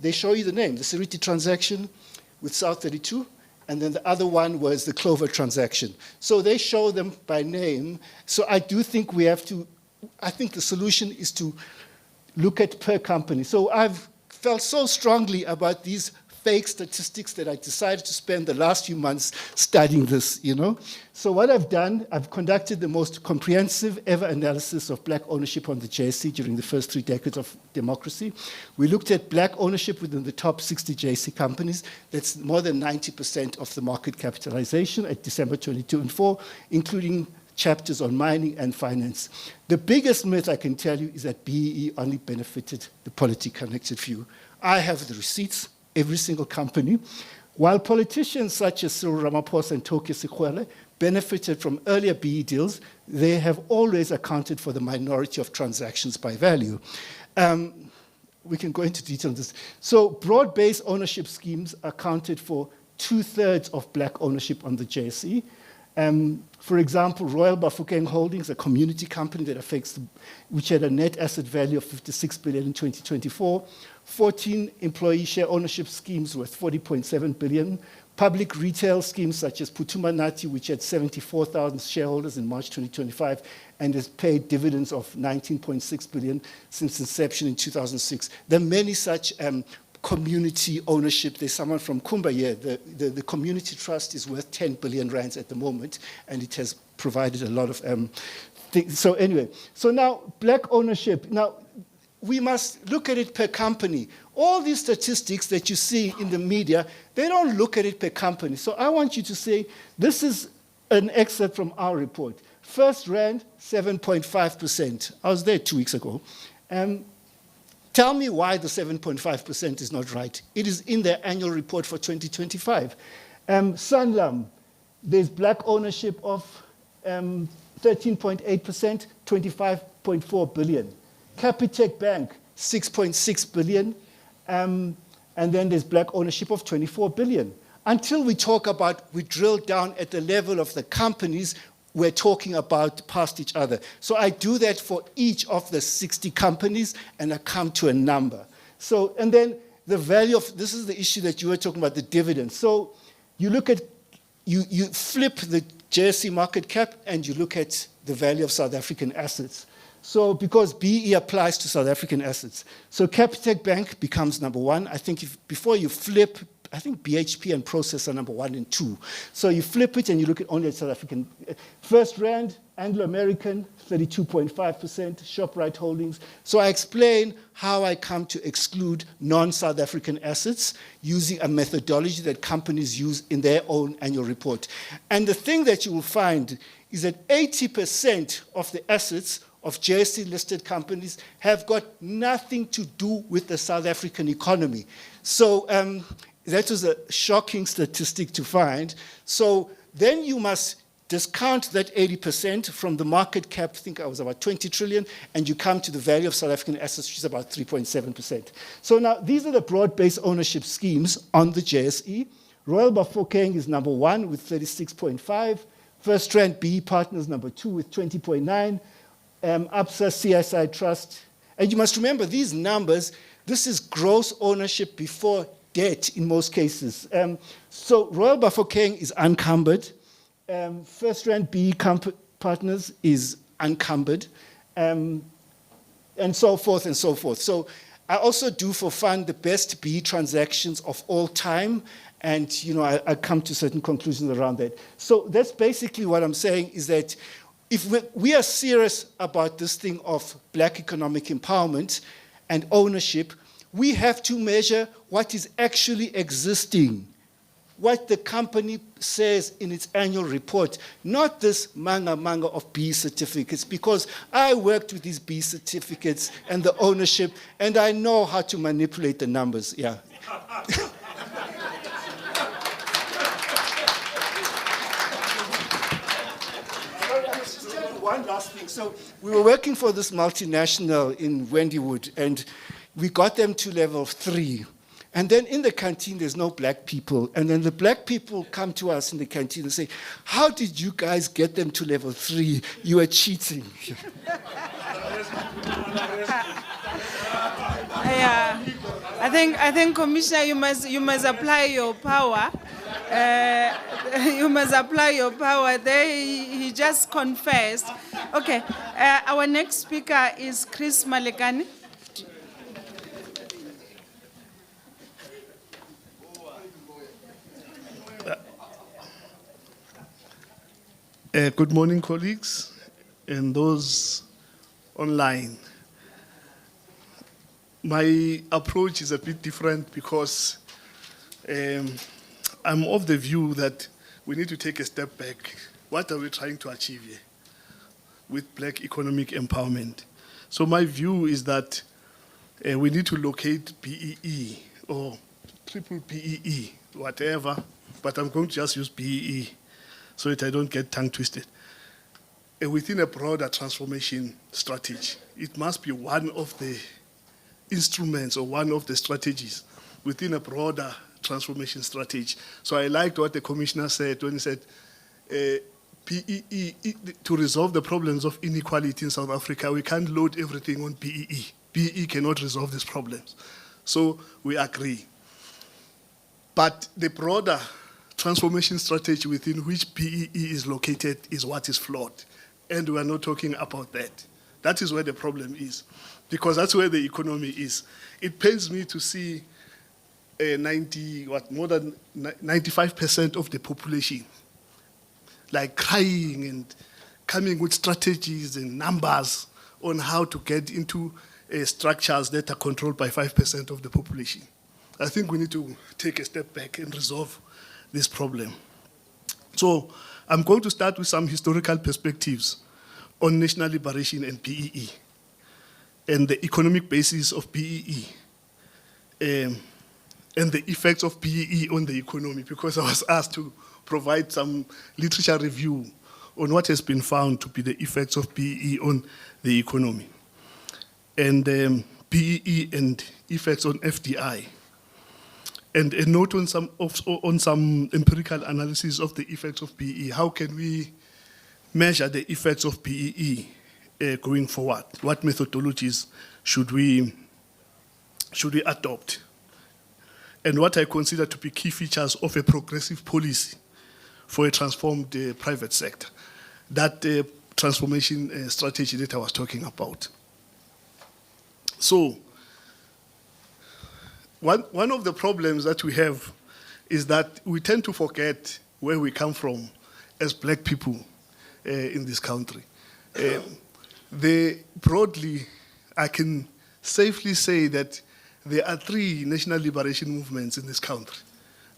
They show you the name, the Seriti transaction with South 32, and then the other one was the Clover transaction. So they show them by name. So I do think we have to, I think the solution is to look at per company. So I've felt so strongly about these fake statistics that I decided to spend the last few months studying this, you know. So what I've done, I've conducted the most comprehensive ever analysis of black ownership on the JSE during the first 3 decades of democracy. We looked at black ownership within the top 60 JSE companies. That's more than 90% of the market capitalization at December 22 and 4, including chapters on mining and finance. The biggest myth I can tell you is that BEE only benefited the politically-connected few. I have the receipts, every single company. While politicians such as Cyril Ramaphosa and Toki Sikwele benefited from earlier BEE deals, they have always accounted for the minority of transactions by value. We can go into detail on this. So broad-based ownership schemes accounted for 2/3 of black ownership on the JSE. For example, Royal Bafokeng Holdings, a community company that which had a net asset value of 56 billion in 2024, 14 employee share ownership schemes worth 40.7 billion, public retail schemes such as Putuma Nati, which had 74,000 shareholders in March 2025 and has paid dividends of 19.6 billion since inception in 2006. There are many such community ownership. There's someone from Kumba here. The community trust is worth 10 billion rands at the moment, and it has provided a lot of things. So anyway, so now black ownership. Now, we must look at it per company. All these statistics that you see in the media, they don't look at it per company. So I want you to say, this is an excerpt from our report. First Rand, 7.5%. I was there 2 weeks ago. Tell me why the 7.5% is not right. It is in their annual report for 2025. Sanlam, there's black ownership of 13.8%, 25.4 billion. Capitec Bank, 6.6 billion. And then there's black ownership of 24 billion. Until we talk about, we drill down at the level of the companies, we're talking about past each other. So I do that for each of the 60 companies, and I come to a number. So, and then the value of, this is the issue that you were talking about, the dividends. So you look at, you flip the JSE market cap, and you look at the value of South African assets. So because BEE applies to South African assets. So Capitec Bank becomes number 1. I think before you flip, I think BHP and Process are number 1 and 2. So you flip it and you look at only at South African. First Rand, Anglo-American, 32.5%, ShopRite Holdings. So I explain how I come to exclude non-South African assets using a methodology that companies use in their own annual report. And the thing that you will find is that 80% of the assets of JSE-listed companies have got nothing to do with the South African economy. So that was a shocking statistic to find. So then you must discount that 80% from the market cap, I think I was about 20 trillion, and you come to the value of South African assets, which is about 3.7%. So now these are the broad-based ownership schemes on the JSE. Royal Bafokeng is number 1 with 36.5. First Rand BE Partners number 2 with 20.9. ABSA CSI Trust. And you must remember these numbers, this is gross ownership before debt in most cases. So Royal Bafokeng is unencumbered. First Rand BE Partners is unencumbered, and so forth and so forth. So I also do for fun the best BE transactions of all time, and I come to certain conclusions around that. So that's basically what I'm saying, is that if we are serious about this thing of black economic empowerment and ownership, we have to measure what is actually existing, what the company says in its annual report, not this manga of B certificates, because I worked with these B certificates and the ownership, and I know how to manipulate the numbers, yeah. One last thing. So we were working for this multinational in Wendywood, and we got them to level 3. And then in the canteen, there's no black people. And then the black people come to us in the canteen and say, how did you guys get them to level 3? You were cheating. Yeah. I think, Commissioner, you must apply your power. You must apply your power. There, he just confessed. Okay. Our next speaker is Chris Malekani. Good morning, colleagues, and those online. My approach is a bit different because I'm of the view that we need to take a step back. What are we trying to achieve here with black economic empowerment? So my view is that we need to locate BEE or triple BEE, whatever, but I'm going to just use BEE so that I don't get tongue twisted. Within a broader transformation strategy, it must be one of the instruments or one of the strategies within a broader transformation strategy. So I liked what the commissioner said when he said, BEE, to resolve the problems of inequality in South Africa, we can't load everything on BEE. BEE cannot resolve these problems. So we agree. But the broader transformation strategy within which BEE is located is what is flawed. And we are not talking about that. That is where the problem is, because that's where the economy is. It pains me to see more than 95% of the population like crying and coming with strategies and numbers on how to get into structures that are controlled by 5% of the population. I think we need to take a step back and resolve this problem. So I'm going to start with some historical perspectives on national liberation and BEE and the economic basis of BEE and the effects of BEE on the economy, because I was asked to provide some literature review on what has been found to be the effects of BEE on the economy, and BEE and effects on FDI. And a note on some empirical analysis of the effects of BEE. How can we measure the effects of BEE going forward? What methodologies should we adopt? And what I consider to be key features of a progressive policy for a transformed private sector. That transformation strategy that I was talking about. So, one of the problems that we have is that we tend to forget where we come from as black people in this country. Broadly, I can safely say that there are three national liberation movements in this country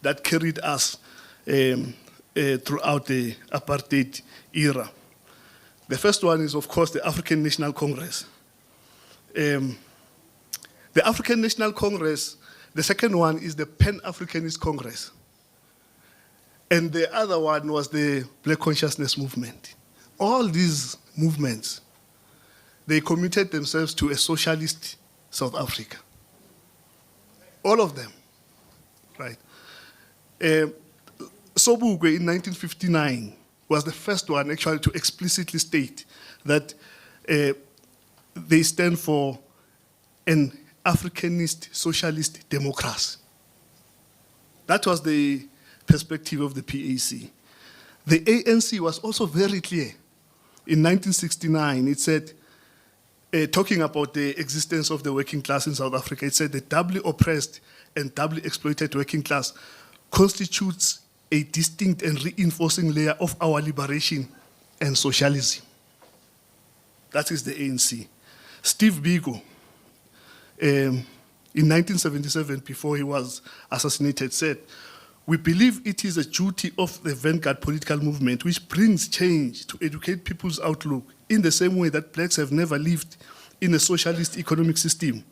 that carried us throughout the apartheid era. The first one is, of course, the African National Congress. The African National Congress, the second one is the Pan-Africanist Congress. And the other one was the Black Consciousness Movement. All these movements, they committed themselves to a socialist South Africa. All of them, right? Sobukwe in 1959 was the first one actually to explicitly state that they stand for an Africanist socialist democracy. That was the perspective of the PAC. The ANC was also very clear. In 1969, it said, talking about the existence of the working class in South Africa, it said the doubly oppressed and doubly exploited working class constitutes a distinct and reinforcing layer of our liberation and socialism. That is the ANC. Steve Biko, in 1977, before he was assassinated, said, "We believe it is a duty of the vanguard political movement which brings change to educate people's outlook in the same way that blacks have never lived in a socialist economic system.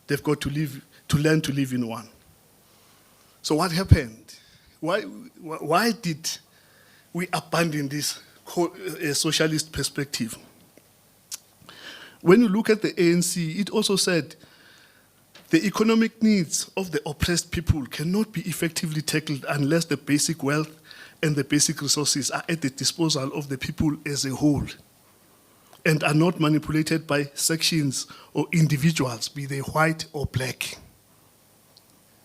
They've got to learn to live in one." So what happened? Why did we abandon this socialist perspective? When you look at the ANC, it also said the economic needs of the oppressed people cannot be effectively tackled unless the basic wealth and the basic resources are at the disposal of the people as a whole and are not manipulated by sections or individuals, be they white or black.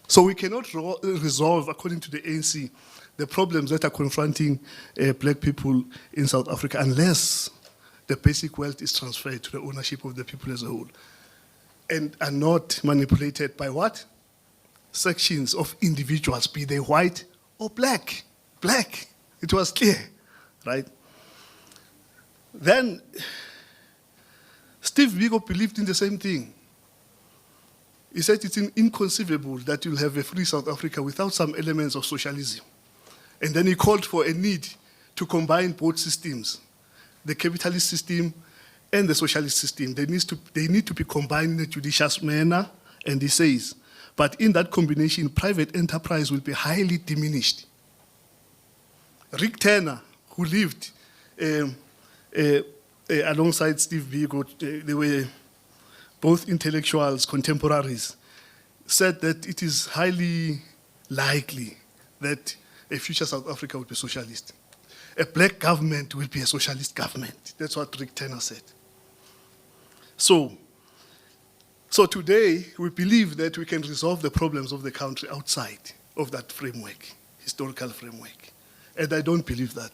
So we cannot resolve, according to the ANC, the problems that are confronting black people in South Africa unless the basic wealth is transferred to the ownership of the people as a whole and are not manipulated by what? Sections of individuals, be they white or black. Black. It was clear, right? Then Steve Biko believed in the same thing. He said it's inconceivable that you'll have a free South Africa without some elements of socialism. And then he called for a need to combine both systems, the capitalist system and the socialist system. They need to be combined in a judicious manner, and he says, but in that combination, private enterprise will be highly diminished. Rick Turner, who lived alongside Steve Biko, they were both intellectuals, contemporaries, said that it is highly likely that a future South Africa will be socialist. A black government will be a socialist government. That's what Rick Turner said. So today, we believe that we can resolve the problems of the country outside of that framework, historical framework. And I don't believe that.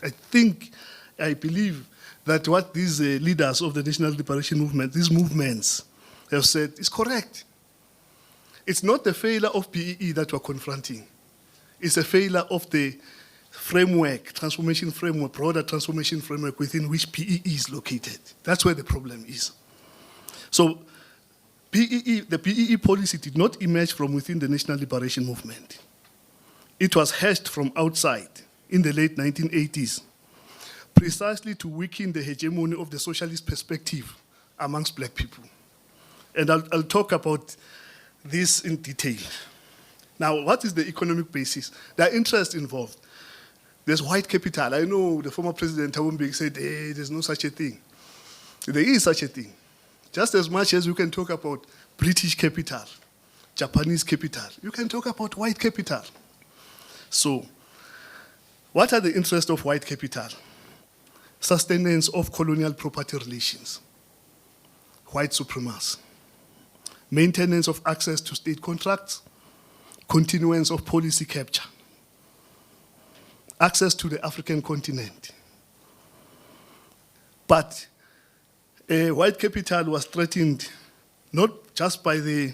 I believe that what these leaders of the National Liberation Movement, these movements, have said is correct. It's not the failure of BEE that we're confronting. It's a failure of the framework, transformation framework, broader transformation framework within which BEE is located. That's where the problem is. So the BEE policy did not emerge from within the National Liberation Movement. It was hatched from outside in the late 1980s, precisely to weaken the hegemony of the socialist perspective amongst black people. And I'll talk about this in detail. Now, what is the economic basis? There are interests involved. There's white capital. I know the former president, Thabo Mbeki, said, hey, there's no such a thing. There is such a thing. Just as much as you can talk about British capital, Japanese capital, you can talk about white capital. So, what are the interests of white capital? Sustenance of colonial property relations, white supremacy, maintenance of access to state contracts, continuance of policy capture, access to the African continent. But white capital was threatened not just by the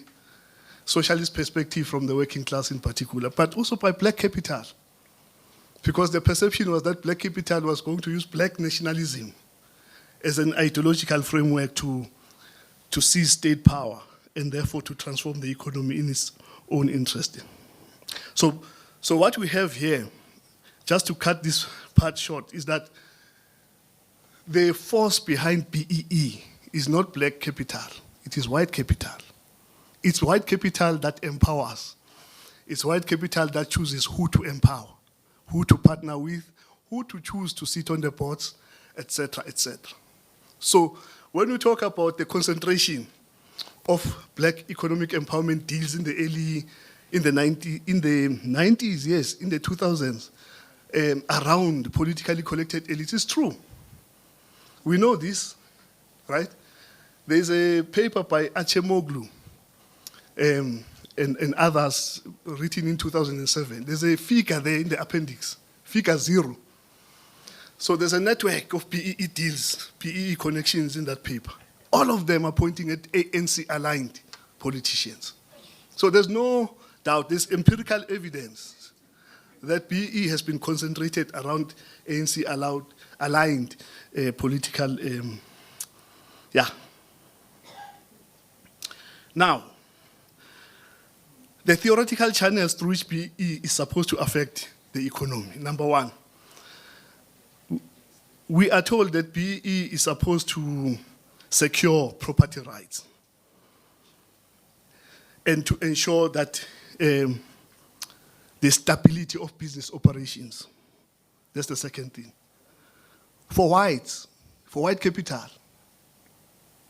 socialist perspective from the working class in particular, but also by black capital. Because the perception was that black capital was going to use black nationalism as an ideological framework to seize state power and therefore to transform the economy in its own interest. So what we have here, just to cut this part short, is that the force behind BEE is not black capital, it is white capital. It's white capital that empowers. It's white capital that chooses who to empower, who to partner with, who to choose to sit on the boards, etc., etc. So when we talk about the concentration of black economic empowerment deals in the 90s, yes, in the 2000s, around politically collected elites, it's true. We know this, right? There's a paper by Achemoglu and others written in 2007. There's a figure there in the appendix, figure 0. So there's a network of BEE deals, BEE connections in that paper. All of them are pointing at ANC-aligned politicians. So there's no doubt, there's empirical evidence that BEE has been concentrated around ANC-aligned political, Now, the theoretical channels through which BEE is supposed to affect the economy. Number one, we are told that BEE is supposed to secure property rights and to ensure that the stability of business operations. That's the second thing. For whites, for white capital,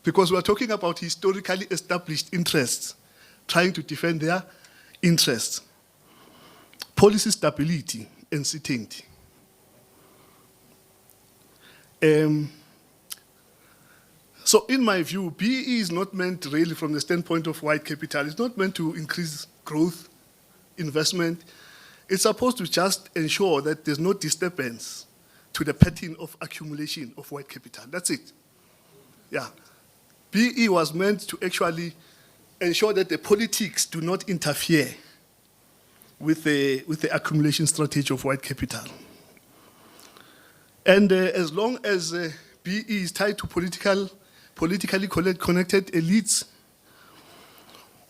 because we're talking about historically established interests, trying to defend their interests, policy stability and certainty. So in my view, BEE is not meant really from the standpoint of white capital, it's not meant to increase growth, investment. It's supposed to just ensure that there's no disturbance to the pattern of accumulation of white capital. That's it. Yeah. BEE was meant to actually ensure that the politics do not interfere with the accumulation strategy of white capital. And as long as BEE is tied to politically connected elites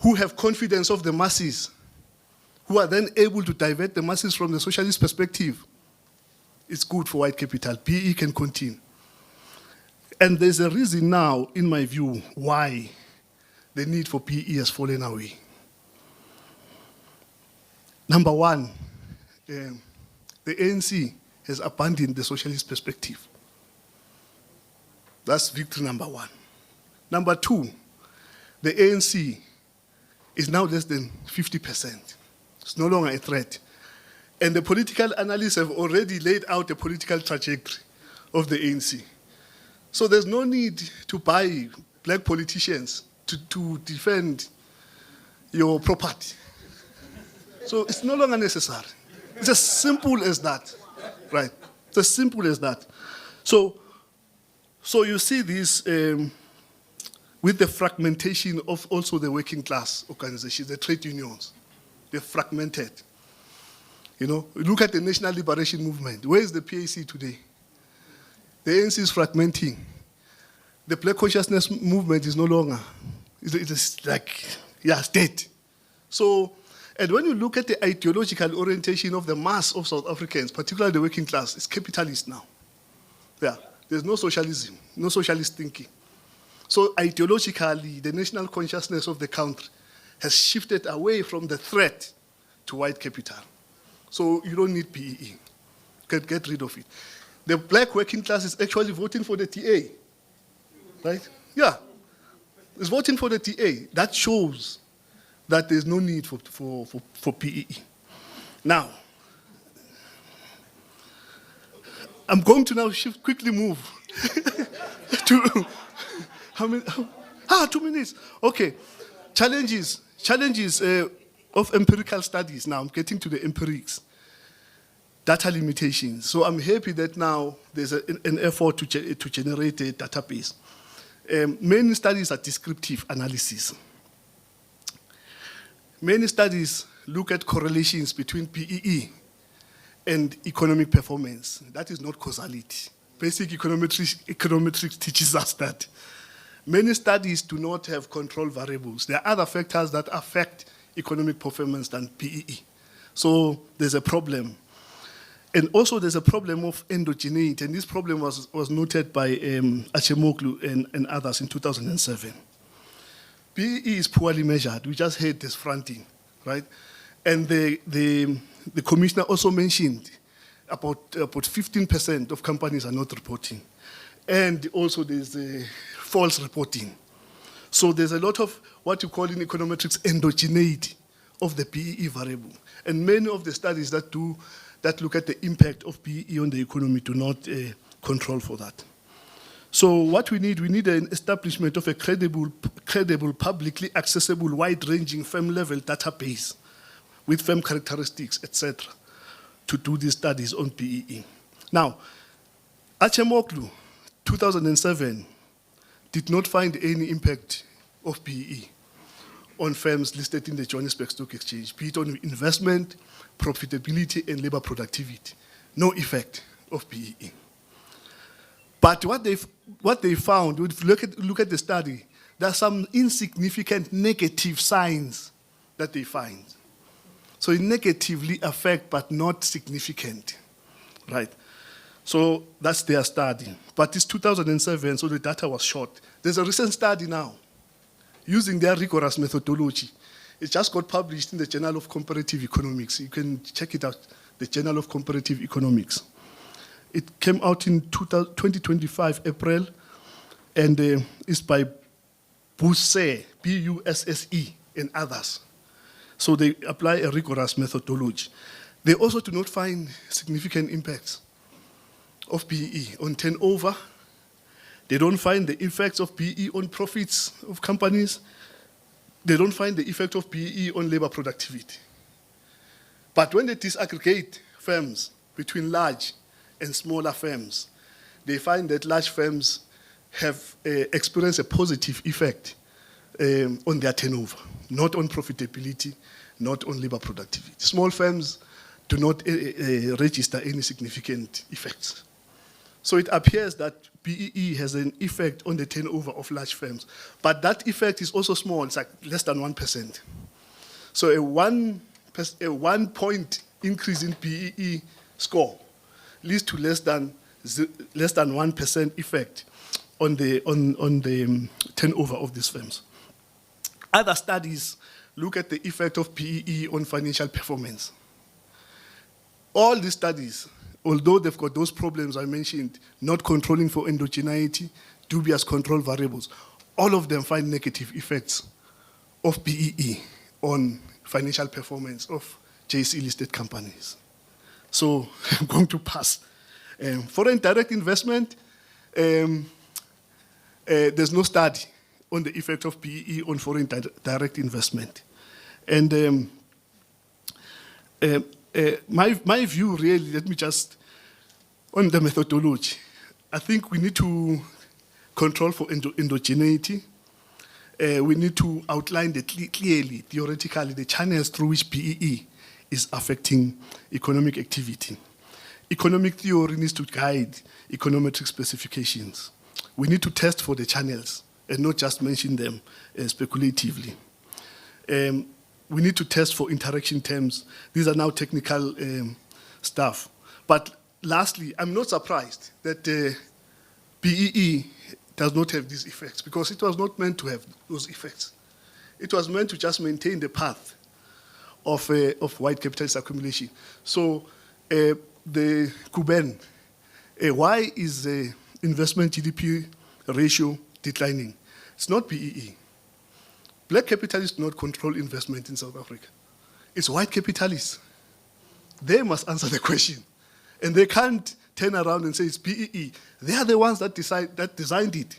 who have confidence of the masses, who are then able to divert the masses from the socialist perspective, it's good for white capital. BEE can continue. And there's a reason now, in my view, why the need for BEE has fallen away. Number one, the ANC has abandoned the socialist perspective. That's victory number one. Number two, the ANC is now less than 50%. It's no longer a threat. And the political analysts have already laid out the political trajectory of the ANC. So there's no need to buy black politicians to defend your property. So it's no longer necessary. It's as simple as that, right? It's as simple as that. So you see this with the fragmentation of also the working class organizations, the trade unions. They're fragmented. You know, look at the National Liberation Movement. Where is the PAC today? The ANC is fragmenting. The Black Consciousness Movement is no longer. It's like, yeah, it's dead. So, and when you look at the ideological orientation of the mass of South Africans, particularly the working class, it's capitalist now. Yeah, there's no socialism, no socialist thinking. So ideologically, the national consciousness of the country has shifted away from the threat to white capital. So you don't need BEE. Get rid of it. The black working class is actually voting for the TA, right? Yeah, it's voting for the TA. That shows that there's no need for BEE. Now, I'm going to now quickly move to, how many? 2 minutes. Okay, challenges of empirical studies. Now I'm getting to the empirics. Data limitations. So I'm happy that now there's an effort to generate a database. Many studies are descriptive analysis. Many studies look at correlations between BEE and economic performance. That is not causality. basic econometrics teaches us that many studies do not have control variables. There are other factors that affect economic performance than BEE. So there's a problem. And also there's a problem of endogeneity, and this problem was noted by Achemoglu and others in 2007. BEE is poorly measured. We just heard this fronting, right? And the commissioner also mentioned about 15% of companies are not reporting. And also there's false reporting. So there's a lot of what you call in econometrics endogeneity of the BEE variable. And many of the studies that look at the impact of BEE on the economy do not control for that. So what we need an establishment of a credible, publicly accessible, wide-ranging firm-level database with firm characteristics, etc., to do these studies on BEE. Now, Achemoglu, 2007, did not find any impact of BEE on firms listed in the Johannesburg Stock Exchange, be it on investment, profitability, and labor productivity. No effect of BEE. But what they found, if you look at the study, there are some insignificant negative signs that they find. So it negatively affect, but not significant, right? So that's their study. But it's 2007, so the data was short. There's a recent study now using their rigorous methodology. It just got published in the Journal of Comparative Economics. You can check it out, the Journal of Comparative Economics. It came out in 2025, April, and it's by Busse, B-U-S-S-E, and others. So they apply a rigorous methodology. They also do not find significant impacts of BEE on turnover. They don't find the effects of BEE on profits of companies. They don't find the effect of BEE on labor productivity. But when they disaggregate firms between large and smaller firms, they find that large firms have experienced a positive effect on their turnover, not on profitability, not on labor productivity. Small firms do not register any significant effects. So it appears that BEE has an effect on the turnover of large firms, but that effect is also small, it's like less than 1%. So a 1 point increase in BEE score leads to less than 1% effect on the turnover of these firms. Other studies look at the effect of BEE on financial performance. All these studies, although they've got those problems I mentioned, not controlling for endogeneity, dubious control variables, all of them find negative effects of BEE on financial performance of JSE-listed companies. So I'm going to pass. Foreign direct investment, there's no study on the effect of BEE on foreign direct investment. And my view really, let me just, on the methodology, I think we need to control for endogeneity. We need to outline clearly, theoretically, the channels through which BEE is affecting economic activity. Economic theory needs to guide econometric specifications. We need to test for the channels and not just mention them speculatively. We need to test for interaction terms. These are now technical stuff. But lastly, I'm not surprised that BEE does not have these effects, because it was not meant to have those effects. It was meant to just maintain the path of white capitalist accumulation. So the Kuben, why is the investment GDP ratio declining? It's not BEE. Black capitalists do not control investment in South Africa. It's white capitalists. They must answer the question. And they can't turn around and say it's BEE. They are the ones that designed it,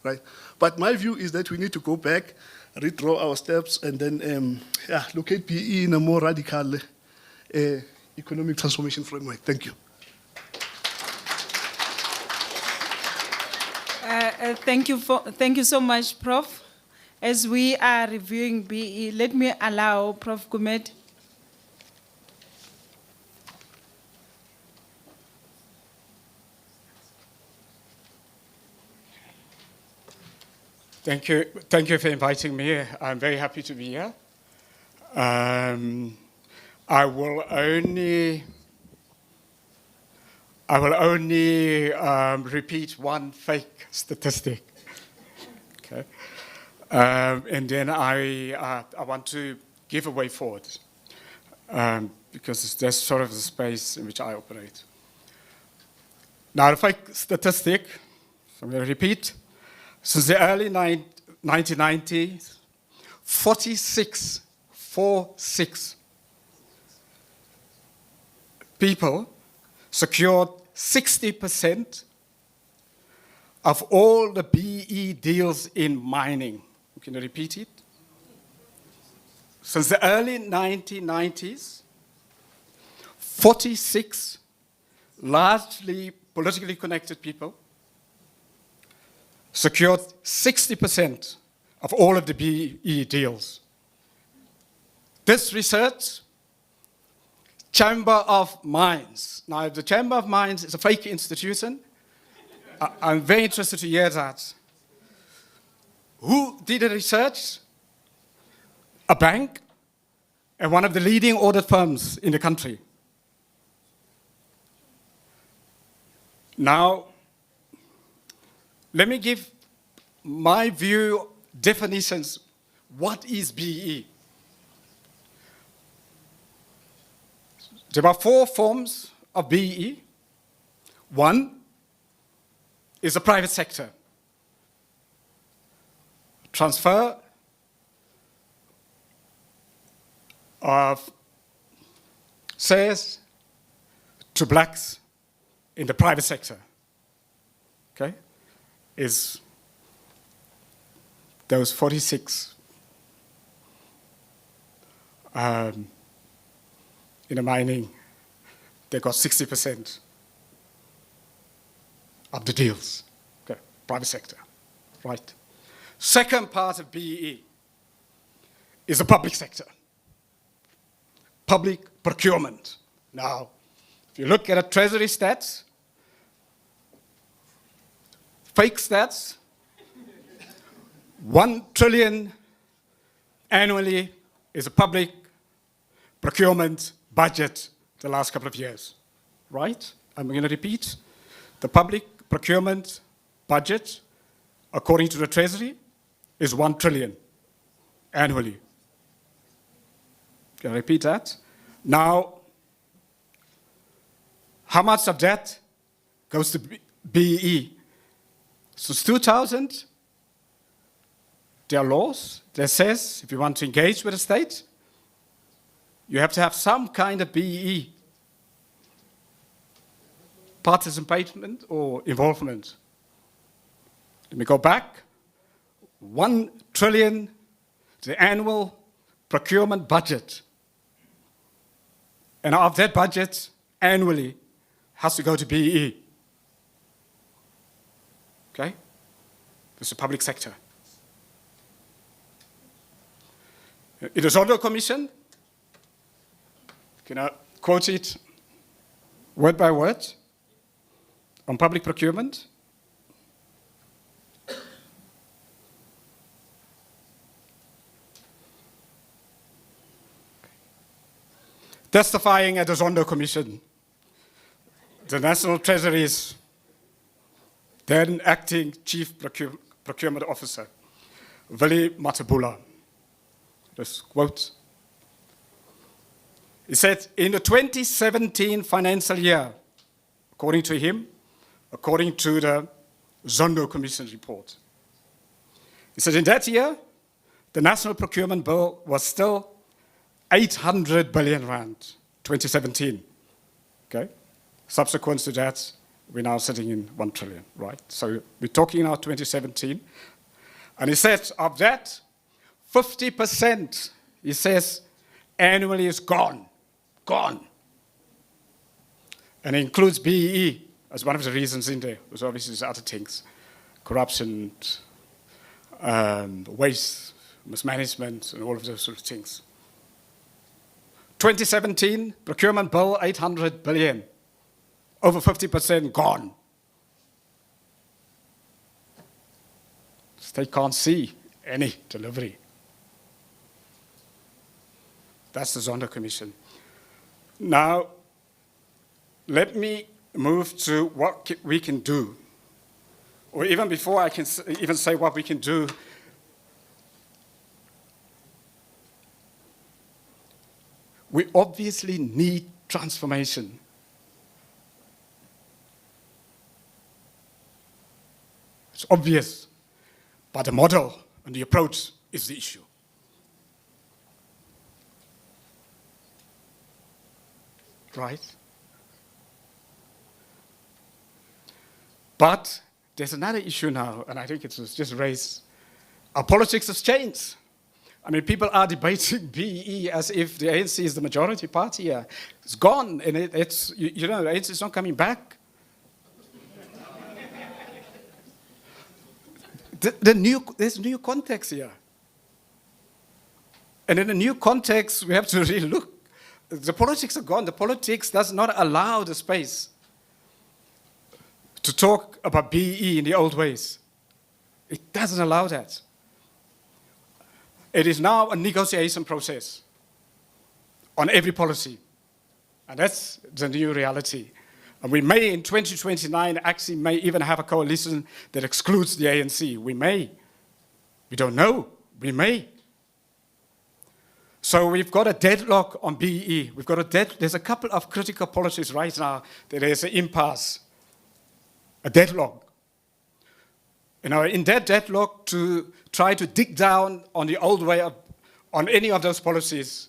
right? But my view is that we need to go back, redraw our steps, and then look at BEE in a more radical economic transformation framework. Thank you. Thank you so much, Prof. As we are reviewing BEE, let me allow Prof. Kumet. Thank you. Thank you for inviting me. I'm very happy to be here. I will only repeat one fake statistic. Okay. And then I want to give a way forward because that's sort of the space in which I operate. Now, the fake statistic, so I'm going to repeat, since the early 1990s, 46 people secured 60% of all the BEE deals in mining. Can you repeat it? Since the early 1990s, 46 largely politically connected people secured 60% of all of the BEE deals. This research, Chamber of Mines. Now, if the Chamber of Mines is a fake institution, I'm very interested to hear that. Who did the research? A bank and one of the leading audit firms in the country. Now, let me give my view definitions. What is BEE? There are 4 forms of BEE. One is the private sector. Transfer of shares to blacks in the private sector, okay, is those 46 in the mining, they got 60% of the deals, okay, private sector, right? Second part of BEE is the public sector, public procurement. Now, if you look at the treasury stats, fake stats, 1 trillion annually is a public procurement budget the last couple of years, right? I'm going to repeat. The public procurement budget, according to the Treasury, is 1 trillion annually. Can I repeat that? Now, how much of that goes to BEE? Since 2000, there are laws that says if you want to engage with the state, you have to have some kind of BEE participation or involvement. Let me go back. 1 trillion, the annual procurement budget. And of that budget, annually, has to go to BEE. Okay? This is the public sector. It is under a commission. Can I quote it word by word on public procurement? Testifying at the Zondo Commission, the National Treasury's then acting Chief Procurement Officer, Willie Matabula. This quote. He said, in the 2017 financial year, according to him, according to the Zondo Commission report, he said in that year, the National Procurement Bill was still 800 billion rand, 2017, okay? Subsequent to that, we're now sitting in 1 trillion, right? So we're talking now 2017. And he said of that, 50%, he says, annually is gone. And it includes BEE as one of the reasons in there. There's obviously other things, corruption, waste, mismanagement, and all of those sort of things. 2017, procurement bill, 800 billion. Over 50% gone. They can't see any delivery. That's the Zondo Commission. Now, let me move to what we can do. Or even before I can even say what we can do, we obviously need transformation. It's obvious, but the model and the approach is the issue. Right? But there's another issue now, and I think it was just raised. Our politics has changed. I mean, people are debating BEE as if the ANC is the majority party here. It's gone, and it's, you know, the ANC is not coming back. There's a new context here. And in a new context, we have to really look. The politics are gone. The politics does not allow the space to talk about BEE in the old ways. It doesn't allow that. It is now a negotiation process on every policy. And that's the new reality. And we may, in 2029, actually may even have a coalition that excludes the ANC. We may. We don't know. We may. So we've got a deadlock on BEE. There's a couple of critical policies right now that there's an impasse, a deadlock. You know, in that deadlock, to try to dig down on the old way on any of those policies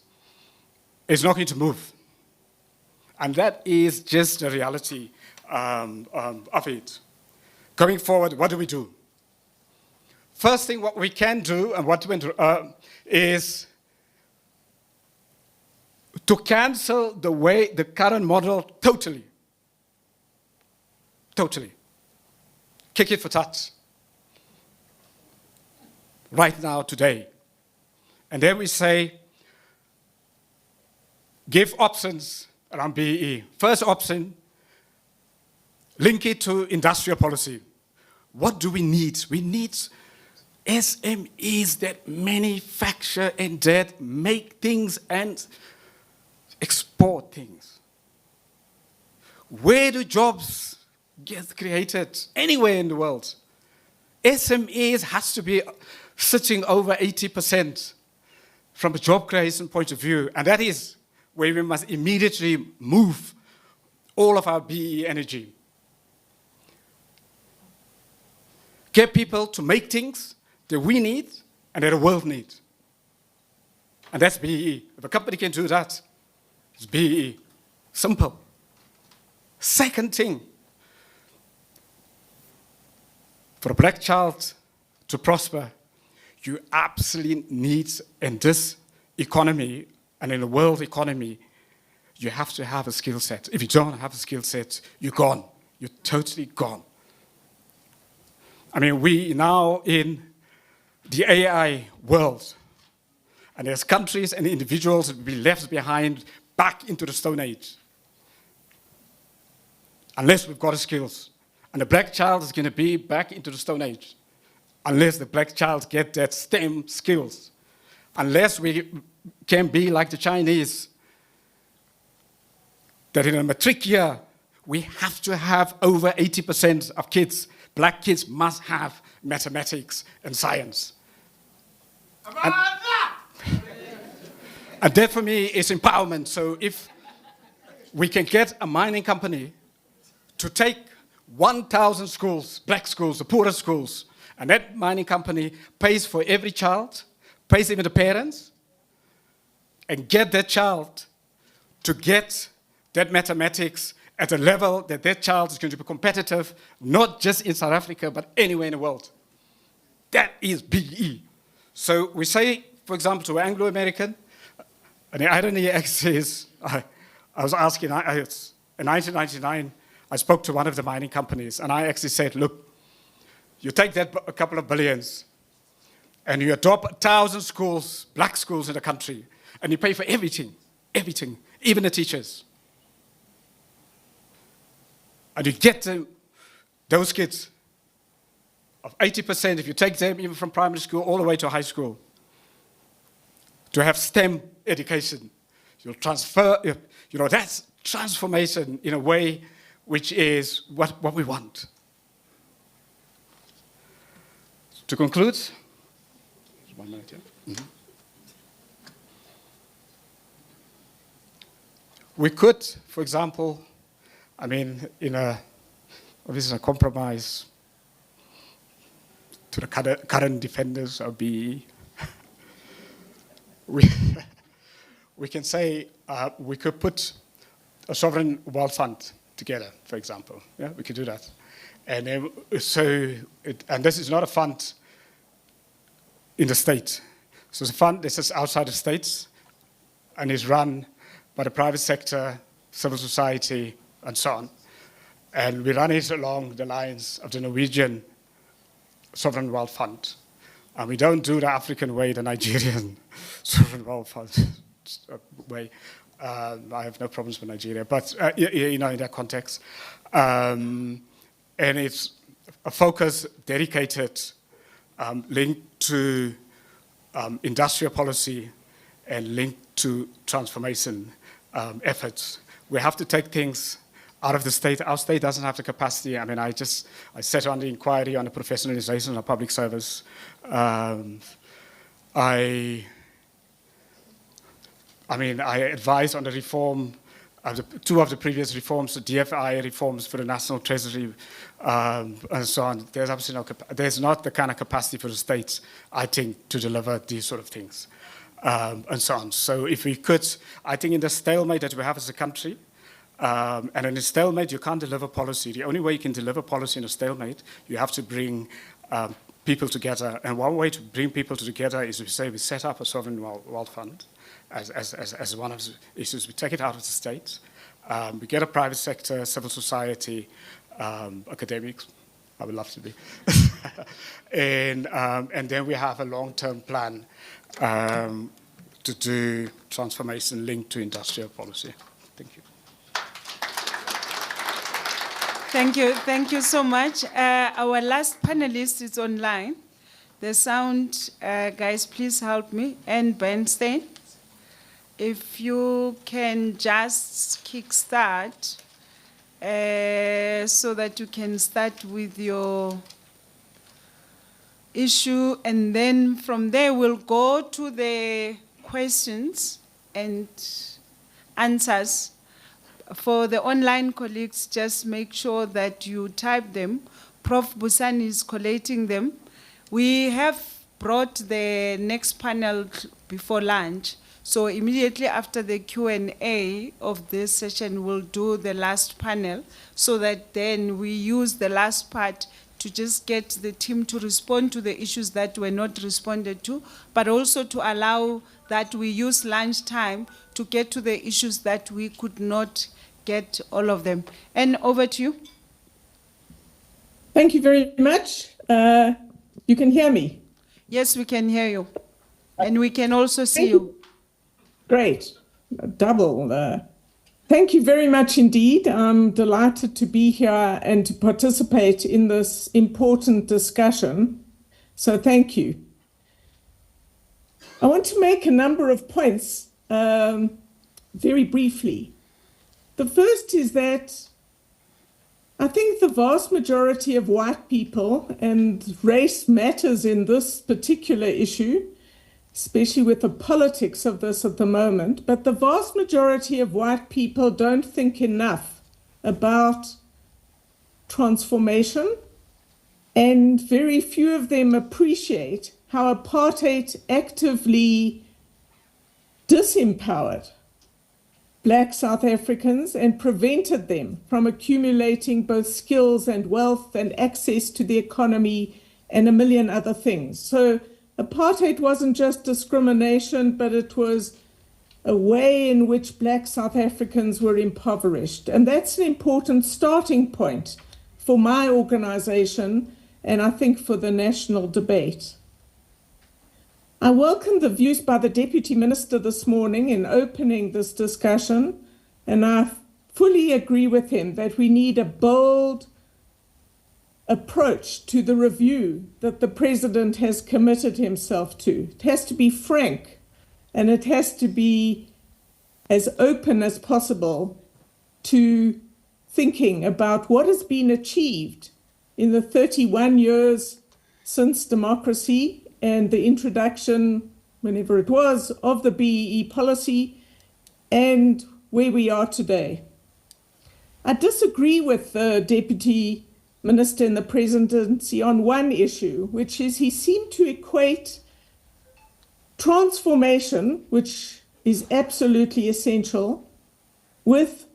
is not going to move. And that is just the reality of it. Going forward, what do we do? First thing what we can do and what we do is to cancel the current model totally. Totally. Kick it for touch. Right now, today. And then we say, give options around BEE. First option, link it to industrial policy. What do we need? We need SMEs that manufacture and that make things and export things. Where do jobs get created? Anywhere in the world. SMEs has to be sitting over 80% from a job creation point of view, and that is where we must immediately move all of our BEE energy. Get people to make things that we need and that the world needs. And that's BEE. If a company can do that, it's BEE. Simple. Second thing, for a black child to prosper, you absolutely need, in this economy and in the world economy, you have to have a skill set. If you don't have a skill set, you're gone. You're totally gone. I mean, we now in the AI world, and there's countries and individuals that will be left behind back into the Stone Age. Unless we've got the skills. And the black child is going to be back into the Stone Age. Unless the black child gets that STEM skills. Unless we can be like the Chinese, that in a matric year, we have to have over 80% of kids, black kids must have mathematics and science. And that for me is empowerment. So if we can get a mining company to take 1,000 schools, black schools, the poorest schools, and that mining company pays for every child, pays even the parents, and get that child to get that mathematics at a level that that child is going to be competitive, not just in South Africa, but anywhere in the world. That is BEE. So we say, for example, to Anglo-American, and the irony is, I was asking, in 1999, I spoke to one of the mining companies, and I actually said, look, you take that a couple of billions, and you adopt 1,000 schools, black schools in the country, and you pay for everything, everything, even the teachers. And you get those kids of 80%, if you take them even from primary school all the way to high school, to have STEM education. You'll transfer, that's transformation in a way which is what we want. To conclude, 1 minute here. Mm-hmm. We could, for example, obviously a compromise to the current defenders of BEE, we can say we could put a sovereign wealth fund together, for example. Yeah, we could do that. And then, and this is not a fund in the state. So it's a fund that is outside the states and is run by the private sector, civil society, and so on. And we run it along the lines of the Norwegian Sovereign Wealth Fund. And we don't do the African way, the Nigerian Sovereign Wealth Fund way. I have no problems with Nigeria, but in that context. And it's a focus dedicated, linked to industrial policy and linked to transformation efforts. We have to take things out of the state. Our state doesn't have the capacity. I sat on the inquiry on the professionalization of public service. I advised on the reform of two of the previous reforms, the DFI reforms for the National Treasury, and so on. There's absolutely there's not the kind of capacity for the states, I think, to deliver these sort of things, and so on. So if we could, I think in the stalemate that we have as a country, and in a stalemate, you can't deliver policy. The only way you can deliver policy in a stalemate, you have to bring people together. And one way to bring people together is we set up a sovereign wealth fund as one of the issues. We take it out of the states. We get a private sector, civil society, academics. I would love to be. and then we have a long-term plan to do transformation linked to industrial policy. Thank you. Thank you so much. Our last panelist is online. The sound guys, please help me. And Bernstein, if you can just kickstart so that you can start with your issue, and then from there we'll go to the questions and answers. For the online colleagues, just make sure that you type them. Prof. Busani is collating them. We have brought the next panel before lunch, so immediately after the Q&A of this session, we'll do the last panel, so that then we use the last part to just get the team to respond to the issues that were not responded to, but also to allow that we use lunchtime to get to the issues that we could not get all of them. And over to you. Thank you very much. You can hear me? Yes, we can hear you. And we can also see you. Great. Double. Thank you very much indeed. I'm delighted to be here and to participate in this important discussion. So thank you. I want to make a number of points very briefly. The first is that I think the vast majority of white people, and race matters in this particular issue, especially with the politics of this at the moment, but the vast majority of white people don't think enough about transformation, and very few of them appreciate how apartheid actively disempowered Black South Africans and prevented them from accumulating both skills and wealth and access to the economy and a million other things. So apartheid wasn't just discrimination, but it was a way in which Black South Africans were impoverished. And that's an important starting point for my organization, and I think for the national debate. I welcome the views by the Deputy Minister this morning in opening this discussion, and I fully agree with him that we need a bold approach to the review that the President has committed himself to. It has to be frank, and it has to be as open as possible to thinking about what has been achieved in the 31 years since democracy and the introduction, whenever it was, of the BEE policy and where we are today. I disagree with the Deputy Minister in the Presidency on one issue, which is he seemed to equate transformation, which is absolutely essential, with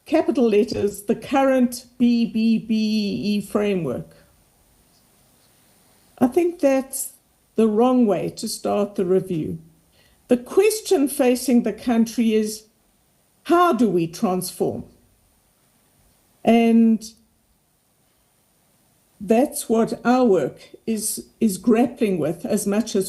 capital letters, the current BBEE framework. I think that's the wrong way to start the review. The question facing the country is, how do we transform? And that's what our work is grappling with as much as we